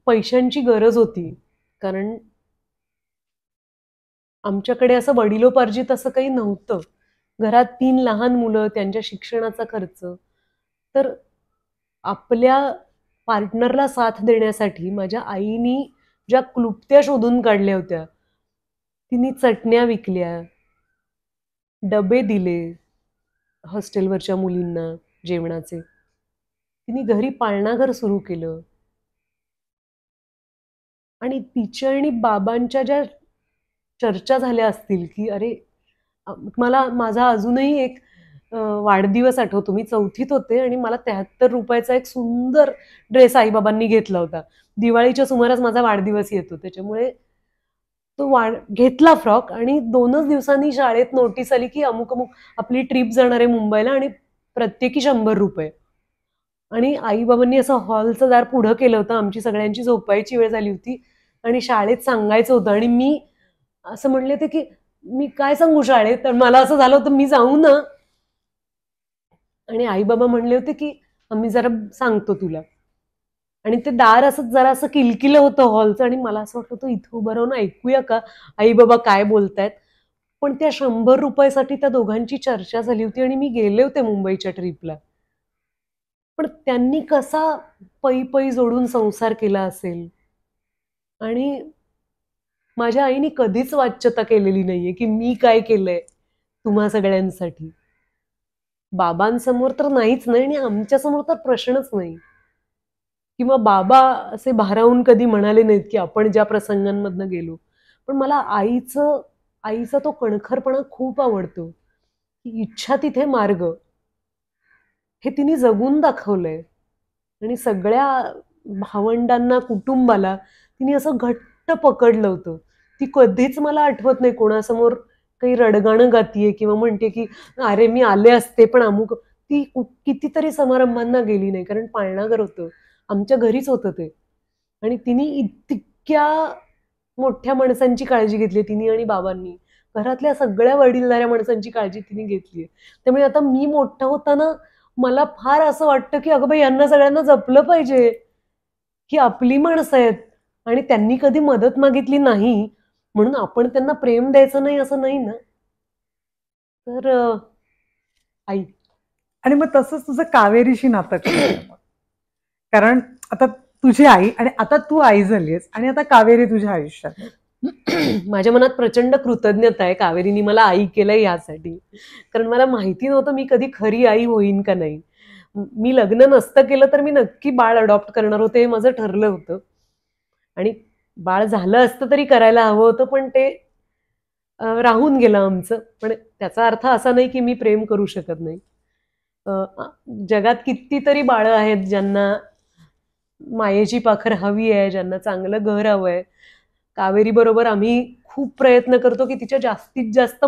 पैशांची गरज होती. कारण आमच्याकडे असं वडिलोपार्जित असं काही नव्हतं. घरात 3 लहान मुलं, त्यांच्या शिक्षणाचा खर्च. तर आपल्या पार्टनरला साथ देण्यासाठी माझ्या आईनी ज्या क्लुप्त्या शोधून काढल्या होत्या, तिने चटण्या विकल्या, डबे दिले हॉस्टेलवरच्या मुलींना जेवणाचे. तिने घरी पाळणाघर सुरू केलं. आणि तिच्या आणि बाबांच्या ज्या चर्चा झाल्या असतील की अरे मला माझा अजूनही एक वाढदिवस आठवतो. मी 4थीत होते आणि मला 73 रुपयाचा एक सुंदर ड्रेस आईबाबांनी घेतला होता. दिवाळीच्या सुमारास माझा वाढदिवस येतो, त्याच्यामुळे तो घेतला फ्रॉक. आणि 2च दिवसांनी शाळेत नोटीस आली की अमुक अमुक आपली ट्रिप जाणार आहे मुंबईला आणि प्रत्येकी 100 रुपये. आणि आईबाबांनी असं हॉलचं दार पुढं केलं होतं. आमची सगळ्यांची झोपायची वेळ झाली होती आणि शाळेत सांगायचं होतं. आणि मी असं म्हणले होते की मी काय सांगू शाळेत, तर मला असं झालं होतं मी जाऊ ना. आणि आई बाबा म्हणले होते की आम्ही जरा सांगतो तुला. आणि ते दार असं जरा असं किलकिलं होतं हॉलचं. आणि मला असं वाटलं होतं इथं उभं राहून ऐकूया का आई बाबा काय बोलतायत. पण त्या 100 रुपयासाठी त्या दोघांची चर्चा झाली होती आणि मी गेले होते मुंबईच्या ट्रिपला. पण त्यांनी कसा पै पै जोडून संसार केला असेल. आणि माझ्या आईने कधीच वाच्यता केलेली नाहीये की मी काय केलंय तुम्हा सगळ्यांसाठी. बाबांसमोर तर नाहीच नाही आणि आमच्यासमोर तर प्रश्नच नाही. किंवा बाबा असे भारावून कधी म्हणाले नाहीत की आपण ज्या प्रसंगांमधनं गेलो. पण मला आईचा तो कणखरपणा खूप आवडतो की इच्छा तिथे मार्ग, हे तिने जगून दाखवलंय. आणि सगळ्या भावंडांना, कुटुंबाला तिने असं घट्ट पकडलं होतं. ती कधीच मला आठवत नाही कोणासमोर काही रडगाणं गातीये किंवा म्हणते की अरे मी आले असते पण अमुक. ती कितीतरी समारंभांना गेली नाही, कारण पाळणाघर होतं, आमच्या घरीच होतं ते. आणि तिने इतक्या मोठ्या माणसांची काळजी घेतली तिने आणि बाबांनी. घरातल्या सगळ्या वडीलधाऱ्या माणसांची काळजी तिने घेतली. त्यामुळे आता मी मोठं होताना मला फार असं वाटतं की अगं बाई यांना सगळ्यांना जपलं पाहिजे, की आपली माणसं आहेत आणि त्यांनी कधी मदत मागितली नाही म्हणून आपण त्यांना प्रेम द्यायचं नाही असं नाही ना. तर आई. आणि मग तसंच तुझं कावेरीशी नातं कसं? कारण आता तुझी आई आणि आता तू आई झालीस आणि आता कावेरी तुझ्या आयुष्यात. माझ्या मनात प्रचंड कृतज्ञता आहे कावेरीनी मला आई केलंय यासाठी. कारण मला माहिती नव्हतं मी कधी खरी आई होईन का नाही. मी लग्न नसतं केलं तर मी नक्की बाळ अडॉप्ट करणार होते, हे माझं ठरलं होतं. आणि बाळ झालं असतं तरी करायला हवं होतं, पण ते राहून गेलं आमचं. पण त्याचा अर्थ असा नाही की मी प्रेम करू शकत नाही. जगात कितीतरी बाळं आहेत ज्यांना मायेची पाखर हवी आहे, ज्यांना चांगलं घर हवंय. कावेरी बरोबर आम्ही खूप प्रयत्न करतो की तिच्या जास्तीत जास्त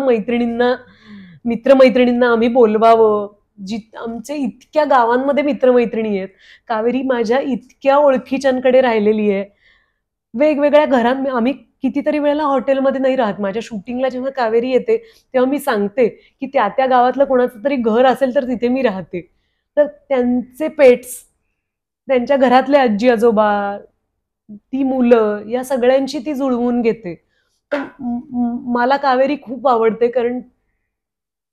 मित्रमैत्रिणींना आम्ही बोलवावं. आमचे इतक्या गावांमध्ये मित्रमैत्रिणी आहेत. कावेरी माझ्या इतक्या ओळखीच्यांकडे राहिलेली आहे. वेगवेगळ्या घरात आम्ही कितीतरी वेळेला हॉटेलमध्ये नाही राहत. माझ्या शूटिंगला जेव्हा कावेरी येते तेव्हा मी सांगते की त्या त्या गावातलं कोणाचं तरी घर असेल तर तिथे मी राहते. तर त्यांचे पेट्स, त्यांच्या घरातले आजी आजोबा, ती मुलं, या सगळ्यांची ती जुळवून घेते. पण मला कावेरी खूप आवडते कारण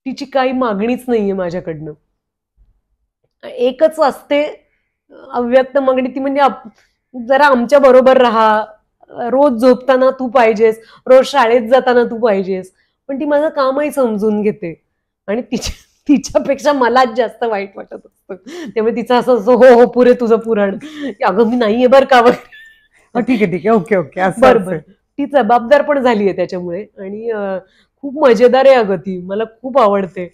तिची काही मागणीच नाहीये माझ्याकडनं. एकच असते अव्यक्त मागणी, ती म्हणजे जरा आमच्या बरोबर राहा, रोज झोपताना तू पाहिजेस, रोज शाळेत जाताना तू पाहिजेस. पण ती माझं कामही समजून घेते आणि तिच्यापेक्षा मलाच जास्त वाईट वाटत असतं. त्यामुळे तिचं असं हो हो पुरे तुझं पुराण, अगं मी नाहीये बरं का. ठीक आहे ओके ओके बरोबर. ती जबाबदार पण झालीये त्याच्यामुळे. आणि खूप मजेदार आहे अगं ती, मला खूप आवडते.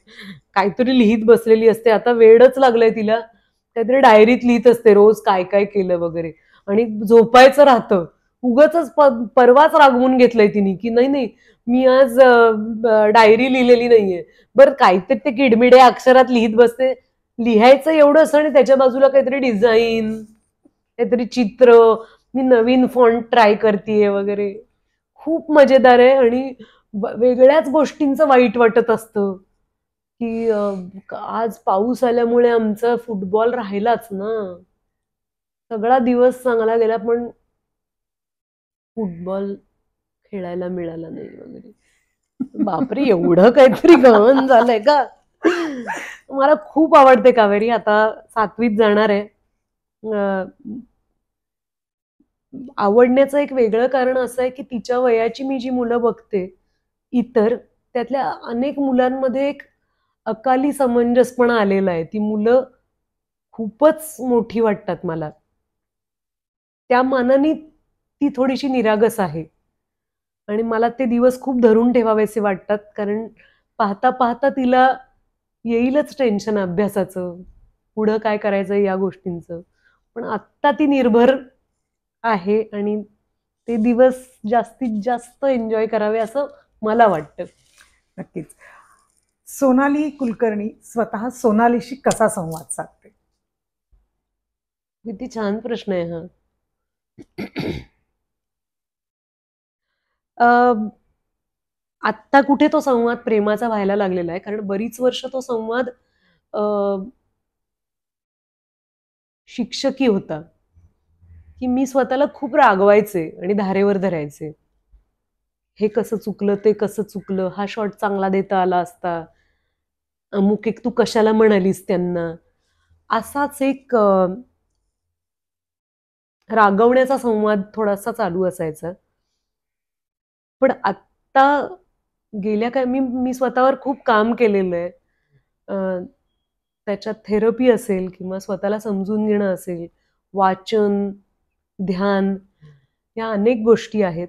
काहीतरी लिहित बसलेली असते. आता वेळच लागलंय तिला, काहीतरी डायरीत लिहित असते रोज काय काय केलं वगैरे. आणि झोपायचं राहतं. उगाच परवाच रागवून घेतलंय तिने की नाही नाही मी आज डायरी लिहिलेली नाहीये. बरं काहीतरी ते किडमिडे अक्षरात लिहित बसते. लिहायचं एवढं असं आणि त्याच्या बाजूला काहीतरी डिझाईन, काहीतरी चित्र, मी नवीन फॉन्ट ट्राय करतेय वगैरे. खूप मजेदार आहे. आणि वेगळ्याच गोष्टींचं वाईट वाटत असतं की आज पाऊस आल्यामुळे आमचा फुटबॉल राहिलाच ना. सगळा दिवस चांगला गेला पण फुटबॉल खेळायला मिळाला नाही वगैरे. बापरे, एवढं काहीतरी गहन झालंय का. मला खूप आवडते कावेरी. आता 7वीत जाणार आहे. आवडण्याचं एक वेगळं कारण असं आहे की तिच्या वयाची मी जी मुलं बघते इतर, त्यातल्या अनेक मुलांमध्ये एक अकाली समंजसपणा आलेला आहे. ती मुलं खूपच मोठी वाटतात मला. त्या मानाने ती थोडीशी निरागस आहे आणि मला ते दिवस खूप धरून ठेवावेसे वाटतात, कारण पाहता पाहता तिला येईलच टेन्शन अभ्यासाचं, पुढं काय करायचं या गोष्टींचं. पण आत्ता ती निर्भर आहे आणि ते दिवस जास्तीत जास्त एन्जॉय करावे असं मला वाटतं. नक्कीच. सोनाली कुलकर्णी स्वतः सोनालीशी कसा संवाद साधते? किती छान प्रश्न आहे हा. आत्ता कुठे तो संवाद प्रेमाचा व्हायला लागलेला आहे, कारण बरीच वर्ष तो संवाद शिक्षकी होता, की मी स्वतःला खूप रागवायचे आणि धारेवर धरायचे. हे कसं चुकलं, ते कसं चुकलं, हा शॉट चांगला देता आला असता, अमुक एक तू कशाला म्हणालीस त्यांना. असाच एक रागवण्याचा संवाद थोडासा चालू असायचा. पण आत्ता गेल्या काय मी स्वतःवर खूप काम केलेलं आहे. त्याच्यात थेरपी असेल किंवा स्वतःला समजून घेणं असेल, वाचन, ध्यान या अनेक गोष्टी आहेत.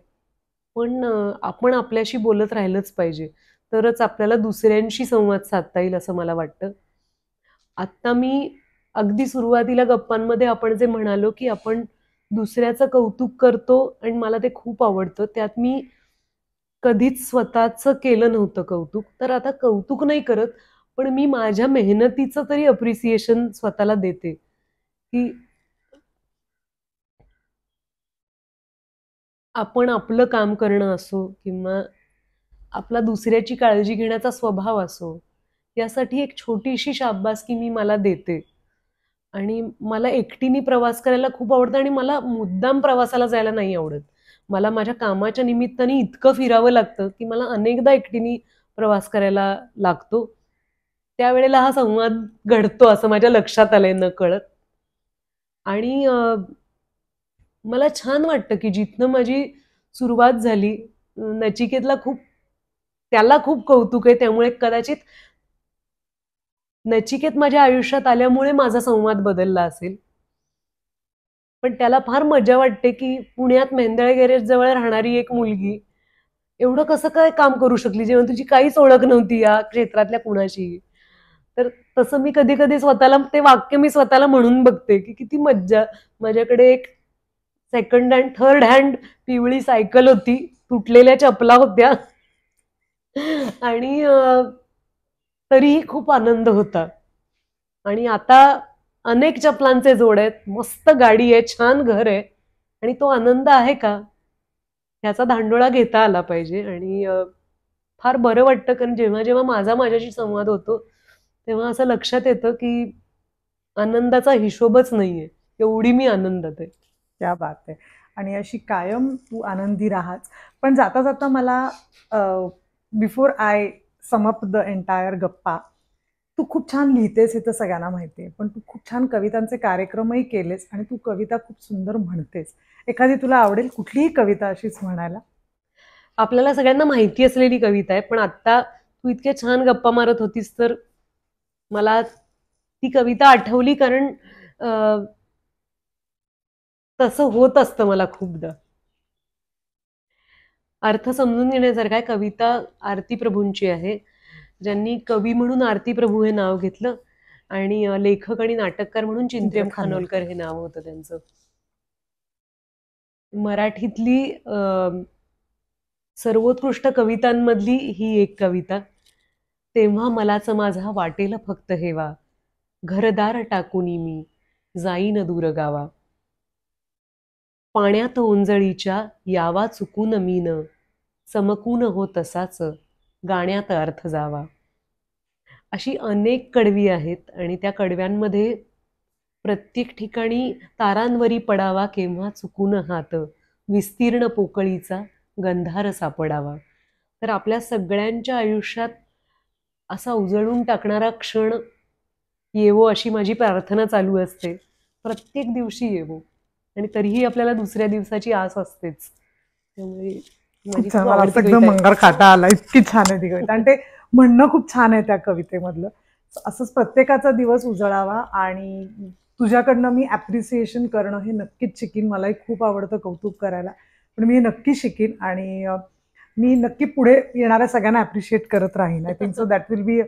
पण आपण आपल्याशी बोलत राहिलंच पाहिजे, तरच आपल्याला दुसऱ्यांशी संवाद साधता येईल असं मला वाटतं. आत्ता मी अगदी सुरुवातीला गप्पांमध्ये आपण जे म्हणालो, की आपण दुसऱ्याचं कौतुक करतो आणि मला ते खूप आवडतं. त्यात मी कधीच स्वतःचं केलं नव्हतं कौतुक. तर आता कौतुक नाही करत, पण मी माझ्या मेहनतीचं तरी अप्रिसिएशन स्वतःला देते, की आपण आपलं काम करणं असो किंवा आपला दुसऱ्याची काळजी घेण्याचा स्वभाव असो, यासाठी एक छोटीशी शाबासकी मी मला देते. आणि मला एकटीने प्रवास करायला खूप आवडतं आणि मला मुद्दाम प्रवासाला जायला नाही आवडत. मला माझ्या कामाच्या निमित्ताने इतकं फिरावं लागतं, की मला अनेकदा एकटीने प्रवास करायला लागतो. त्यावेळेला हा संवाद घडतो असं माझ्या लक्षात आलंय नकळत. आणि मला छान वाटतं, की जिथनं माझी सुरुवात झाली, त्याला खूप कौतुक आहे. त्यामुळे कदाचित नचिकेत माझ्या आयुष्यात आल्यामुळे माझा संवाद बदलला असेल. पण त्याला फार मजा वाटते, की पुण्यात मेंदळे गॅरेज जवळ राहणारी एक मुलगी एवढं कसं काय काम करू शकली, जेव्हा तुझी काहीच ओळख नव्हती या क्षेत्रातल्या कुणाशी. तर तसं मी कधी कधी स्वतःला ते वाक्य मी स्वतःला म्हणून बघते, की किती मज्जा. माझ्याकडे एक सेकंड हँड, थर्ड हँड पिवळी सायकल होती, तुटलेल्या चपला होत्या आणि तरीही खूप आनंद होता. आणि आता अनेक चपलांचे जोड आहेत, मस्त गाडी आहे, छान घर आहे, आणि तो आनंद आहे का, ह्याचा धांडोळा घेता आला पाहिजे. आणि फार बरं वाटतं, कारण जेव्हा जेव्हा माझ्याशी संवाद होतो तेव्हा असं लक्षात येतं की आनंदाचा हिशोबच नाहीये, एवढी मी आनंदात आहे. क्या बात आहे. आणि अशी कायम तू आनंदी राहाच. पण जाता जाता मला before I sum up the entire गप्पा, तू खूप छान लिहितेस हे तर सगळ्यांना माहिती आहे, पण तू खूप छान कवितांचे कार्यक्रमही केलेस आणि तू कविता खूप सुंदर म्हणतेस. एखादी तुला आवडेल कुठलीही कविता अशीच म्हणायला? आपल्याला सगळ्यांना माहिती असलेली कविता आहे, पण आता तू इतके छान गप्पा मारत होतीस तर मला ती कविता आठवली, कारण तसं होत असतं मला खूपदा. अर्थ समजून घेण्यासारखा आहे. कविता आरती प्रभूंची आहे, ज्यांनी कवी म्हणून आरती प्रभू हे नाव घेतलं आणि लेखक आणि नाटककार म्हणून चिंतेम खानोलकर हे नाव होतं त्यांचं. मराठीतली सर्वोत्कृष्ट कवितांमधली ही एक कविता. तेव्हा मलाच माझा वाटेल फक्त हेवा, घरदार टाकूनी मी जाईन दूर गावा. पाण्यात ओंजळीच्या यावा चुकून मीन, चमकून हो तसाच गाण्यात अर्थ जावा. अशी अनेक कडवी आहेत आणि त्या कडव्यांमध्ये प्रत्येक ठिकाणी तारांवरी पडावा केव्हा चुकून हात, विस्तीर्ण पोकळीचा गंधार सापडावा. तर आपल्या सगळ्यांच्या आयुष्यात असा उजळून टाकणारा क्षण येवो अशी माझी प्रार्थना चालू असते. प्रत्येक दिवशी येवो, आणि तरीही आपल्याला दुसऱ्या दिवसाची आस असतेच. त्यामुळे माझी छान, खूप मला आवडती असं कविता एकदम आहे. मंगार खाटा आला, इतकी छान आहे ती कविता आणि ते म्हणणं खूप छान आहे त्या कवितेमधलं. असंच प्रत्येकाचा दिवस उजळावा आणि तुझ्याकडनं मी ऍप्रिसिएशन करणं हे नक्कीच शिकीन. मलाही खूप आवडतं कौतुक करायला, पण मी हे नक्की शिकीन आणि मी नक्की पुढे येणाऱ्या सगळ्यांना ऍप्रिशिएट करत राहीन. I think so that will be,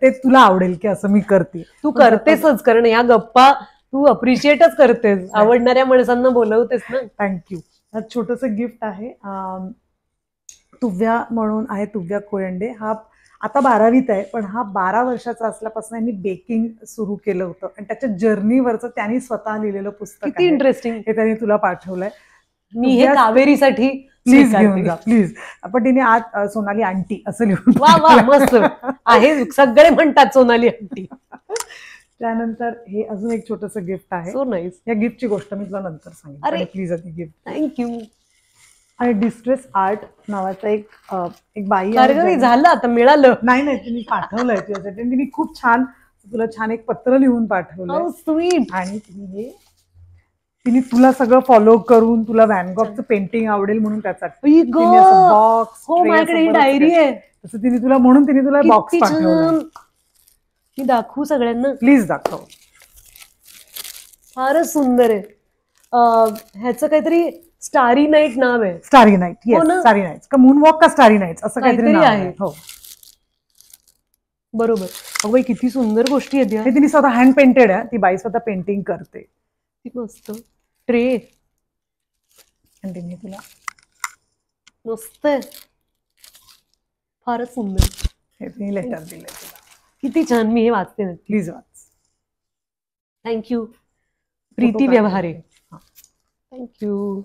ते तुला आवडेल की असं मी करते. तू करतेसच, कारण या गप्पा तू अप्रिशिएटच करतेस, आवडणाऱ्या माणसांना बोलवतेस ना. थँक्यू. छोटस गिफ्ट आहे, तुव्या म्हणून आहे, तुव्या कोयंडे. हा आता 12वीत आहे, पण हा 12 वर्षाचा असल्यापासून यांनी बेकिंग सुरू केलं होतं आणि त्याच्या जर्नीवरचं त्यांनी स्वतः लिहिलेलं पुस्तक किती आहे. इंटरेस्टिंग. हे त्यांनी तुला पाठवलंय. मी हे कावेरीसाठी प्लीज घेऊन जा, प्लीज. पण तिने आज सोनाली आंटी असं लिहून वा वा, मस्त आहे. सगळे म्हणतात सोनाली आंटी. त्यानंतर हे अजून एक छोटस गिफ्ट आहे. So nice. या गिफ्टची गोष्ट मी तुला नंतर सांगेन. अरे प्लीज आधी गिफ्ट. थँक्यू. आणि डिस्ट्रेस आर्ट नावाचा एक बाई आहे. भार्गवी, झालं आता, मिळालं. नाही तिने पाठवलंय तुझ्यासाठी. तिने खूप छान तुला छान एक पत्र लिहून पाठवलंय. How sweet. आणि तिने तुला सगळं फॉलो करून तुला व्हॅन गॉगचं पेंटिंग आवडेल म्हणून त्याचा बॉक्स. हो, माझ्याकडे ही डायरी आहे. तसं तिने तुला बॉक्स पाठवला. मी दाखवू सगळ्यांना? प्लीज दाखव. फारच सुंदर आहे. ह्याचं काहीतरी स्टारी नाईट नाव आहे. Starry night. स्टारी नाईट का मून वॉक का स्टारी नाईट असं काहीतरी आहे. हो बरोबर. अगं बाई, किती सुंदर गोष्टी आहेत. हे तिने स्वतः हँड पेंटेड आहे. ती बाई स्वतः पेंटिंग करते. ती मस्त ट्रे. आणि तिने तुला मस्त आहे, फारच सुंदर. हे तिने लेटर दिलंय तुला. किती छान. मी हे वाचते नक्की. Please watch. Thank you. Preeti Vyavahare. Thank you.